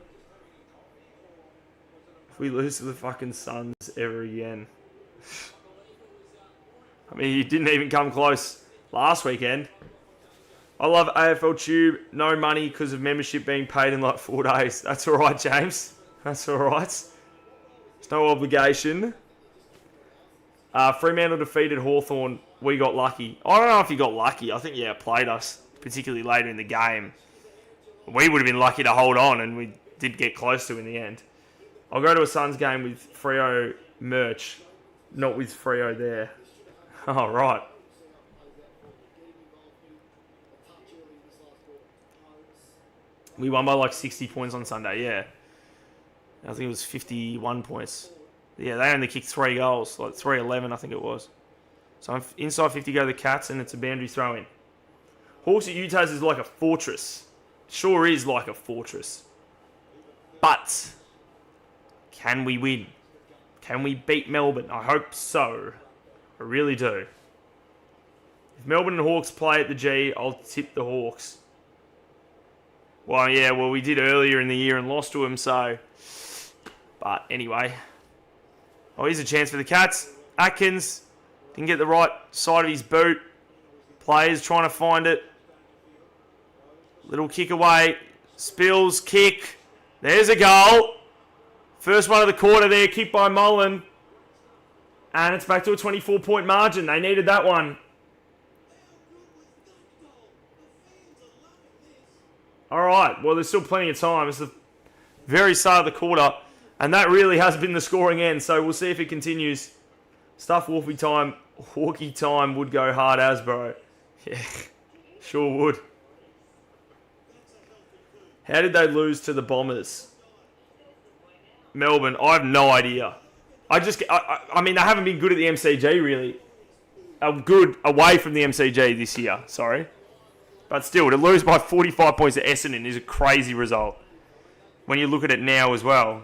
If we lose to the fucking Suns ever again. I mean, you didn't even come close last weekend. I love AFL Tube. No money because of membership being paid in like 4 days. That's all right, James. That's all right. There's no obligation. Fremantle defeated Hawthorn. We got lucky. I don't know if you got lucky. I think, yeah, it played us, particularly later in the game. We would have been lucky to hold on, and we did get close to in the end. I'll go to a Suns game with Freo merch, not with Freo there. Oh, right. We won by like 60 points on Sunday, yeah. I think it was 51 points. Yeah, they only kicked 3 goals, like 3-11 I think it was. So I'm inside 50 go the Cats, and it's a boundary throw in. Hawks at Utahs is like a fortress. Sure is like a fortress. But can we win? Can we beat Melbourne? I hope so. I really do. If Melbourne and Hawks play at the G, I'll tip the Hawks. Well, yeah, we did earlier in the year and lost to them, so... But anyway. Oh, here's a chance for the Cats. Atkins didn't get the right side of his boot. Players trying to find it. Little kick away. Spills, kick. There's a goal. First one of the quarter there, kicked by Mullen. And it's back to a 24-point margin. They needed that one. All right, well, there's still plenty of time. It's the very start of the quarter. And that really has been the scoring end. So we'll see if it continues. Stuff Wolfie time. Hawkey time would go hard as, bro. Yeah, sure would. How did they lose to the Bombers? Melbourne, I have no idea. I mean, they haven't been good at the MCG, really. Good away from the MCG this year, sorry. But still, to lose by 45 points to Essendon is a crazy result. When you look at it now as well.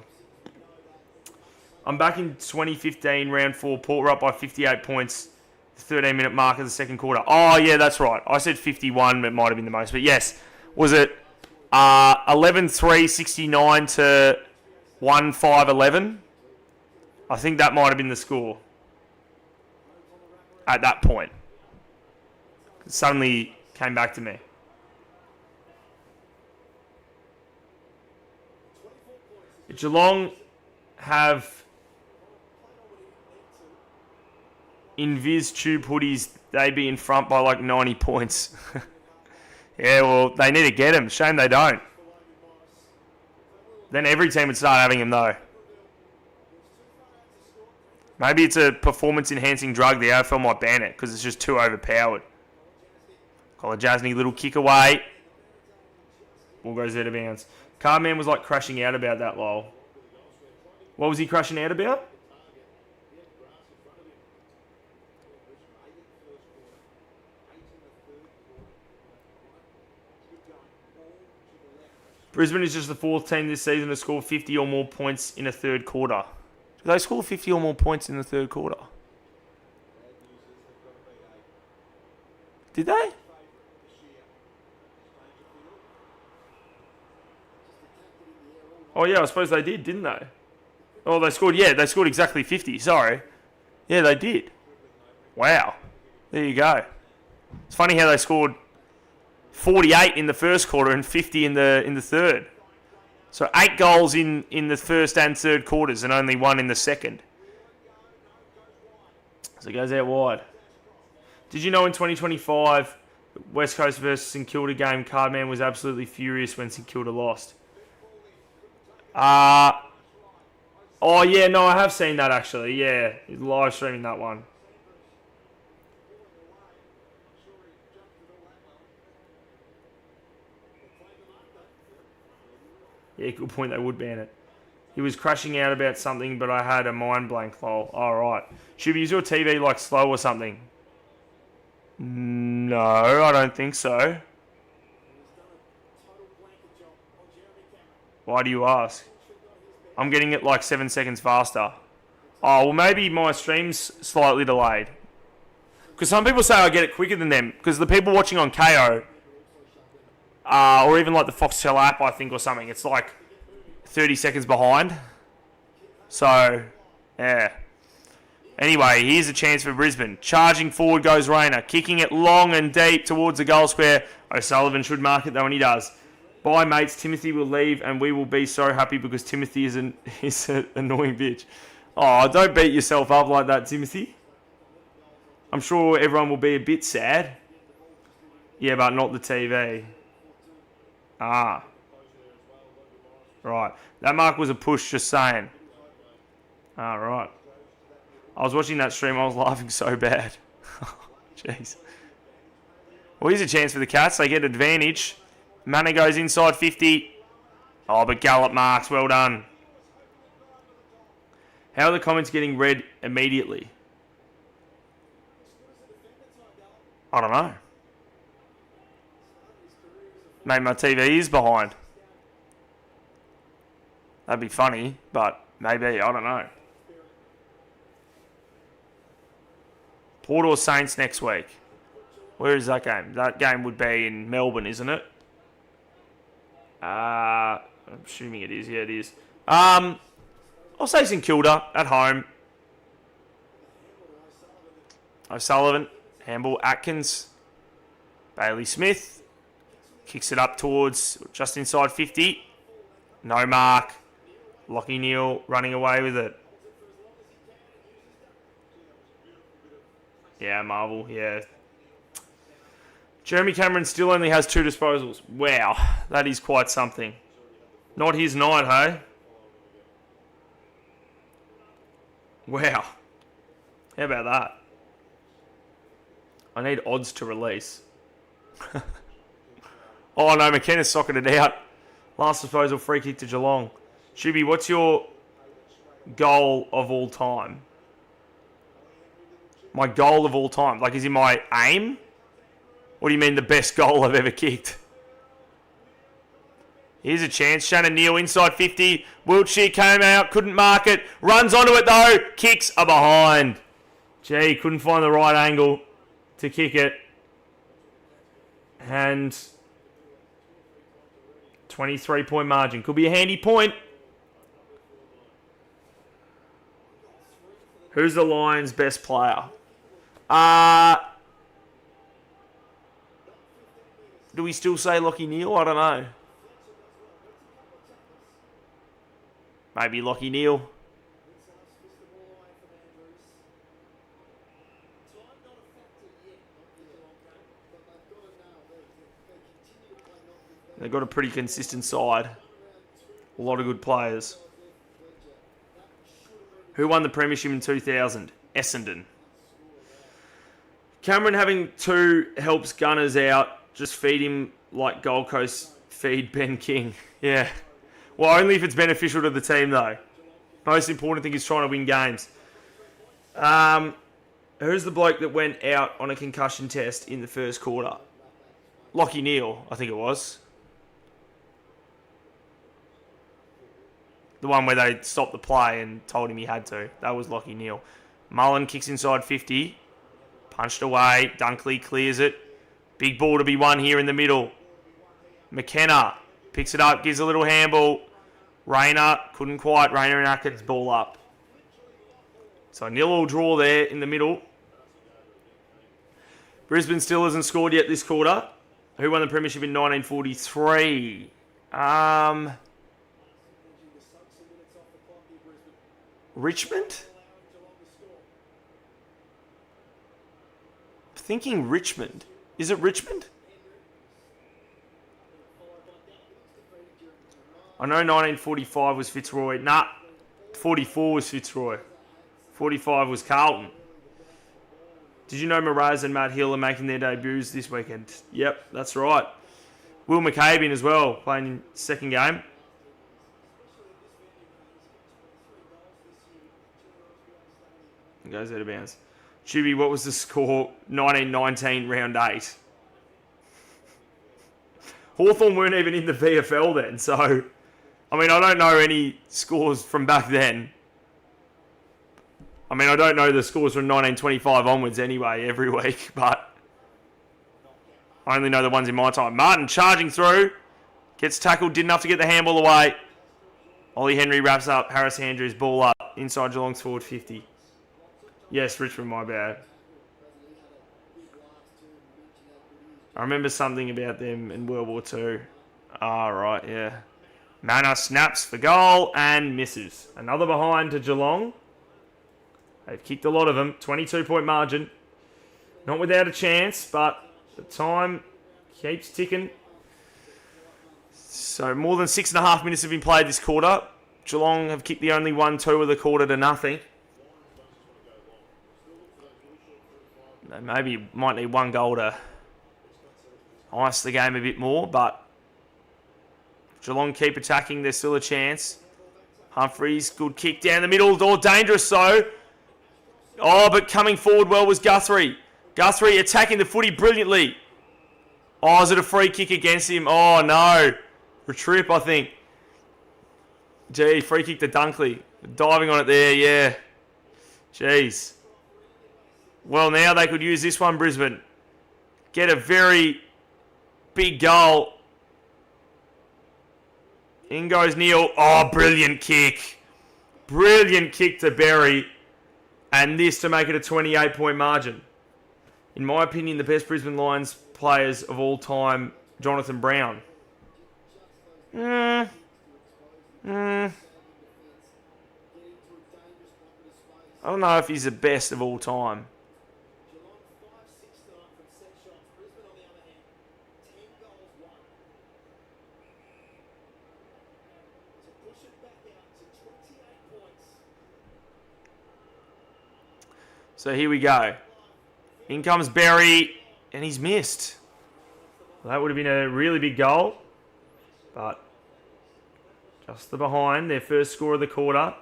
I'm back in 2015, round 4. Port were up by 58 points. 13-minute mark of the second quarter. Oh, yeah, that's right. I said 51, but it might have been the most. But yes, was it 11-3, 69 to 1-5-11? I think that might have been the score at that point. It suddenly came back to me. Did Geelong have Invis CHOOB Hoodies? They'd be in front by like 90 points. Yeah, well, they need to get them. Shame they don't. Then every team would start having them, though. Maybe it's a performance-enhancing drug. The AFL might ban it because it's just too overpowered. Colin Jasny, little kick away. Ball goes out of bounds. Carman was like crashing out about that, lol. What was he crashing out about? Brisbane is just the 4th team this season to score 50 or more points in a third quarter. Did they score 50 or more points in the third quarter? Did they? Oh, yeah, I suppose they did, didn't they? Oh, they scored exactly 50, sorry. Yeah, they did. Wow. There you go. It's funny how they scored 48 in the first quarter and 50 in the third. So 8 goals in the first and third quarters and only 1 in the second. So it goes out wide. Did you know in 2025, West Coast versus St Kilda game, Cardman was absolutely furious when St Kilda lost? Oh, yeah, no, I have seen that actually. Yeah, he's live streaming that one. Yeah, good point, they would ban it. He was crashing out about something, but I had a mind blank, lol. Alright. Should we use your TV like slow or something? No, I don't think so. Why do you ask? I'm getting it like 7 seconds faster. Oh, well maybe my stream's slightly delayed. Because some people say I get it quicker than them. Because the people watching on KO, or even like the Foxtel app, I think, or something, it's like 30 seconds behind. So, yeah. Anyway, here's a chance for Brisbane. Charging forward goes Rayner. Kicking it long and deep towards the goal square. O'Sullivan should mark it though, and he does. Bye, mates. Timothy will leave, and we will be so happy because Timothy is an annoying bitch. Oh, don't beat yourself up like that, Timothy. I'm sure everyone will be a bit sad. Yeah, but not the TV. Ah. Right. That mark was a push, just saying. Ah, right. I was watching that stream, I was laughing so bad. Jeez. Well, here's a chance for the Cats. They get advantage. Manna goes inside 50. Oh, but Gallup marks. Well done. How are the comments getting read immediately? I don't know. Maybe my TV is behind. That'd be funny, but maybe. I don't know. Port or Saints next week? Where is that game? That game would be in Melbourne, isn't it? I'm assuming it is. Yeah, it is. I'll say St Kilda at home. O'Sullivan. Handball. Atkins. Bailey Smith. Kicks it up towards just inside 50. No mark. Lockie Neal running away with it. Yeah, Marvel, yeah. Jeremy Cameron still only has 2 disposals. Wow, that is quite something. Not his night, hey? Wow. How about that? I need odds to release. Oh no, McKenna's socketed it out. Last disposal, free kick to Geelong. Shuby, what's your goal of all time? My goal of all time? Like, is it my aim? What do you mean the best goal I've ever kicked? Here's a chance. Shannon Neal inside 50. Wiltshire came out, couldn't mark it. Runs onto it though. Kicks are behind. Gee, couldn't find the right angle to kick it. And 23-point margin. Could be a handy point. Who's the Lions' best player? Do we still say Lockie Neal? I don't know. Maybe Lockie Neal. They've got a pretty consistent side. A lot of good players. Who won the premiership in 2000? Essendon. Cameron having 2 helps Gunners out. Just feed him like Gold Coast feed Ben King. Yeah. Well, only if it's beneficial to the team, though. Most important thing is trying to win games. Who's the bloke that went out on a concussion test in the first quarter? Lockie Neal, I think it was. The one where they stopped the play and told him he had to. That was Lockie Neal. Mullen kicks inside 50. Punched away. Dunkley clears it. Big ball to be won here in the middle. McKenna picks it up, gives a little handball. Rayner couldn't quite. Rayner and Atkins ball up. So a 0-0 draw there in the middle. Brisbane still hasn't scored yet this quarter. Who won the premiership in 1943? Richmond? Thinking Richmond. Is it Richmond? I know 1945 was Fitzroy. Nah, 44 was Fitzroy. 45 was Carlton. Did you know Miraz and Matt Hill are making their debuts this weekend? Yep, that's right. Will McCabe in as well, playing in second game. It goes out of bounds. Chibi, what was the score? 1919, round 8. Hawthorn weren't even in the VFL then, so... I mean, I don't know any scores from back then. I mean, I don't know the scores from 1925 onwards anyway, every week, but... I only know the ones in my time. Martin charging through. Gets tackled, did enough to get the handball away. Ollie Henry wraps up. Harris Andrews ball up. Inside Geelong's forward 50. Yes, Richmond, my bad. I remember something about them in World War II. Ah, right, yeah. Manor snaps for goal and misses. Another behind to Geelong. They've kicked a lot of them. 22-point margin. Not without a chance, but the time keeps ticking. So more than 6.5 minutes have been played this quarter. Geelong have kicked the only 1-2 of the quarter to nothing. They maybe might need one goal to ice the game a bit more, but Geelong keep attacking. There's still a chance. Humphreys, good kick down the middle. Door dangerous though. Oh, but coming forward well was Guthrie. Guthrie attacking the footy brilliantly. Oh, is it a free kick against him? Oh, no. For a trip, I think. Gee, free kick to Dunkley. Diving on it there, yeah. Jeez. Well, now they could use this one, Brisbane. Get a very big goal. In goes Neal. Oh, brilliant kick. Brilliant kick to Berry. And this to make it a 28-point margin. In my opinion, the best Brisbane Lions players of all time, Jonathan Brown. I don't know if he's the best of all time. So here we go. In comes Berry, and he's missed. Well, that would have been a really big goal, but just the behind, their first score of the quarter.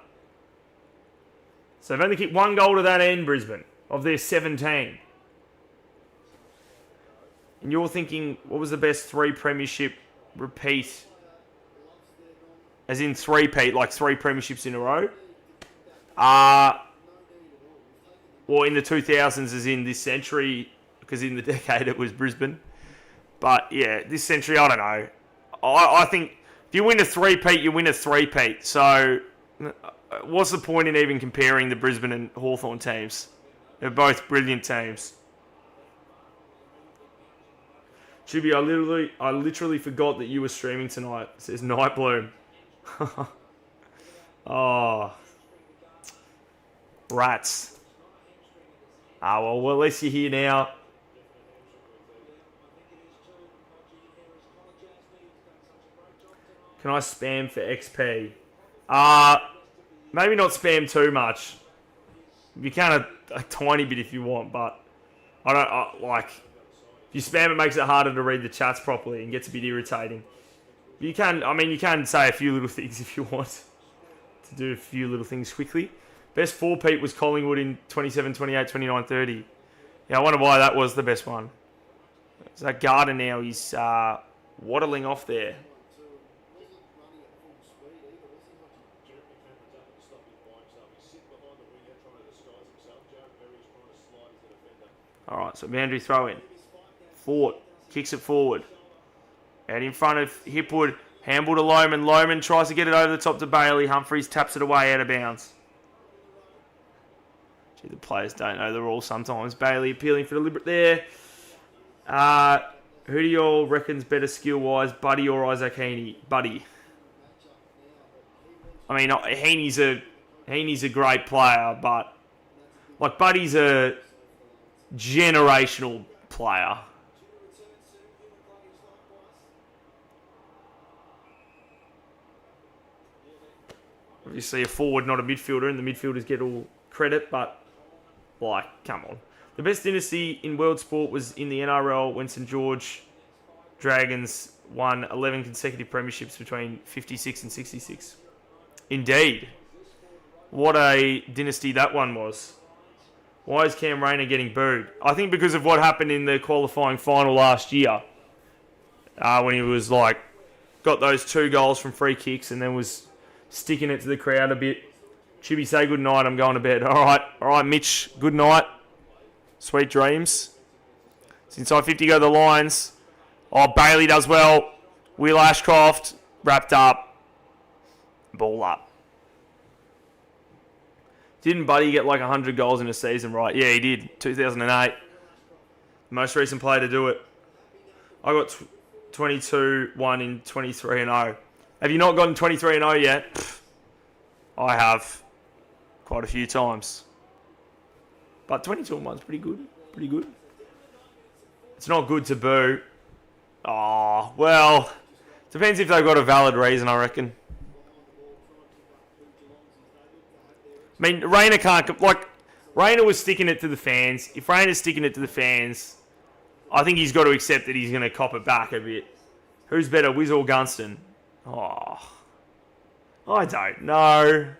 So they've only kicked one goal to that end, Brisbane, of their 17. And you're thinking, what was the best 3 premiership repeat? As in 3-peat, like 3 premierships in a row? Well, in the 2000s, as in this century, because in the decade it was Brisbane. But yeah, this century, I don't know. I think if you win a 3-peat, you win a 3-peat. So what's the point in even comparing the Brisbane and Hawthorn teams? They're both brilliant teams. Chooby, I literally forgot that you were streaming tonight. It says Night Bloom. Oh. Rats. Well, at least you're here now. Can I spam for XP? Maybe not spam too much. You can a tiny bit if you want, but I don't like. If you spam, it makes it harder to read the chats properly and gets a bit irritating. But you can say a few little things if you want to do a few little things quickly. Best 4-peat was Collingwood in 27, 28, 29, 30. Yeah, I wonder why that was the best one. So that Gardner now, he's waddling off there. All right, so boundary throw in. Fort kicks it forward. Out in front of Hipwood. Handball to Lohman. Lohman tries to get it over the top to Bailey. Humphries taps it away out of bounds. Gee, the players don't know the rules sometimes. Bailey appealing for deliberate there. Who do you all reckons better skill-wise, Buddy or Isaac Heaney? Buddy. I mean, Heaney's a great player, but like Buddy's a generational player. Obviously a forward, not a midfielder, and the midfielders get all credit, but like, come on. The best dynasty in world sport was in the NRL when St George Dragons won 11 consecutive premierships between 56 and 66. Indeed. What a dynasty that one was. Why is Cam Rayner getting booed? I think because of what happened in the qualifying final last year. When he was like, got those 2 goals from free kicks and then was sticking it to the crowd a bit. Chibi, say good night, I'm going to bed. All right, Mitch, good night. Sweet dreams. It's inside 50, go the Lions. Oh, Bailey does well. Will Ashcroft, wrapped up. Ball up. Didn't Buddy get like 100 goals in a season, right? Yeah, he did. 2008. Most recent player to do it. I got 22-1 in 23-0. Have you not gotten 23-0 yet? Pfft, I have. Quite a few times. But 22-1's pretty good. Pretty good. It's not good to boo. Oh, well, depends if they've got a valid reason, I reckon. I mean, Rayner can't... Like, Rayner was sticking it to the fans. If Rayner's sticking it to the fans, I think he's got to accept that he's going to cop it back a bit. Who's better, Wiz or Gunston? Oh, I don't know.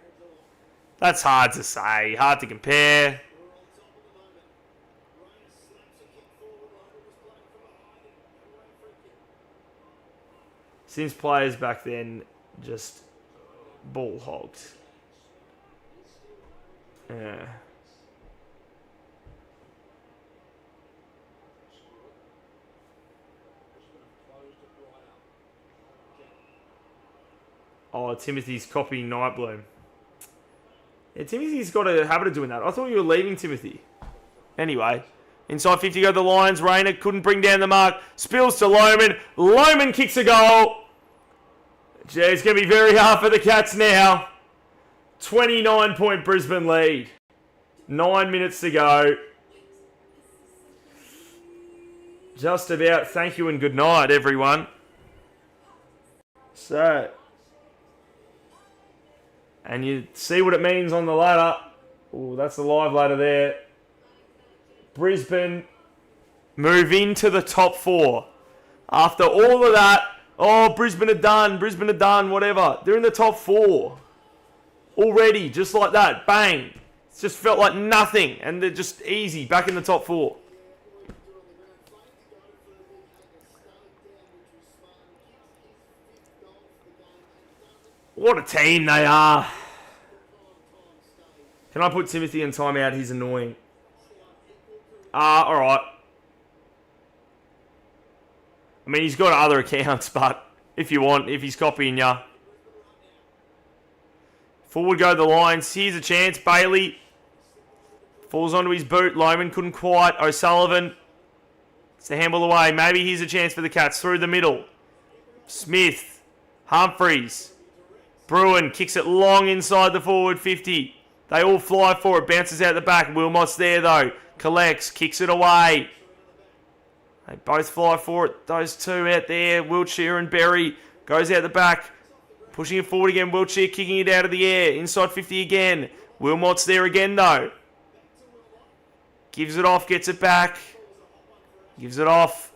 That's hard to say. Hard to compare. Since players back then just ball hogged. Yeah. Oh, Timothy's copying Nightbloom. Yeah, Timothy's got a habit of doing that. I thought you were leaving Timothy. Anyway, Inside 50 go the Lions. Rayner couldn't bring down the mark. Spills to Lohman. Lohman kicks a goal. Gee, it's going to be very hard for the Cats now. 29-point Brisbane lead. 9 minutes to go. Just about. Thank you and good night, everyone. So, and you see what it means on the ladder. Oh, that's the live ladder there. Brisbane move into the top 4. After all of that, oh, Brisbane are done, whatever. They're in the top 4. Already, just like that. Bang. It's just felt like nothing. And they're just easy, back in the top 4. What a team they are. Can I put Timothy in timeout? He's annoying. Alright. I mean, he's got other accounts, but if you want, if he's copying ya. Forward go the Lions. Here's a chance. Bailey falls onto his boot. Lohman couldn't quite. O'Sullivan. It's the handball away. Maybe here's a chance for the Cats. Through the middle. Smith. Humphreys. Bruin kicks it long inside the forward 50. They all fly for it. Bounces out the back. Wilmot's there though. Collects. Kicks it away. They both fly for it. Those two out there. Wiltshire and Berry. Goes out the back. Pushing it forward again. Wiltshire kicking it out of the air. Inside 50 again. Wilmot's there again though. Gives it off. Gets it back. Gives it off.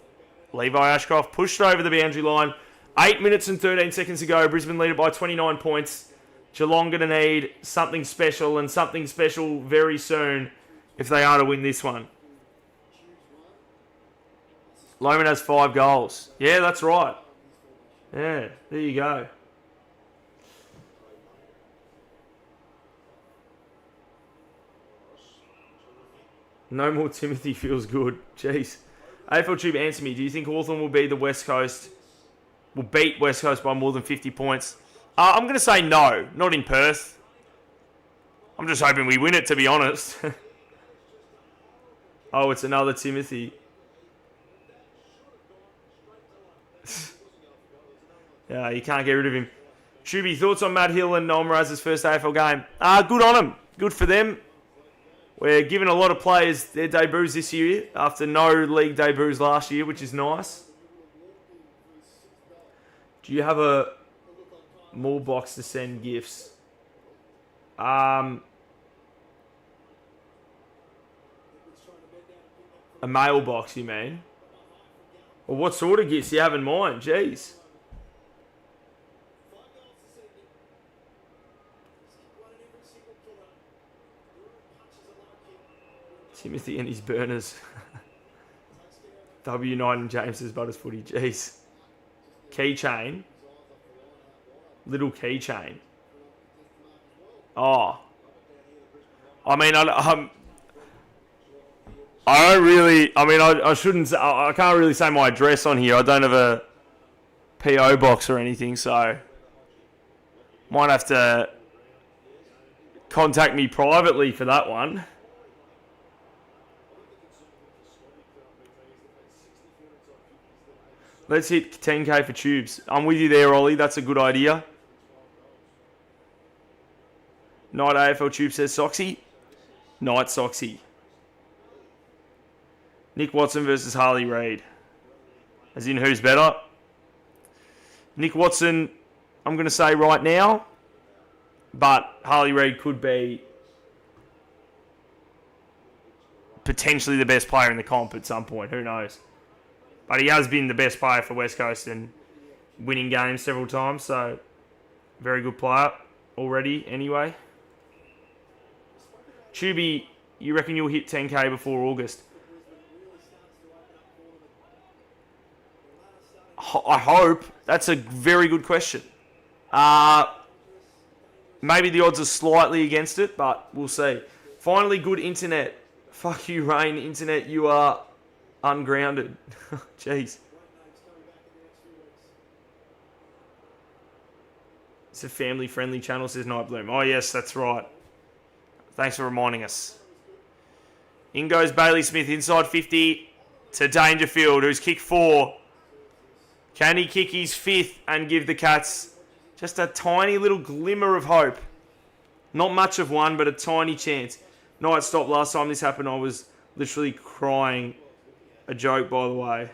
Levi Ashcroft pushed over the boundary line. 8 minutes and 13 seconds to go. Brisbane lead it by 29 points. Geelong going to need something special and something special very soon if they are to win this one. Lohman has 5 goals. Yeah, that's right. Yeah, there you go. No more Timothy feels good. Jeez. AFL Tube, answer me. Do you think Hawthorn will be the West Coast? Will beat West Coast by more than 50 points? I'm going to say no. Not in Perth. I'm just hoping we win it, to be honest. Oh, it's another Timothy. Yeah, you can't get rid of him. Shuby, thoughts on Matt Hill and Noel Mraz's first AFL game? Good on them. Good for them. We're giving a lot of players their debuts this year after no league debuts last year, which is nice. Do you have a more box to send gifts? A mailbox, you mean? Well, what sort of gifts do you have in mind? Jeez. Timothy and his burners. W9 and James's Butters Footy. Jeez. Keychain. Little keychain. Oh. I mean, I don't really... I mean, I shouldn't... I can't really say my address on here. I don't have a PO box or anything, so... Might have to contact me privately for that one. Let's hit 10k for tubes. I'm with you there, Ollie. That's a good idea. Night AFL Tube says Soxy. Night Soxy. Nick Watson versus Harley Reid. As in, who's better? Nick Watson, I'm going to say right now. But Harley Reid could be potentially the best player in the comp at some point. Who knows? But he has been the best player for West Coast and winning games several times. So, very good player already anyway. Tubby, you reckon you'll hit 10k before August? I hope. That's a very good question. Maybe the odds are slightly against it, but we'll see. Finally, good internet. Fuck you, Rain. Internet, you are ungrounded. Jeez. It's a family-friendly channel, says Night Bloom. Oh, yes, that's right. Thanks for reminding us. In goes Bailey Smith inside 50 to Dangerfield, who's kicked 4. Can he kick his 5th and give the Cats just a tiny little glimmer of hope? Not much of one, but a tiny chance. Night stop last time this happened. I was literally crying. A joke, by the way.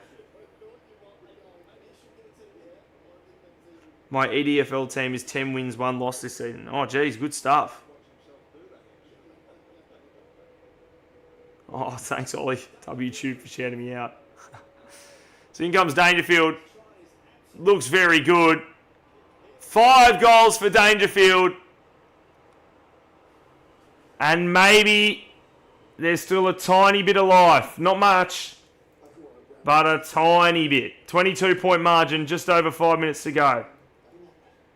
My EDFL team is 10 wins, 1 loss this season. Oh, geez, good stuff. Oh, thanks, Ollie. WTube for shouting me out. So in comes Dangerfield. Looks very good. 5 goals for Dangerfield. And maybe there's still a tiny bit of life. Not much, but a tiny bit. 22-point margin, just over 5 minutes to go. I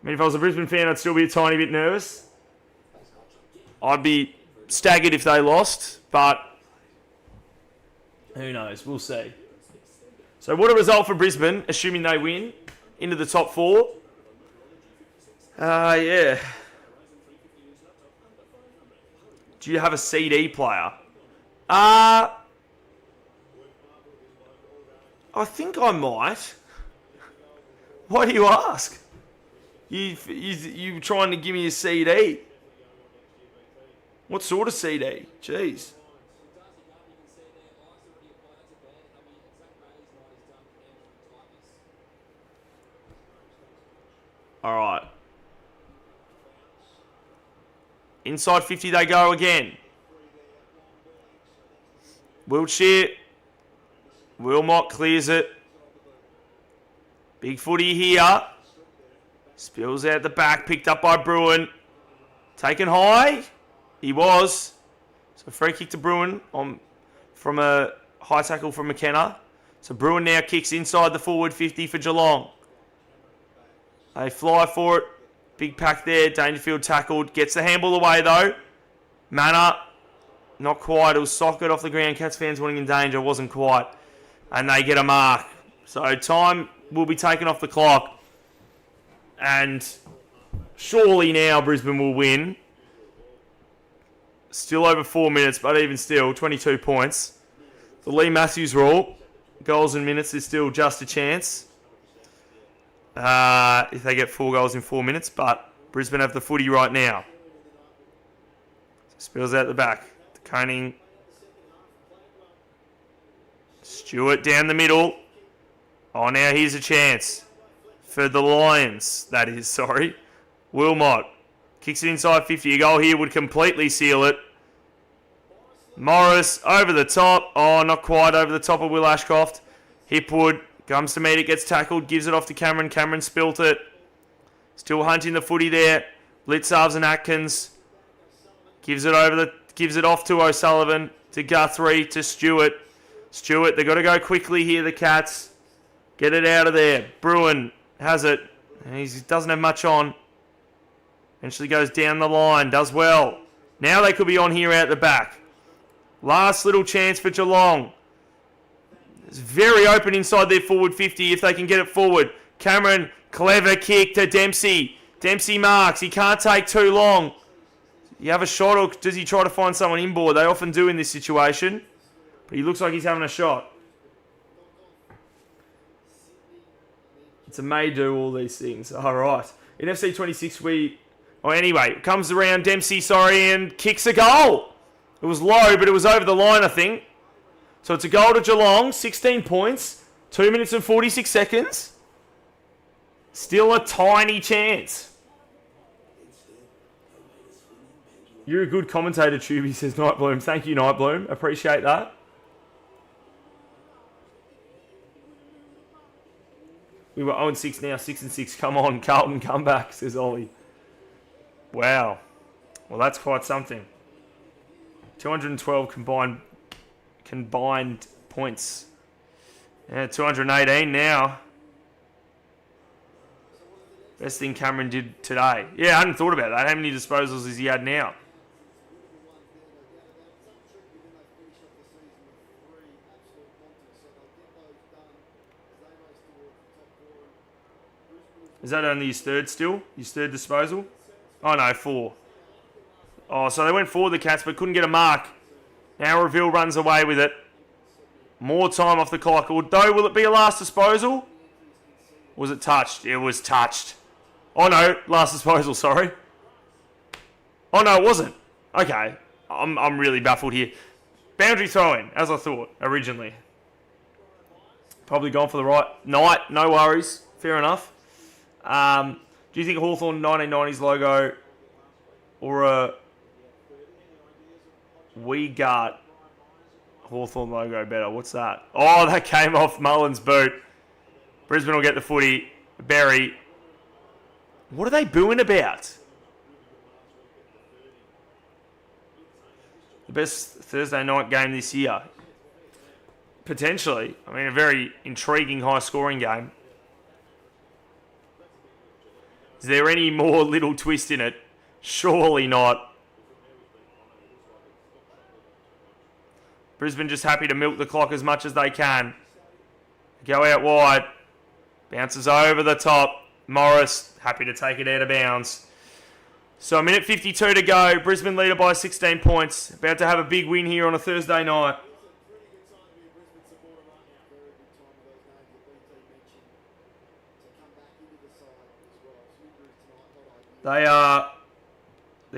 mean, if I was a Brisbane fan, I'd still be a tiny bit nervous. I'd be staggered if they lost, but who knows? We'll see. So what a result for Brisbane, assuming they win, into the top 4. Yeah. Do you have a CD player? I think I might. Why do you ask? You trying to give me a CD? What sort of CD? Jeez. All right. Inside 50 they go again. Wiltshire. Wilmot clears it. Big footy here. Spills out the back. Picked up by Bruin. Taken high. He was. So free kick to Bruin from a high tackle from McKenna. So Bruin now kicks inside the forward 50 for Geelong. They fly for it. Big pack there. Dangerfield tackled. Gets the handball away though. Manor. Not quite. It was socket off the ground. Cats fans wanting in danger. Wasn't quite. And they get a mark. So time will be taken off the clock. And surely now Brisbane will win. Still over 4 minutes, but even still, 22 points. The Lee Matthews rule. Goals and minutes is still just a chance. If they get 4 goals in 4 minutes, but Brisbane have the footy right now. Spills out the back. To Koning. Stewart down the middle. Oh, now here's a chance for the Lions. That is, sorry. Wilmot kicks it inside 50. A goal here would completely seal it. Morris over the top. Oh, not quite over the top of Will Ashcroft. Hipwood comes to meet it, gets tackled, gives it off to Cameron. Cameron spilt it. Still hunting the footy there. Blitzarves and Atkins. Gives it off to O'Sullivan, to Guthrie, to Stewart. Stewart, they've got to go quickly here, the Cats. Get it out of there. Bruin has it. He doesn't have much on. Eventually goes down the line. Does well. Now they could be on here out the back. Last little chance for Geelong. It's very open inside their forward 50 if they can get it forward. Cameron, clever kick to Dempsey. Dempsey marks. He can't take too long. You have a shot, or does he try to find someone inboard? They often do in this situation. But he looks like he's having a shot. It's a may do all these things. All right. In FC 26, anyway, comes around Dempsey, and kicks a goal. It was low, but it was over the line, I think. So it's a goal to Geelong, 16 points, 2 minutes and 46 seconds. Still a tiny chance. You're a good commentator, Tubby, says Nightbloom. Thank you, Nightbloom. Appreciate that. We were 0-6 now, 6-6. Come on, Carlton, come back, says Ollie. Wow. Well, that's quite something. 212 combined points. Yeah, 218 now. Best thing Cameron did today. Yeah, I hadn't thought about that. How many disposals has he had now? Is that only his third still? His third disposal? Oh no, 4. Oh, so they went forward, the Cats, but couldn't get a mark. Now Reveal runs away with it. More time off the clock. Although, will it be a last disposal? Was it touched? It was touched. Oh no, last disposal, sorry. Oh no, it wasn't. Okay, I'm really baffled here. Boundary throw-in, as I thought originally. Probably gone for the right night, no worries. Fair enough. Do you think Hawthorn 1990s logo or a We Got Hawthorn logo better? What's that? Oh, that came off Mullen's boot. Brisbane will get the footy. Berry. What are they booing about? The best Thursday night game this year. Potentially. I mean, a very intriguing, high-scoring game. Is there any more little twist in it? Surely not. Brisbane just happy to milk the clock as much as they can. Go out wide. Bounces over the top. Morris happy to take it out of bounds. So a minute 52 to go. Brisbane leader by 16 points. About to have a big win here on a Thursday night. They've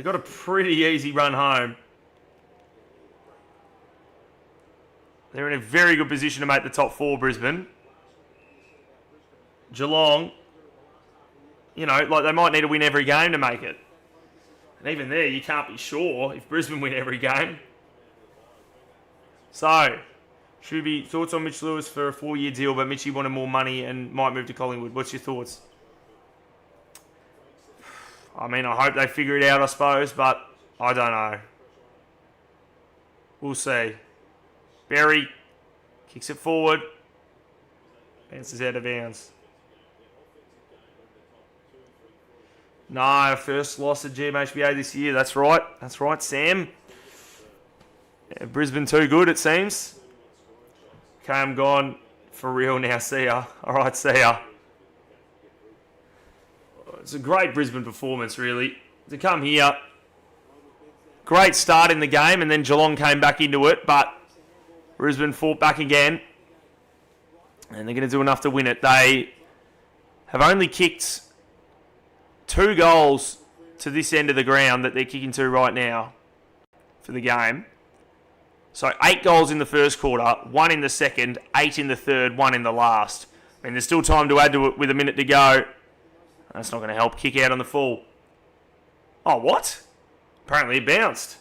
got a pretty easy run home. They're in a very good position to make the top four, Brisbane. Geelong, you know, like they might need to win every game to make it. And even there, you can't be sure if Brisbane win every game. So, Chooby, thoughts on Mitch Lewis for a 4-year deal, but Mitchie wanted more money and might move to Collingwood. What's your thoughts? I mean, I hope they figure it out, I suppose, but I don't know. We'll see. Berry kicks it forward. Bounces out of bounds. No, first loss at GMHBA this year. That's right. That's right, Sam. Yeah, Brisbane too good, it seems. Okay, I'm gone for real now. See ya. All right, see ya. It's a great Brisbane performance, really. To come here, great start in the game, and then Geelong came back into it, but Brisbane fought back again, and they're going to do enough to win it. They have only kicked 2 goals to this end of the ground that they're kicking to right now for the game. So 8 goals in the first quarter, 1 in the second, 8 in the third, 1 in the last. I mean, there's still time to add to it with a minute to go. That's not going to help. Kick out on the full. Oh, what? Apparently it bounced.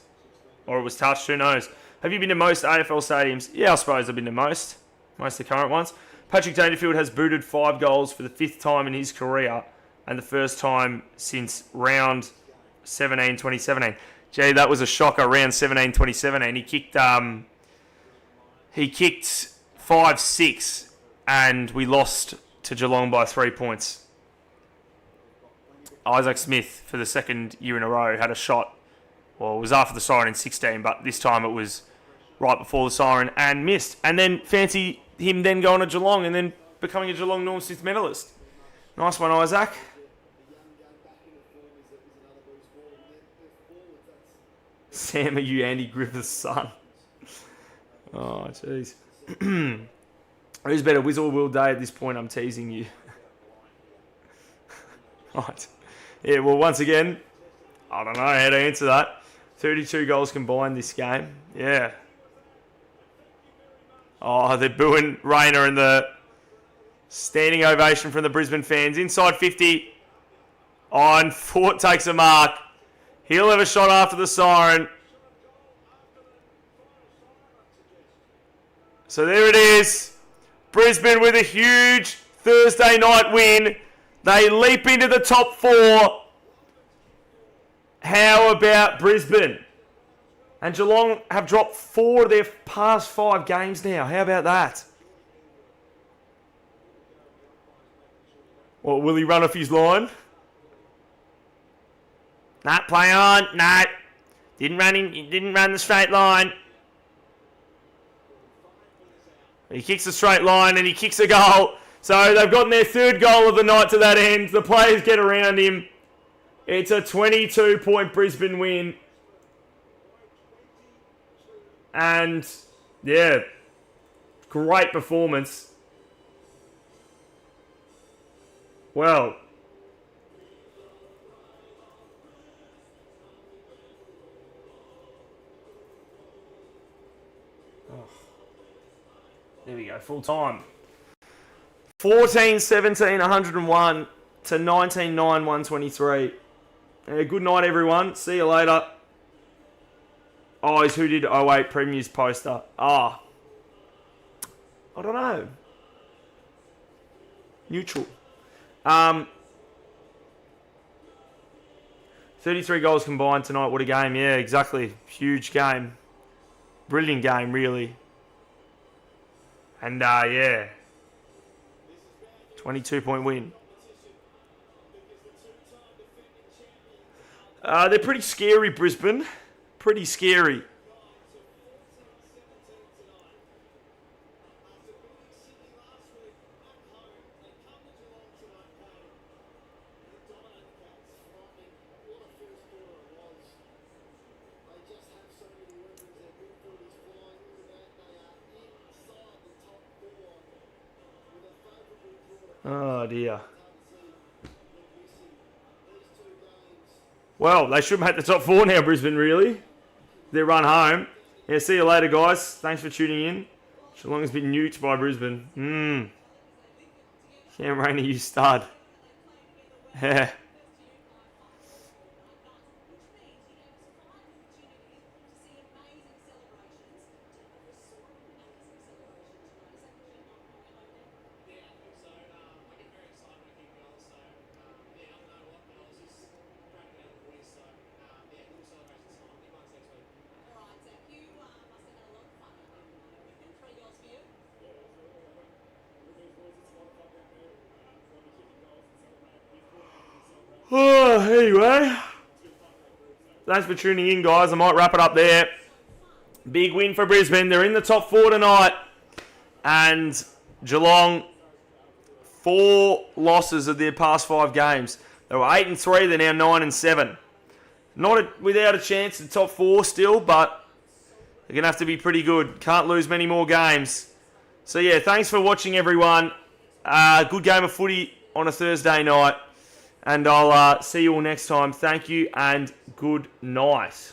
Or it was touched, who knows. Have you been to most AFL stadiums? Yeah, I suppose I've been to most of the current ones. Patrick Dangerfield has booted 5 goals for the 5th time in his career and the first time since round 17, 2017. Gee, that was a shocker, round 17, 2017. He kicked 5-6 and we lost to Geelong by 3 points. Isaac Smith, for the second year in a row, had a shot. Well, it was after the siren in 16, but this time it was right before the siren and missed. And then fancy him then going to Geelong and then becoming a Geelong Norm Smith medalist. Nice one, Isaac. Sam, are you Andy Griffith's son? Oh, jeez. Who's better, Wiz or Will Day at this point? I'm teasing you. Right. Yeah, well, once again, I don't know how to answer that. 32 goals combined this game. Yeah. Oh, they're booing Rayner and the standing ovation from the Brisbane fans. Inside 50. Oh, and Fort takes a mark. He'll have a shot after the siren. So there it is. Brisbane with a huge Thursday night win. They leap into the top 4. How about Brisbane? And Geelong have dropped 4 of their past 5 games now. How about that? Well, will he run off his line? Nah, play on. Nah. Didn't run the straight line. He kicks a straight line and he kicks a goal. So they've gotten their 3rd goal of the night to that end. The players get around him. It's a 22-point Brisbane win. And, yeah, great performance. Well, there we go, full time. 14-17, 101 to 19-9, 123. Good night, everyone. See you later. Oh, who did 08 Premier's poster? I don't know. Neutral. 33 goals combined tonight. What a game. Yeah, exactly. Huge game. Brilliant game, really. And, yeah. 22-point win. They're pretty scary, Brisbane. Pretty scary. Oh, dear. Well, they should make the top 4 now, Brisbane, really. Their run home. Yeah, see you later, guys. Thanks for tuning in. Geelong has been nuked by Brisbane. Cam Rainey, you stud. Yeah. Oh, anyway. Thanks for tuning in, guys. I might wrap it up there. Big win for Brisbane. They're in the top 4 tonight. And Geelong, 4 losses of their past 5 games. They were 8-3. They're now 9-7. Not without a chance in the top 4 still, but they're going to have to be pretty good. Can't lose many more games. So, yeah, thanks for watching, everyone. Good game of footy on a Thursday night. And I'll see you all next time. Thank you and good night.